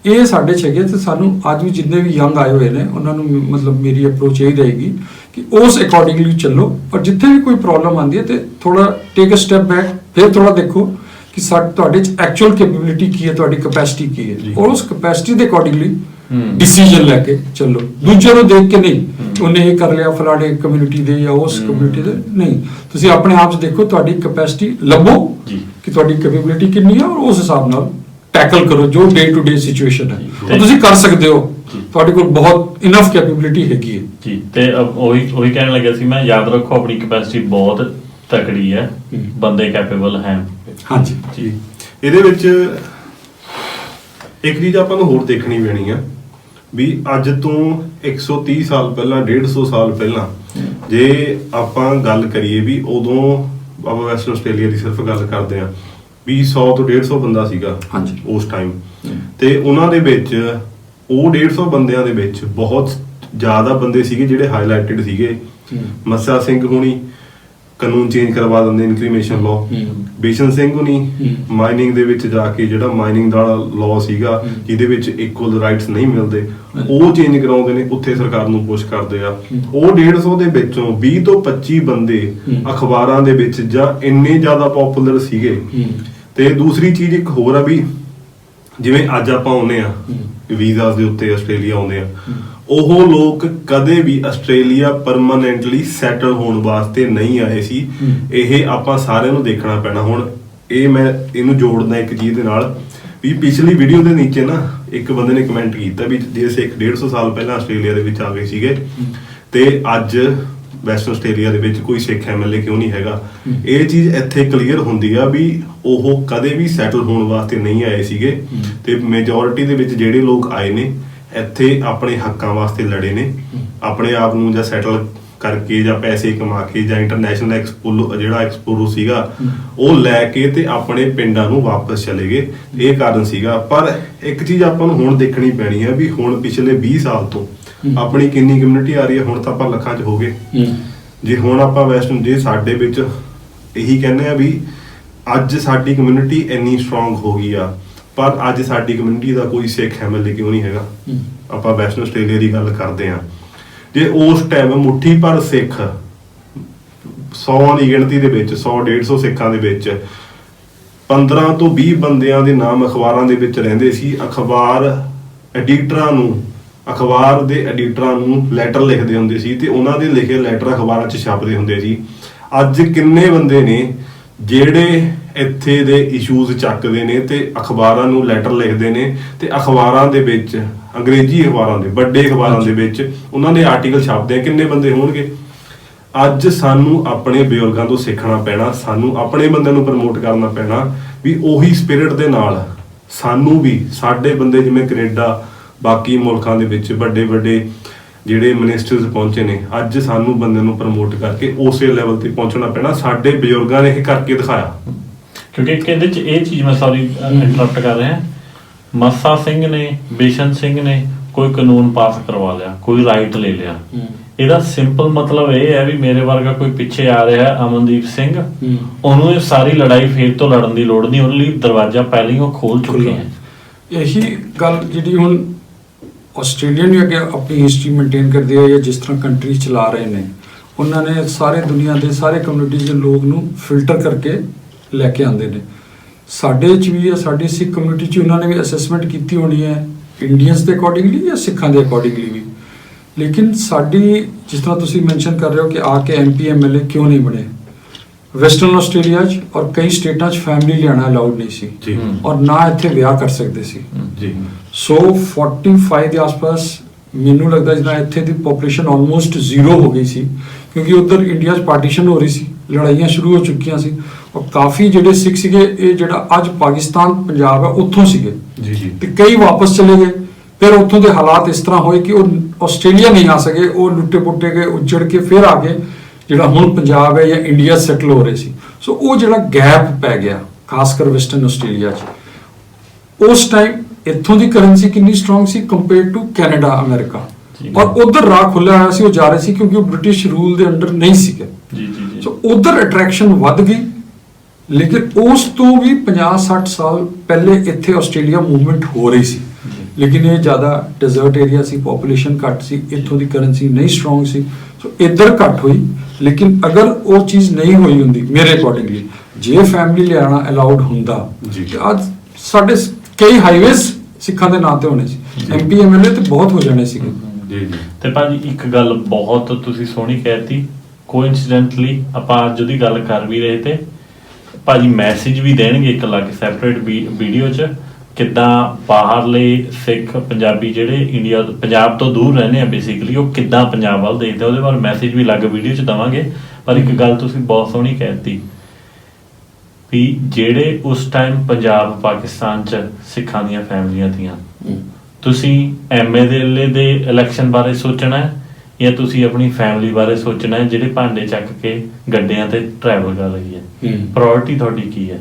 S1: ਇਹ ਸਾਡੇ 'ਚ ਹੈਗੇ। ਤੇ ਸਾਨੂੰ ਅੱਜ ਵੀ ਜਿੰਨੇ ਵੀ ਯੰਗ ਆਏ ਹੋਏ ਨੇ ਉਹਨਾਂ ਨੂੰ ਮਤਲਬ ਮੇਰੀ ਅਪਰੋਚ ਇਹ ਰਹੇਗੀ ਕਿ ਉਸ ਅਕੋਰਡਿੰਗਲੀ ਚੱਲੋ, ਔਰ ਜਿੱਥੇ ਵੀ ਕੋਈ ਪ੍ਰੋਬਲਮ ਆਉਂਦੀ ਹੈ ਤੇ ਥੋੜਾ ਟੇਕ ਅ ਸਟੈਪ ਬੈਕ, ਫਿਰ ਥੋੜਾ ਦੇਖੋ ਕਿ ਤੁਹਾਡੇ 'ਚ ਐਕਚੁਅਲ ਕੈਪੇਬਿਲਿਟੀ ਕੀ ਹੈ, ਤੁਹਾਡੀ ਕੈਪੈਸਿਟੀ ਕੀ ਹੈ, ਔਰ ਉਸ ਕੈਪੈਸਿਟੀ ਦੇ ਅਕੋਰਡਿੰਗਲੀ ਡਿਸੀਜਨ ਲੈ ਕੇ ਚੱਲੋ। ਦੂਜੇ ਨੂੰ ਦੇਖ ਕੇ ਨਹੀਂ, ਉਹਨੇ ਇਹ ਕਰ ਲਿਆ ਫਲਾਣੇ ਕਮਿਊਨਿਟੀ ਦੇ ਜਾਂ ਉਸ ਕਮਿਊਨਿਟੀ ਦੇ, ਨਹੀਂ। ਤੁਸੀਂ ਆਪਣੇ ਆਪ 'ਚ ਦੇਖੋ, ਤੁਹਾਡੀ ਕੈਪੈਸਿਟੀ ਲੱਭੋ
S3: ਜੀ।
S1: ਕਿ ਤੁਹਾਡੀ ਕੈਪੇਬਿਲਿਟੀ ਕਿੰਨੀ ਹੈ, ਔਰ ਉਸ ਹਿਸਾਬ ਨਾਲ ਟੈਕਲ ਕਰੋ ਜੋ ਡੇ ਟੂ ਡੇ ਸਿਚੁਏਸ਼ਨ ਹੈ।
S3: ਜੀ।
S1: ਉਹ ਤੁਸੀਂ ਕਰ ਸਕਦੇ ਹੋ,
S3: ਜੀ।
S1: ਤੁਹਾਡੇ ਕੋਲ ਬਹੁਤ ਇਨਫ ਕੈਪੇਬਿਲਿਟੀ ਹੈਗੀ ਹੈ।
S3: ਜੀ ਤੇ ਉਹੀ ਕਹਿਣ ਲੱਗਿਆ ਸੀ ਮੈਂ, ਯਾਦ ਰੱਖੋ ਆਪਣੀ ਕੈਪੈਸਿਟੀ ਬਹੁਤ ਤਕੜੀ ਹੈ, ਬੰਦੇ ਕੈਪੇਬਲ ਹੈ।
S1: ਹਾਂਜੀ
S4: ਜੀ ਇਹਦੇ ਵਿੱਚ ਇੱਕ ਚੀਜ਼ ਆਪਾਂ ਨੂੰ ਹੋਰ ਦੇਖਣੀ ਪੈਣੀ ਆ ਵੀ ਅੱਜ ਤੋਂ 130 ਸਾਲ ਪਹਿਲਾਂ, 150 ਸਾਲ ਪਹਿਲਾਂ ਜੇ ਆਪਾਂ ਗੱਲ ਕਰੀਏ ਵੀ ਉਦੋਂ ਆਪਾਂ ਵੈਸਟਰਨ ਆਸਟ੍ਰੇਲੀਆ ਦੀ ਸਿਰਫ ਗੱਲ ਕਰਦੇ ਆ ਵੀ 100 ਤੋਂ 150 ਬੰਦਾ ਸੀਗਾ
S1: ਹਾਂਜੀ।
S4: ਉਸ ਟਾਈਮ। ਤੇ ਉਹਨਾਂ ਦੇ ਵਿੱਚ ਉਹ 150 ਬੰਦਿਆਂ ਦੇ ਵਿੱਚ ਬਹੁਤ ਜ਼ਿਆਦਾ ਬੰਦੇ ਸੀਗੇ ਜਿਹੜੇ ਹਾਈਲਾਈਟਡ ਸੀਗੇ। ਮੱਸਾ ਸਿੰਘ ਹੁਣੀ ਕਾਨੂੰਨ ਚੇਂਜ ਕਰਵਾ ਦਿੰਦੇ, ਇਨਕਰੀਮੇਸ਼ਨ ਲਾਅ। ਬਿਸ਼ਨ ਸਿੰਘ ਹੁਣੀ ਮਾਈਨਿੰਗ ਦੇ ਵਿੱਚ ਜਾ ਕੇ ਜਿਹੜਾ ਮਾਈਨਿੰਗ ਦਾ ਲਾਅ ਸੀਗਾ ਜਿਹਦੇ ਵਿੱਚ ਇਕੁਅਲ ਰਾਈਟਸ ਨਹੀਂ ਮਿਲਦੇ, ਉਹ ਚੇਂਜ ਕਰਾਉਂਦੇ ਨੇ, ਉੱਥੇ ਸਰਕਾਰ ਨੂੰ ਪੁਸ਼ ਕਰਦੇ ਆ। ਉਹ 150 ਦੇ ਵਿੱਚੋਂ 20 ਤੋਂ 25 ਬੰਦੇ ਅਖਬਾਰਾਂ ਦੇ ਵਿੱਚ ਜਾਂ ਇੰਨੇ ਜ਼ਿਆਦਾ ਪਪੂਲਰ ਸੀਗੇ। ਤੇ ਦੂਸਰੀ ਚੀਜ਼ ਇੱਕ ਹੋਰ ਆ ਵੀ ਜਿਵੇਂ ਅੱਜ ਆਪਾਂ ਆਉਂਦੇ ਆ ਵੀਜ਼ਾਸ ਦੇ ਉੱਤੇ ਆਸਟ੍ਰੇਲੀਆ ਆਉਂਦੇ ਆ, ਉਹ ਲੋਕ ਕਦੇ ਵੀ ਆਸਟ੍ਰੇਲੀਆ ਪਰਮਾਨੈਂਟਲੀ ਸੈਟਲ ਹੋਣ ਵਾਸਤੇ ਨਹੀਂ ਆਏ ਸੀ। ਇਹ ਆਪਾਂ ਸਾਰਿਆਂ ਨੂੰ ਦੇਖਣਾ ਪੈਣਾ। ਹੁਣ ਇਹ ਮੈਂ ਇਹਨੂੰ ਜੋੜਦਾ ਇੱਕ ਚੀਜ਼ ਦੇ ਨਾਲ ਵੀ ਪਿਛਲੀ ਵੀਡੀਓ ਦੇ ਨੀਚੇ ਨਾ ਇੱਕ ਬੰਦੇ ਨੇ ਕਮੈਂਟ ਕੀਤਾ ਵੀ ਜੇ ਸਿੱਖ 150 ਸਾਲ ਪਹਿਲਾਂ ਆਸਟ੍ਰੇਲੀਆ ਦੇ ਵਿੱਚ ਆ ਗਏ ਸੀਗੇ ਤੇ ਅੱਜ ਵੈਸਟਰਨ ਆਸਟ੍ਰੇਲੀਆ ਦੇ ਵਿੱਚ ਕੋਈ ਸਿੱਖ ਐਮਐਲਏ ਕਿਉਂ ਨਹੀਂ ਹੈਗਾ। ਇਹ ਚੀਜ਼ ਇੱਥੇ ਕਲੀਅਰ ਹੁੰਦੀ ਆ ਵੀ ਉਹ ਕਦੇ ਵੀ ਸੈਟਲ ਹੋਣ ਵਾਸਤੇ ਨਹੀਂ ਆਏ ਸੀਗੇ, ਤੇ ਮੈਜੋਰਿਟੀ ਦੇ ਵਿੱਚ ਜਿਹੜੇ ਲੋਕ ਆਏ ਨੇ ਇੱਥੇ ਆਪਣੇ ਹੱਕਾਂ ਵਾਸਤੇ ਲੜੇ ਨੇ, ਆਪਣੇ ਆਪ ਨੂੰ ਜਾਂ ਸੈਟਲ ਕਰਕੇ ਜਾਂ ਪੈਸੇ ਕਮਾ ਕੇ ਜਾਂ ਇੰਟਰਨੈਸ਼ਨਲ ਜਿਹੜਾ ਐਕਸਪੋਰੋ ਸੀਗਾ ਉਹ ਲੈ ਕੇ ਤੇ ਆਪਣੇ ਪਿੰਡਾਂ ਨੂੰ ਵਾਪਸ ਚਲੇ ਗਏ। ਇਹ ਕਾਰਨ ਸੀਗਾ। ਪਰ ਇੱਕ ਚੀਜ਼ ਆਪਾਂ ਨੂੰ ਹੁਣ ਦੇਖਣੀ ਪੈਣੀ ਹੈ ਵੀ ਹੁਣ ਪਿਛਲੇ 20 ਸਾਲ ਤੋਂ ਆਪਣੀ ਕਿੰਨੀ ਕਮਿਊਨਿਟੀ ਆ ਰਹੀ ਹੈ। ਹੁਣ ਤਾਂ ਆਪਾਂ ਲੱਖਾਂ 'ਚ ਹੋ ਗਏ। ਜੇ ਹੁਣ ਆਪਾਂ ਵੈਸਟਰਨ ਜੇ ਸਾਡੇ ਵਿੱਚ ਇਹੀ ਕਹਿੰਦੇ ਆ ਵੀ ਅੱਜ ਸਾਡੀ ਕਮਿਊਨਿਟੀ ਇੰਨੀ ਸਟਰੋਂਗ ਹੋ ਗਈ ਆ, ਪਰ ਅੱਜ ਸਾਡੀ ਕਮਿਊਨਿਟੀ ਦਾ ਕੋਈ ਸਿੱਖ ਐਮਐਲਏ ਕਿਉਂ ਨਹੀਂ ਹੈਗਾ। ਆਪਾਂ ਵੈਸਟਰਨ ਆਸਟ੍ਰੇਲੀਆ ਦੀ ਗੱਲ ਕਰਦੇ ਆ, ਜੇ ਉਸ ਟਾਈਮ ਮੁੱਠੀ ਭਰ ਸਿੱਖ 100 ਦੀ ਗਿਣਤੀ ਦੇ ਵਿੱਚ 100-150 ਸਿੱਖਾਂ ਦੇ ਵਿੱਚ 15 ਤੋਂ 20 ਬੰਦਿਆਂ ਦੇ ਨਾਮ ਅਖਬਾਰਾਂ ਦੇ ਵਿੱਚ ਰਹਿੰਦੇ ਸੀ। ਅਖਬਾਰ ਦੇ ਐਡੀਟਰਾਂ ਨੂੰ ਲੈਟਰ ਲਿਖਦੇ ਹੁੰਦੇ ਸੀ ਤੇ ਉਹਨਾਂ ਦੇ ਲਿਖੇ ਲੈਟਰ ਅਖਬਾਰਾਂ 'ਚ ਛਾਪਦੇ ਹੁੰਦੇ ਸੀ। ਅੱਜ ਕਿੰਨੇ ਬੰਦੇ ਨੇ ਜਿਹੜੇ ਇੱਥੇ ਦੇ ਇਸ਼ੂਜ਼ ਚੱਕਦੇ ਨੇ ਤੇ ਅਖਬਾਰਾਂ ਨੂੰ ਲੈਟਰ ਲਿਖਦੇ ਨੇ ਤੇ ਅਖਬਾਰਾਂ ਦੇ ਵਿੱਚ ਅੰਗਰੇਜ਼ੀ ਅਖਬਾਰਾਂ ਦੇ ਵੱਡੇ ਅਖਬਾਰਾਂ ਦੇ ਵਿੱਚ ਉਹਨਾਂ ਦੇ ਆਰਟੀਕਲ ਛਾਪਦੇ ਆ। ਕਿੰਨੇ ਬੰਦੇ ਹੋਣਗੇ। ਅੱਜ ਸਾਨੂੰ ਆਪਣੇ ਬਜ਼ੁਰਗਾਂ ਤੋਂ ਸਿੱਖਣਾ ਪੈਣਾ, ਸਾਨੂੰ ਆਪਣੇ ਬੰਦਿਆਂ ਨੂੰ ਪ੍ਰਮੋਟ ਕਰਨਾ ਪੈਣਾ ਵੀ ਉਹੀ ਸਪਿਰਿਟ ਦੇ ਨਾਲ ਸਾਨੂੰ ਵੀ ਸਾਡੇ ਬੰਦੇ ਜਿਵੇਂ ਕੈਨੇਡਾ ਬਾਕੀ ਮੁਲਕਾਂ ਦੇ ਵਿੱਚ ਵੱਡੇ ਜਿਹੜੇ ਮਿਨਿਸਟਰਸ ਪਹੁੰਚੇ ਨੇ, ਅੱਜ ਸਾਨੂੰ ਬੰਦਿਆਂ ਨੂੰ ਪ੍ਰਮੋਟ ਕਰਕੇ ਉਸੇ ਲੈਵਲ ਤੇ ਪਹੁੰਚਣਾ ਪੈਣਾ। ਸਾਡੇ ਬਜ਼ੁਰਗਾਂ ਨੇ ਇਹ ਕਰਕੇ ਦਿਖਾਇਆ।
S3: ਕਿਉਂਕਿ ਇਹਦੇ 'ਚ ਇਹ ਚੀਜ਼ ਮੈਂ ਸੌਰੀ ਇੰਟਰਰਪਟ ਕਰ ਰਿਹਾ, ਮੱਸਾ ਸਿੰਘ ਨੇ ਬਿਸ਼ਨ ਸਿੰਘ ਨੇ ਕੋਈ ਕਾਨੂੰਨ ਪਾਸ ਕਰਵਾ ਲਿਆ, ਕੋਈ ਰਾਈਟ ਲੈ ਲਿਆ। ਇਹਦਾ ਸਿੰਪਲ ਮਤਲਬ ਇਹ ਹੈ ਵੀ ਮੇਰੇ ਵਰਗਾ ਕੋਈ ਪਿੱਛੇ ਆ ਰਿਹਾ ਅਮਨਦੀਪ ਸਿੰਘ, ਉਹਨੂੰ ਇਹ ਸਾਰੀ ਲੜਾਈ ਫੇਰ ਤੋਂ ਲੜਨ ਦੀ ਲੋੜ ਨਹੀਂ, ਉਹਦੇ ਲਈ ਦਰਵਾਜ਼ਾ ਪਹਿਲਾਂ ਹੀ ਉਹ ਖੋਲ ਚੁੱਕੇ ਹੈ।
S1: ਇਹੀ ਗੱਲ ਜਿਹੜੀ ਹੁਣ ਆਸਟ੍ਰੇਲੀਆ ਨੇ ਅੱਗੇ ਆਪਣੀ ਹਿਸਟਰੀ ਮੇਨਟੇਨ ਕਰਦੇ ਆ ਜਾਂ ਜਿਸ ਤਰ੍ਹਾਂ ਕੰਟਰੀ ਚਲਾ ਰਹੇ ਨੇ, ਉਹਨਾਂ ਨੇ ਸਾਰੇ ਦੁਨੀਆ ਦੇ ਸਾਰੇ ਕਮਿਊਨਿਟੀਜ਼ ਦੇ ਲੋਕ ਨੂੰ ਫਿਲਟਰ ਕਰਕੇ ਲੈ ਕੇ ਆਉਂਦੇ ਨੇ। ਸਾਡੇ 'ਚ ਵੀ ਹੈ, ਸਾਡੀ ਸਿੱਖ ਕਮਿਊਨਿਟੀ 'ਚ ਉਹਨਾਂ ਨੇ ਵੀ ਅਸੈਸਮੈਂਟ ਕੀਤੀ ਹੋਣੀ ਹੈ ਇੰਡੀਅਨਸ ਦੇ ਅਕੋਰਡਿੰਗਲੀ ਜਾਂ ਸਿੱਖਾਂ ਦੇ ਅਕੋਰਡਿੰਗਲੀ ਵੀ। ਲੇਕਿਨ ਸਾਡੀ ਜਿਸ ਤਰ੍ਹਾਂ ਤੁਸੀਂ ਮੈਂਸ਼ਨ ਕਰ ਰਹੇ ਹੋ ਕਿ ਆ ਕੇ MP MLA ਕਿਉਂ ਨਹੀਂ ਬਣੇ, ਵੈਸਟਰਨ ਆਸਟ੍ਰੇਲੀਆ 'ਚ ਔਰ ਕਈ ਸਟੇਟਾਂ 'ਚ ਫੈਮਿਲੀ ਲਿਆਉਣਾ ਅਲਾਉਡ ਨਹੀਂ ਸੀ
S4: ਜੀ,
S1: ਔਰ ਨਾ ਇੱਥੇ ਵਿਆਹ ਕਰ ਸਕਦੇ ਸੀ
S4: ਜੀ।
S1: ਸੋ 45 ਦੇ ਆਸ-ਪਾਸ ਮੈਨੂੰ ਲੱਗਦਾ ਜਿੱਦਾਂ ਇੱਥੇ ਦੀ ਪੋਪੂਲੇਸ਼ਨ ਆਲਮੋਸਟ ਜ਼ੀਰੋ ਹੋ ਗਈ ਸੀ, ਕਿਉਂਕਿ ਉਧਰ ਇੰਡੀਆ 'ਚ ਪਾਰਟੀਸ਼ਨ ਹੋ ਰਹੀ ਸੀ, ਲੜਾਈਆਂ ਸ਼ੁਰੂ ਹੋ ਚੁੱਕੀਆਂ ਸੀ ਔਰ ਕਾਫੀ ਜਿਹੜੇ ਸਿੱਖ ਸੀਗੇ ਇਹ ਜਿਹੜਾ ਅੱਜ ਪਾਕਿਸਤਾਨ ਪੰਜਾਬ ਹੈ ਉੱਥੋਂ ਸੀਗੇ
S4: ਜੀ
S1: ਤੇ ਕਈ ਵਾਪਸ ਚਲੇ ਗਏ। ਫਿਰ ਉੱਥੋਂ ਦੇ ਹਾਲਾਤ ਇਸ ਤਰ੍ਹਾਂ ਹੋਏ ਕਿ ਉਹ ਆਸਟ੍ਰੇਲੀਆ ਨਹੀਂ ਆ ਸਕੇ, ਉਹ ਲੁੱਟੇ ਪੁੱਟੇ ਗਏ, ਉੱਜੜ ਕੇ ਫਿਰ ਆ ਗਏ ਜਿਹੜਾ ਹੁਣ ਪੰਜਾਬ ਹੈ ਜਾਂ ਇੰਡੀਆ ਸੈਟਲ ਹੋ ਰਹੇ ਸੀ। ਸੋ ਉਹ ਜਿਹੜਾ ਗੈਪ ਪੈ ਗਿਆ ਖਾਸ ਕਰ ਵੈਸਟਰਨ ਆਸਟ੍ਰੇਲੀਆ 'ਚ। ਉਸ ਟਾਈਮ ਇੱਥੋਂ ਦੀ ਕਰੰਸੀ ਕਿੰਨੀ ਸਟਰੋਂਗ ਸੀ ਕੰਪੇਅਰ ਟੂ ਕੈਨੇਡਾ ਅਮਰੀਕਾ, ਔਰ ਉਧਰ ਰਾਹ ਖੁੱਲਿਆ ਹੋਇਆ ਸੀ, ਉਹ ਜਾ ਰਹੇ ਸੀ ਕਿਉਂਕਿ ਉਹ ਬ੍ਰਿਟਿਸ਼ ਰੂਲ ਦੇ ਅੰਡਰ ਨਹੀਂ ਸੀਗੇ। ਸੋ ਉਧਰ ਅਟਰੈਕਸ਼ਨ ਵੱਧ ਗਈ। ਲੇਕਿਨ ਉਸ ਤੋਂ ਵੀ 50-60 ਸਾਲ ਪਹਿਲੇ ਇੱਥੇ ਆਸਟ੍ਰੇਲੀਆ ਮੂਵਮੈਂਟ ਹੋ ਰਹੀ ਸੀ, ਲੇਕਿਨ ਇਹ ਜ਼ਿਆਦਾ ਡੈਜ਼ਰਟ ਏਰੀਆ ਸੀ, ਪੋਪੂਲੇਸ਼ਨ ਘੱਟ ਸੀ, ਇੱਥੋਂ ਦੀ ਕਰੰਸੀ ਨਹੀਂ ਸਟਰੋਂਗ ਸੀ, ਸੋ ਇੱਧਰ ਘੱਟ ਹੋਈ। ਲੇਕਿਨ ਅਗਰ ਉਹ ਚੀਜ਼ ਨਹੀਂ ਹੋਈ ਹੁੰਦੀ ਮੇਰੇ ਅਕੋਰਡਿੰਗਲੀ, ਜੇ ਫੈਮਿਲੀ ਲਿਆਉਣਾ ਅਲਾਉਡ ਹੁੰਦਾ ਤੇ ਅੱਜ ਸਾਡੇ ਕਈ ਹਾਈਵੇਜ਼ ਸਿੱਖਾਂ ਦੇ ਨਾਂ ਤੇ ਹੋਣੇ ਸੀ, MP MLA ਤੇ ਬਹੁਤ ਹੋ ਜਾਣੇ ਸੀਗੇ।
S3: ਜੀ। ਤੇ ਭਾਜੀ ਇੱਕ ਗੱਲ ਬਹੁਤ ਤੁਸੀਂ ਸੋਹਣੀ ਕਹਿਤੀ, ਕੋਇਨਸੀਡੈਂਟਲੀ ਆਪਾਂ ਅੱਜ ਉਹਦੀ ਗੱਲ ਕਰ ਵੀ ਰਹੇ ਤੇ ਭਾਜੀ ਮੈਸੇਜ ਵੀ ਦੇਣਗੇ ਇੱਕ ਅਲੱਗ ਸੈਪਰੇਟ ਵੀਡੀਓ 'ਚ, ਕਿੱਦਾਂ ਬਾਹਰਲੇ ਸਿੱਖ ਪੰਜਾਬੀ ਜਿਹੜੇ ਪੰਜਾਬ ਤੋਂ ਦੂਰ ਰਹਿੰਦੇ ਆ ਬੇਸਿਕਲੀ, ਉਹ ਕਿੱਦਾਂ ਪੰਜਾਬ ਵੱਲ ਦੇਖਦੇ, ਉਹਦੇ ਬਾਰੇ ਮੈਸੇਜ ਵੀ ਅਲੱਗ ਵੀਡੀਓ 'ਚ ਦੇਵਾਂਗੇ। ਪਰ ਇੱਕ ਗੱਲ ਤੁਸੀਂ ਬਹੁਤ ਸੋਹਣੀ ਕਹਿਤੀ ਵੀ ਜਿਹੜੇ ਉਸ ਟਾਈਮ ਪੰਜਾਬ ਪਾਕਿਸਤਾਨ 'ਚ ਸਿੱਖਾਂ ਦੀਆਂ ਫੈਮਲੀਆਂ ਤੀਆਂ, ਤੁਸੀਂ MLA ਦੇ ਇਲੈਕਸ਼ਨ ਬਾਰੇ ਸੋਚਣਾ ਹੈ ਜਾਂ ਤੁਸੀਂ ਆਪਣੀ ਫੈਮਿਲੀ ਬਾਰੇ ਸੋਚਣਾ ਹੈ ਜਿਹੜੇ ਭਾਂਡੇ ਚੱਕ ਕੇ ਗੱਡਿਆਂ ਤੇ ਟਰੈਵਲ ਕਰ ਰਹੀ ਹੈ। ਪ੍ਰਾਇੋਰਟੀ ਤੁਹਾਡੀ ਕੀ ਹੈ?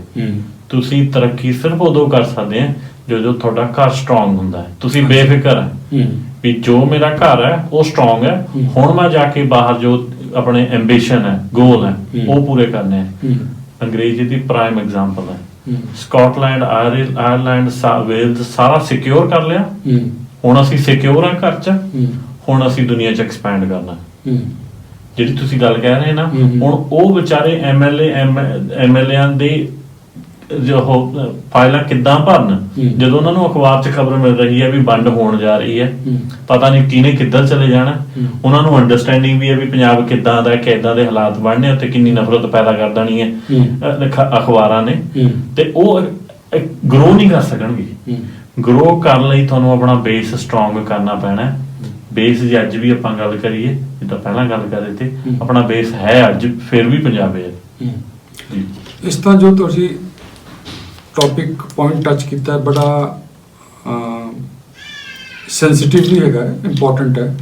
S3: ਤੁਸੀਂ ਤਰੱਕੀ ਸਿਰਫ ਉਦੋਂ ਕਰ ਸਕਦੇ ਆ ਜਦੋਂ ਤੁਹਾਡਾ ਘਰ ਸਟਰੋਂਗ ਹੁੰਦਾ ਹੈ, ਤੁਸੀਂ ਬੇਫਿਕਰ ਹੈ ਵੀ ਜੋ ਮੇਰਾ ਘਰ ਹੈ ਉਹ ਸਟਰੋਂਗ ਹੈ, ਹੁਣ ਮੈਂ ਜਾ ਕੇ ਬਾਹਰ ਜੋ ਆਪਣੇ ਐਂਬੀਸ਼ਨ ਹੈ, ਗੋਲ ਹੈ, ਉਹ ਪੂਰੇ ਕਰਨੇ ਹੈ। ਅੰਗਰੇਜ਼ੀ ਦੀ ਪ੍ਰਾਈਮ ਐਗਜ਼ਾਮਪਲ ਹੈ, ਸਕਾਟਲੈਂਡ, ਆਇਰਲੈਂਡ, ਵੇਲਜ਼ ਸਾਰਾ ਸਿਕਿਉਰ ਕਰ ਲਿਆ, ਹੁਣ ਅਸੀਂ ਸਿਕਿਉਰ ਹਾਂ ਘਰ 'ਚ, ਹੁਣ ਅਸੀਂ ਦੁਨੀਆ 'ਚ ਐਕਸਪੈਂਡ ਕਰਨਾ। ਜਿਹੜੀ ਤੁਸੀਂ ਗੱਲ ਕਹਿ ਰਹੇ ਨਾ, ਹੁਣ ਉਹ ਵਿਚਾਰੇ MLA ਦੇ ਜੋ ਫਾਈਲਾਂ ਕਿੱਦਾਂ ਭਰਨ ਜਦੋਂ ਉਹਨਾਂ ਨੂੰ ਅਖਬਾਰ 'ਚ ਖਬਰ ਮਿਲ ਰਹੀ ਹੈ ਵੀ ਵੰਡ ਹੋਣ ਜਾ ਰਹੀ ਹੈ, ਪਤਾ ਨਹੀਂ ਕਿਹਨੇ ਕਿੱਧਰ ਚਲੇ ਜਾਣਾ। ਉਹਨਾਂ ਨੂੰ ਅੰਡਰਸਟੈਂਡਿੰਗ ਵੀ ਹੈ ਵੀ ਪੰਜਾਬ ਕਿੱਦਾਂ ਦਾ, ਕਿੱਦਾਂ ਦੇ ਹਾਲਾਤ ਬਣਨੇ ਉੱਤੇ, ਕਿੰਨੀ ਨਫ਼ਰਤ ਪੈਦਾ ਕਰ ਦੇਣੀ ਹੈ ਅਖਬਾਰਾਂ ਨੇ, ਤੇ ਉਹ ਗਰੋ ਨਹੀਂ ਕਰ ਸਕਣਗੇ। ਗਰੋ ਕਰਨ ਲਈ ਤੁਹਾਨੂੰ ਆਪਣਾ ਬੇਸ ਸਟਰੋਂਗ ਕਰਨਾ ਪੈਣਾ, ਬੇਸ ਜੇ ਅੱਜ ਵੀ ਆਪਾਂ ਗੱਲ ਕਰੀਏ, ਜਿੱਦਾਂ ਪਹਿਲਾਂ ਗੱਲ ਕਰ ਰਹੇ ਤੇ ਆਪਣਾ ਬੇਸ ਹੈ ਅੱਜ ਫਿਰ ਵੀ ਪੰਜਾਬ ਹੈ ਜੀ।
S1: ਇਸ ਤਰ੍ਹਾਂ ਜੋ ਤੁਸੀਂ ਟੌਪਿਕ ਪੁਆਇੰਟ ਟੱਚ ਕੀਤਾ ਹੈ, ਬੜਾ ਸੈਂਸਿਟਿਵ ਵੀ ਹੈਗਾ, ਇੰਪੋਰਟੈਂਟ ਹੈ।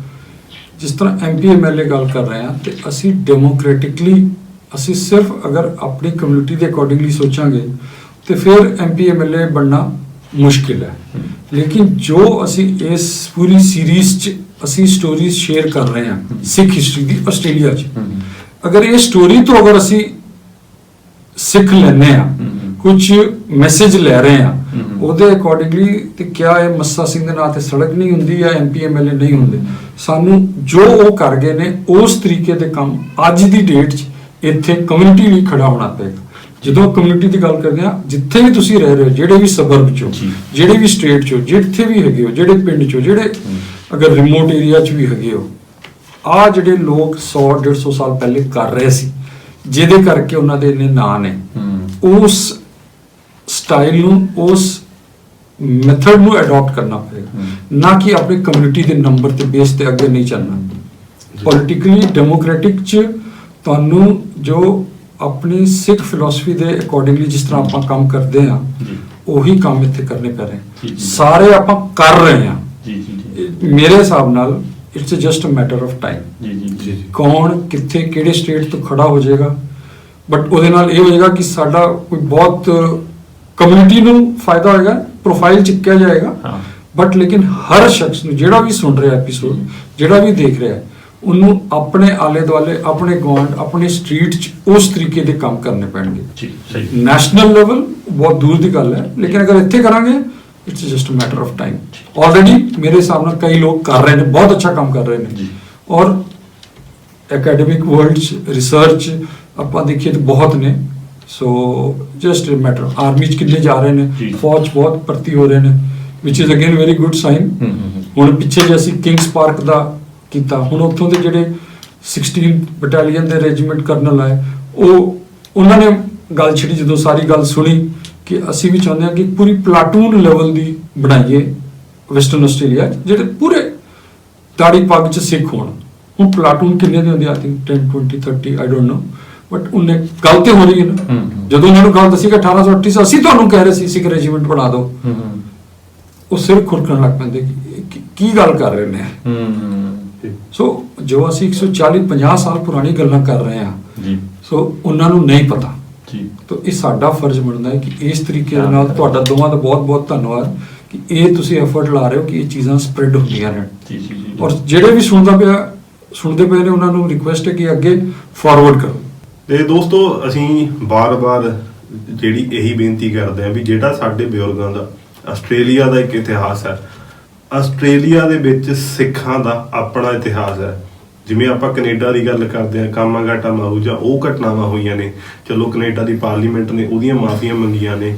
S1: ਜਿਸ ਤਰ੍ਹਾਂ MP MLA ਗੱਲ ਕਰ ਰਹੇ ਹਾਂ, ਤੇ ਅਸੀਂ ਡੈਮੋਕ੍ਰੈਟਿਕਲੀ ਅਸੀਂ ਸਿਰਫ ਅਗਰ ਆਪਣੀ ਕਮਿਊਨਿਟੀ ਦੇ ਅਕੋਰਡਿੰਗਲੀ ਸੋਚਾਂਗੇ ਤੇ ਫਿਰ MP MLA ਬਣਨਾ ਮੁਸ਼ਕਿਲ ਹੈ। ਲੇਕਿਨ ਜੋ ਅਸੀਂ ਇਸ ਪੂਰੀ ਸੀਰੀਜ਼ 'ਚ ਅਸੀਂ ਸਟੋਰੀਜ਼ ਸ਼ੇਅਰ ਕਰ ਰਹੇ ਹਾਂ ਸਿੱਖ ਹਿਸਟਰੀ ਦੀ ਆਸਟ੍ਰੇਲੀਆ 'ਚ, ਅਗਰ ਇਹ ਸਟੋਰੀ ਤੋਂ ਅਗਰ ਅਸੀਂ ਸਿੱਖ ਲੈਂਦੇ ਹਾਂ, ਕੁਝ ਮੈਸੇਜ ਲੈ ਰਹੇ ਹਾਂ, ਉਹਦੇ ਅਕੋਰਡਿੰਗਲੀ ਤੇ ਕਿਆ ਇਹ ਮੱਸਾ ਸਿੰਘ ਦੇ ਨਾਂ ਤੇ ਸੜਕ ਨਹੀਂ ਹੁੰਦੀ ਜਾਂ MP MLA ਨਹੀਂ ਹੁੰਦੇ। ਸਾਨੂੰ ਜੋ ਉਹ ਕਰ ਗਏ ਨੇ ਉਸ ਤਰੀਕੇ ਦੇ ਕੰਮ ਅੱਜ ਦੀ ਡੇਟ 'ਚ ਇੱਥੇ ਕਮਿਊਨਿਟੀ ਲਈ ਖੜਾ ਹੋਣਾ ਪਏਗਾ। ਜਦੋਂ ਕਮਿਊਨਿਟੀ ਦੀ ਗੱਲ ਕਰਦੇ ਹਾਂ, ਜਿੱਥੇ ਵੀ ਤੁਸੀਂ ਰਹਿ ਰਹੇ ਹੋ, ਜਿਹੜੇ ਵੀ ਸਬਰਬ 'ਚੋਂ, ਜਿਹੜੇ ਵੀ ਸਟੇਟ 'ਚੋਂ, ਜਿੱਥੇ ਵੀ ਹੈਗੇ ਹੋ, ਜਿਹੜੇ ਪਿੰਡ 'ਚੋਂ, ਜਿਹੜੇ ਅਗਰ ਰਿਮੋਟ ਏਰੀਆ 'ਚ ਵੀ ਹੈਗੇ ਹੋ, ਆਹ ਜਿਹੜੇ ਲੋਕ 100-150 ਸਾਲ ਪਹਿਲੇ ਕਰ ਰਹੇ ਸੀ, ਜਿਹਦੇ ਕਰਕੇ ਉਹਨਾਂ ਦੇ ਇੰਨੇ ਨਾਂ ਨੇ, ਉਸ ਸਟਾਈਲ ਨੂੰ, ਉਸ ਮੈਥਡ ਨੂੰ ਅਡਾਪਟ ਕਰਨਾ ਪਏਗਾ, ਨਾ ਕਿ ਆਪਣੀ ਕਮਿਊਨਿਟੀ ਦੇ ਨੰਬਰ ਤੇ ਬੇਸ ਤੇ ਅੱਗੇ ਨਹੀਂ ਚੱਲਣਾ। ਪੋਲੀਟੀਕਲੀ ਡੈਮੋਕ੍ਰੈਟਿਕ 'ਚ ਤੁਹਾਨੂੰ ਜੋ ਆਪਣੀ ਸਿੱਖ ਫਿਲਾਸਫੀ ਦੇ ਅਕੋਰਡਿੰਗਲੀ ਜਿਸ ਤਰ੍ਹਾਂ ਆਪਾਂ ਕੰਮ ਕਰਦੇ ਹਾਂ, ਉਹੀ ਕੰਮ ਇੱਥੇ ਕਰਨੇ ਪੈ ਰਹੇ। ਸਾਰੇ ਆਪਾਂ ਕਰ ਰਹੇ ਹਾਂ। ਮੇਰੇ ਹਿਸਾਬ ਨਾਲ it's just a matter of time. ਕੌਣ ਕਿੱਥੇ ਕਿਹੜੇ ਸਟੇਟ ਤੋਂ ਖੜਾ ਹੋ ਜਾਏਗਾ, ਬਟ ਉਹਦੇ ਨਾਲ ਇਹ ਹੋ ਜਾਏਗਾ ਕਿ ਸਾਡਾ ਕੋਈ ਬਹੁਤ ਕਮਿਊਨਿਟੀ ਨੂੰ ਫਾਇਦਾ ਹੋਏਗਾ, ਪ੍ਰੋਫਾਈਲ ਚੁੱਕਿਆ ਜਾਏਗਾ, ਬਟ ਲੇਕਿਨ ਹਰ ਸ਼ਖਸ ਨੂੰ ਜਿਹੜਾ ਵੀ ਸੁਣ ਰਿਹਾ ਐਪੀਸੋਡ, ਜਿਹੜਾ ਵੀ ਦੇਖ ਰਿਹਾ, ਉਹਨੂੰ ਆਪਣੇ ਆਲੇ ਦੁਆਲੇ, ਆਪਣੇ ਗੁਆਂਢ, ਆਪਣੇ ਸਟਰੀਟ 'ਚ ਉਸ ਤਰੀਕੇ ਦੇ ਕੰਮ ਕਰਨੇ ਪੈਣਗੇ। ਨੈਸ਼ਨਲ ਲੈਵਲ ਬਹੁਤ ਦੂਰ ਦੀ ਗੱਲ ਹੈ, ਲੇਕਿਨ ਅਗਰ ਇੱਥੇ ਕਰਾਂਗੇ it's just a matter of time. Already ਮੇਰੇ ਹਿਸਾਬ ਨਾਲ ਕਈ ਲੋਕ ਕਰ ਰਹੇ ਨੇ, ਬਹੁਤ ਅੱਛਾ ਕੰਮ ਕਰ ਰਹੇ ਨੇ, ਔਰ ਐਕੈਡਮਿਕ ਵਰਲਡ 'ਚ ਰਿਸਰਚ ਆਪਾਂ ਦੇਖੀਏ ਤਾਂ ਬਹੁਤ ਨੇ। ਸੋ ਜਸਟ ਮੈਟਰ, ਆਰਮੀ 'ਚ ਕਿੰਨੇ ਜਾ ਰਹੇ ਨੇ, ਫੌਜ ਬਹੁਤ ਭਰਤੀ ਹੋ ਰਹੇ ਨੇ, which is again very good sign. ਹੁਣ ਪਿੱਛੇ ਜੇ ਅਸੀਂ ਕਿੰਗਸ ਪਾਰਕ ਦਾ ਕੀਤਾ, ਹੁਣ ਉੱਥੋਂ ਦੇ ਜਿਹੜੇ 16 ਬਟਾਲੀਅਨ ਦੇ ਰੈਜੀਮੈਂਟ ਕਰਨਲ ਆਏ, ਉਹਨਾਂ ਨੇ ਗੱਲ ਛਿੜੀ, ਜਦੋਂ ਸਾਰੀ ਗੱਲ ਸੁਣੀ ਕਿ ਅਸੀਂ ਵੀ ਚਾਹੁੰਦੇ ਹਾਂ ਕਿ ਪੂਰੀ ਪਲਾਟੂਨ ਲੈਵਲ ਦੀ ਬਣਾਈਏ ਵੈਸਟਰਨ ਆਸਟ੍ਰੇਲੀਆ, ਜਿਹੜੇ ਪੂਰੇ ਦਾੜੀ ਪੱਗ 'ਚ ਸਿੱਖ ਹੋਣ। ਹੁਣ ਪਲਾਟੂਨ ਕਿੰਨੇ ਦੇ ਹੁੰਦੇ, I think 10, 20, 30, I don't know, but ਉਹਨੇ ਗੱਲ ਤੇ ਹੋ ਰਹੀ ਹੈ ਨਾ। ਜਦੋਂ ਉਹਨਾਂ ਨੂੰ ਗੱਲ ਦੱਸੀ ਕਿ 1838 'ਚ ਅਸੀਂ ਤੁਹਾਨੂੰ ਕਹਿ ਰਹੇ ਸੀ ਸਿੱਖ ਰੈਜੀਮੈਂਟ ਬਣਾ ਦਿਓ, ਉਹ ਸਿਰ ਖੁਰਕਣ ਲੱਗ ਪੈਂਦੇ ਕਿ ਕੀ ਗੱਲ ਕਰ ਰਹੇ ਨੇ। ਸੋ ਜੋ ਅਸੀਂ 140-50 ਸਾਲ ਪੁਰਾਣੀ ਗੱਲਾਂ ਕਰ ਰਹੇ ਹਾਂ, ਸੋ ਉਹਨਾਂ ਨੂੰ ਨਹੀਂ ਪਤਾ। ਤਾਂ ਇਹ ਸਾਡਾ ਫਰਜ਼ ਬਣਦਾ ਹੈ ਕਿ ਇਸ ਤਰੀਕੇ ਦੇ ਨਾਲ, ਤੁਹਾਡਾ ਦੋਵਾਂ ਦਾ ਬਹੁਤ ਬਹੁਤ ਧੰਨਵਾਦ ਕਿ ਇਹ ਤੁਸੀਂ ਐਫਰਟ ਲਾ ਰਹੇ ਹੋ ਕਿ ਇਹ ਚੀਜ਼ਾਂ ਸਪਰੈਡ ਹੁੰਦੀਆਂ ਰਹਿਣ। ਔਰ ਜਿਹੜੇ ਵੀ ਸੁਣਦੇ ਪਏ ਨੇ, ਉਹਨਾਂ ਨੂੰ ਰਿਕੁਐਸਟ ਹੈ ਕਿ ਅੱਗੇ ਫਾਰਵਰਡ ਕਰੋ।
S4: ਤੇ ਦੋਸਤੋ, ਅਸੀਂ ਬਾਰ-ਬਾਰ ਜਿਹੜੀ ਇਹੀ ਬੇਨਤੀ ਕਰਦੇ ਹਾਂ ਵੀ ਜਿਹੜਾ ਸਾਡੇ ਬਜ਼ੁਰਗਾਂ ਦਾ ਆਸਟ੍ਰੇਲੀਆ ਦਾ ਇੱਕ ਇਤਿਹਾਸ ਹੈ, ਆਸਟ੍ਰੇਲੀਆ ਦੇ ਵਿੱਚ ਸਿੱਖਾਂ ਦਾ ਆਪਣਾ ਇਤਿਹਾਸ ਹੈ। ਜਿਵੇਂ ਆਪਾਂ ਕੈਨੇਡਾ ਦੀ ਗੱਲ ਕਰਦੇ ਹਾਂ, ਕਾਮਾਗਾਟਾ ਮਾਰੂਜਾ, ਉਹ ਘਟਨਾਵਾਂ ਹੋਈਆਂ ਨੇ, ਚਲੋ ਕੈਨੇਡਾ ਦੀ ਪਾਰਲੀਮੈਂਟ ਨੇ ਉਹਦੀਆਂ ਮਾਫੀਆਂ ਮੰਗੀਆਂ ਨੇ।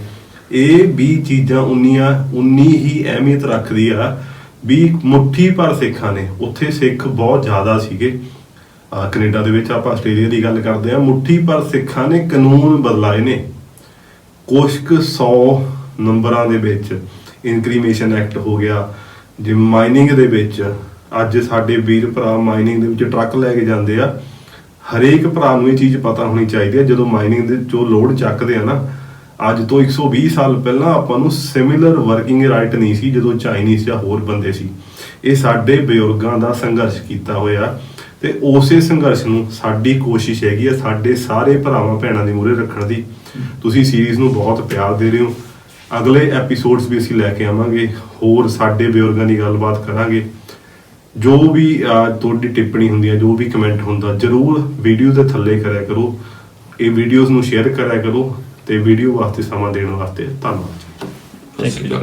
S4: ਇਹ ਵੀ ਚੀਜ਼ਾਂ ਉਨੀ ਹੀ ਅਹਿਮੀਅਤ ਰੱਖਦੀ ਆ ਵੀ ਮੁੱਠੀ ਭਰ ਸਿੱਖਾਂ ਨੇ, ਉੱਥੇ ਸਿੱਖ ਬਹੁਤ ਜ਼ਿਆਦਾ ਸੀਗੇ ਕੈਨੇਡਾ ਦੇ ਵਿੱਚ। ਆਪਾਂ ਆਸਟ੍ਰੇਲੀਆ ਦੀ ਗੱਲ ਕਰਦੇ ਹਾਂ, ਮੁੱਠੀ ਭਰ ਸਿੱਖਾਂ ਨੇ ਕਾਨੂੰਨ ਬਦਲਾਏ ਨੇ, ਕੁਛ ਕੁ 100 ਨੰਬਰਾਂ ਦੇ ਵਿੱਚ ਇਨਕਰੀਮੇਸ਼ਨ ਐਕਟ ਹੋ ਗਿਆ। ਜਿਵੇਂ ਮਾਈਨਿੰਗ ਦੇ ਵਿੱਚ ਅੱਜ ਸਾਡੇ ਵੀਰ ਭਰਾ ਮਾਈਨਿੰਗ ਦੇ ਵਿੱਚ ਟਰੱਕ ਲੈ ਕੇ ਜਾਂਦੇ ਆ, ਹਰੇਕ ਭਰਾ ਨੂੰ ਇਹ ਚੀਜ਼ ਪਤਾ ਹੋਣੀ ਚਾਹੀਦੀ ਹੈ। ਜਦੋਂ ਮਾਈਨਿੰਗ ਦੇ ਚੋਂ ਲੋਡ ਚੱਕਦੇ ਆ ਨਾ, ਅੱਜ ਤੋਂ 120 ਸਾਲ ਪਹਿਲਾਂ ਆਪਾਂ ਨੂੰ ਸਿਮਿਲਰ ਵਰਕਿੰਗ ਰਾਈਟ ਨਹੀਂ ਸੀ ਜਦੋਂ ਚਾਈਨੀਜ਼ ਜਾਂ ਹੋਰ ਬੰਦੇ ਸੀ। ਇਹ ਸਾਡੇ ਬਜ਼ੁਰਗਾਂ ਦਾ ਸੰਘਰਸ਼ ਕੀਤਾ ਹੋਇਆ, ਤੇ ਉਸੇ ਸੰਘਰਸ਼ ਨੂੰ ਸਾਡੀ ਕੋਸ਼ਿਸ਼ ਹੈਗੀ ਹੈ ਸਾਡੇ ਸਾਰੇ ਭਰਾਵਾਂ ਭੈਣਾਂ ਦੇ ਮੂਹਰੇ ਰੱਖਣ ਦੀ। ਤੁਸੀਂ ਸੀਰੀਜ਼ ਨੂੰ ਬਹੁਤ ਪਿਆਰ ਦੇ ਰਹੇ ਹੋ। ਅਗਲੇ ਐਪੀਸੋਡਸ ਵੀ ਅਸੀਂ ਲੈ ਕੇ ਆਵਾਂਗੇ, ਹੋਰ ਸਾਡੇ ਬਜ਼ੁਰਗਾਂ ਦੀ ਗੱਲਬਾਤ ਕਰਾਂਗੇ। ਜੋ ਵੀ ਤੁਹਾਡੀ ਟਿੱਪਣੀ ਹੁੰਦੀ ਹੈ, ਜੋ ਵੀ ਕਮੈਂਟ ਹੁੰਦਾ, ਜ਼ਰੂਰ ਵੀਡੀਓ ਦੇ ਥੱਲੇ ਕਰਿਆ ਕਰੋ। ਇਹ ਵੀਡੀਓਜ਼ ਨੂੰ ਸ਼ੇਅਰ ਕਰਿਆ ਕਰੋ, ਤੇ ਵੀਡੀਓ ਵਾਸਤੇ ਸਮਾਂ ਦੇਣ ਵਾਸਤੇ ਧੰਨਵਾਦ।
S3: Thank you.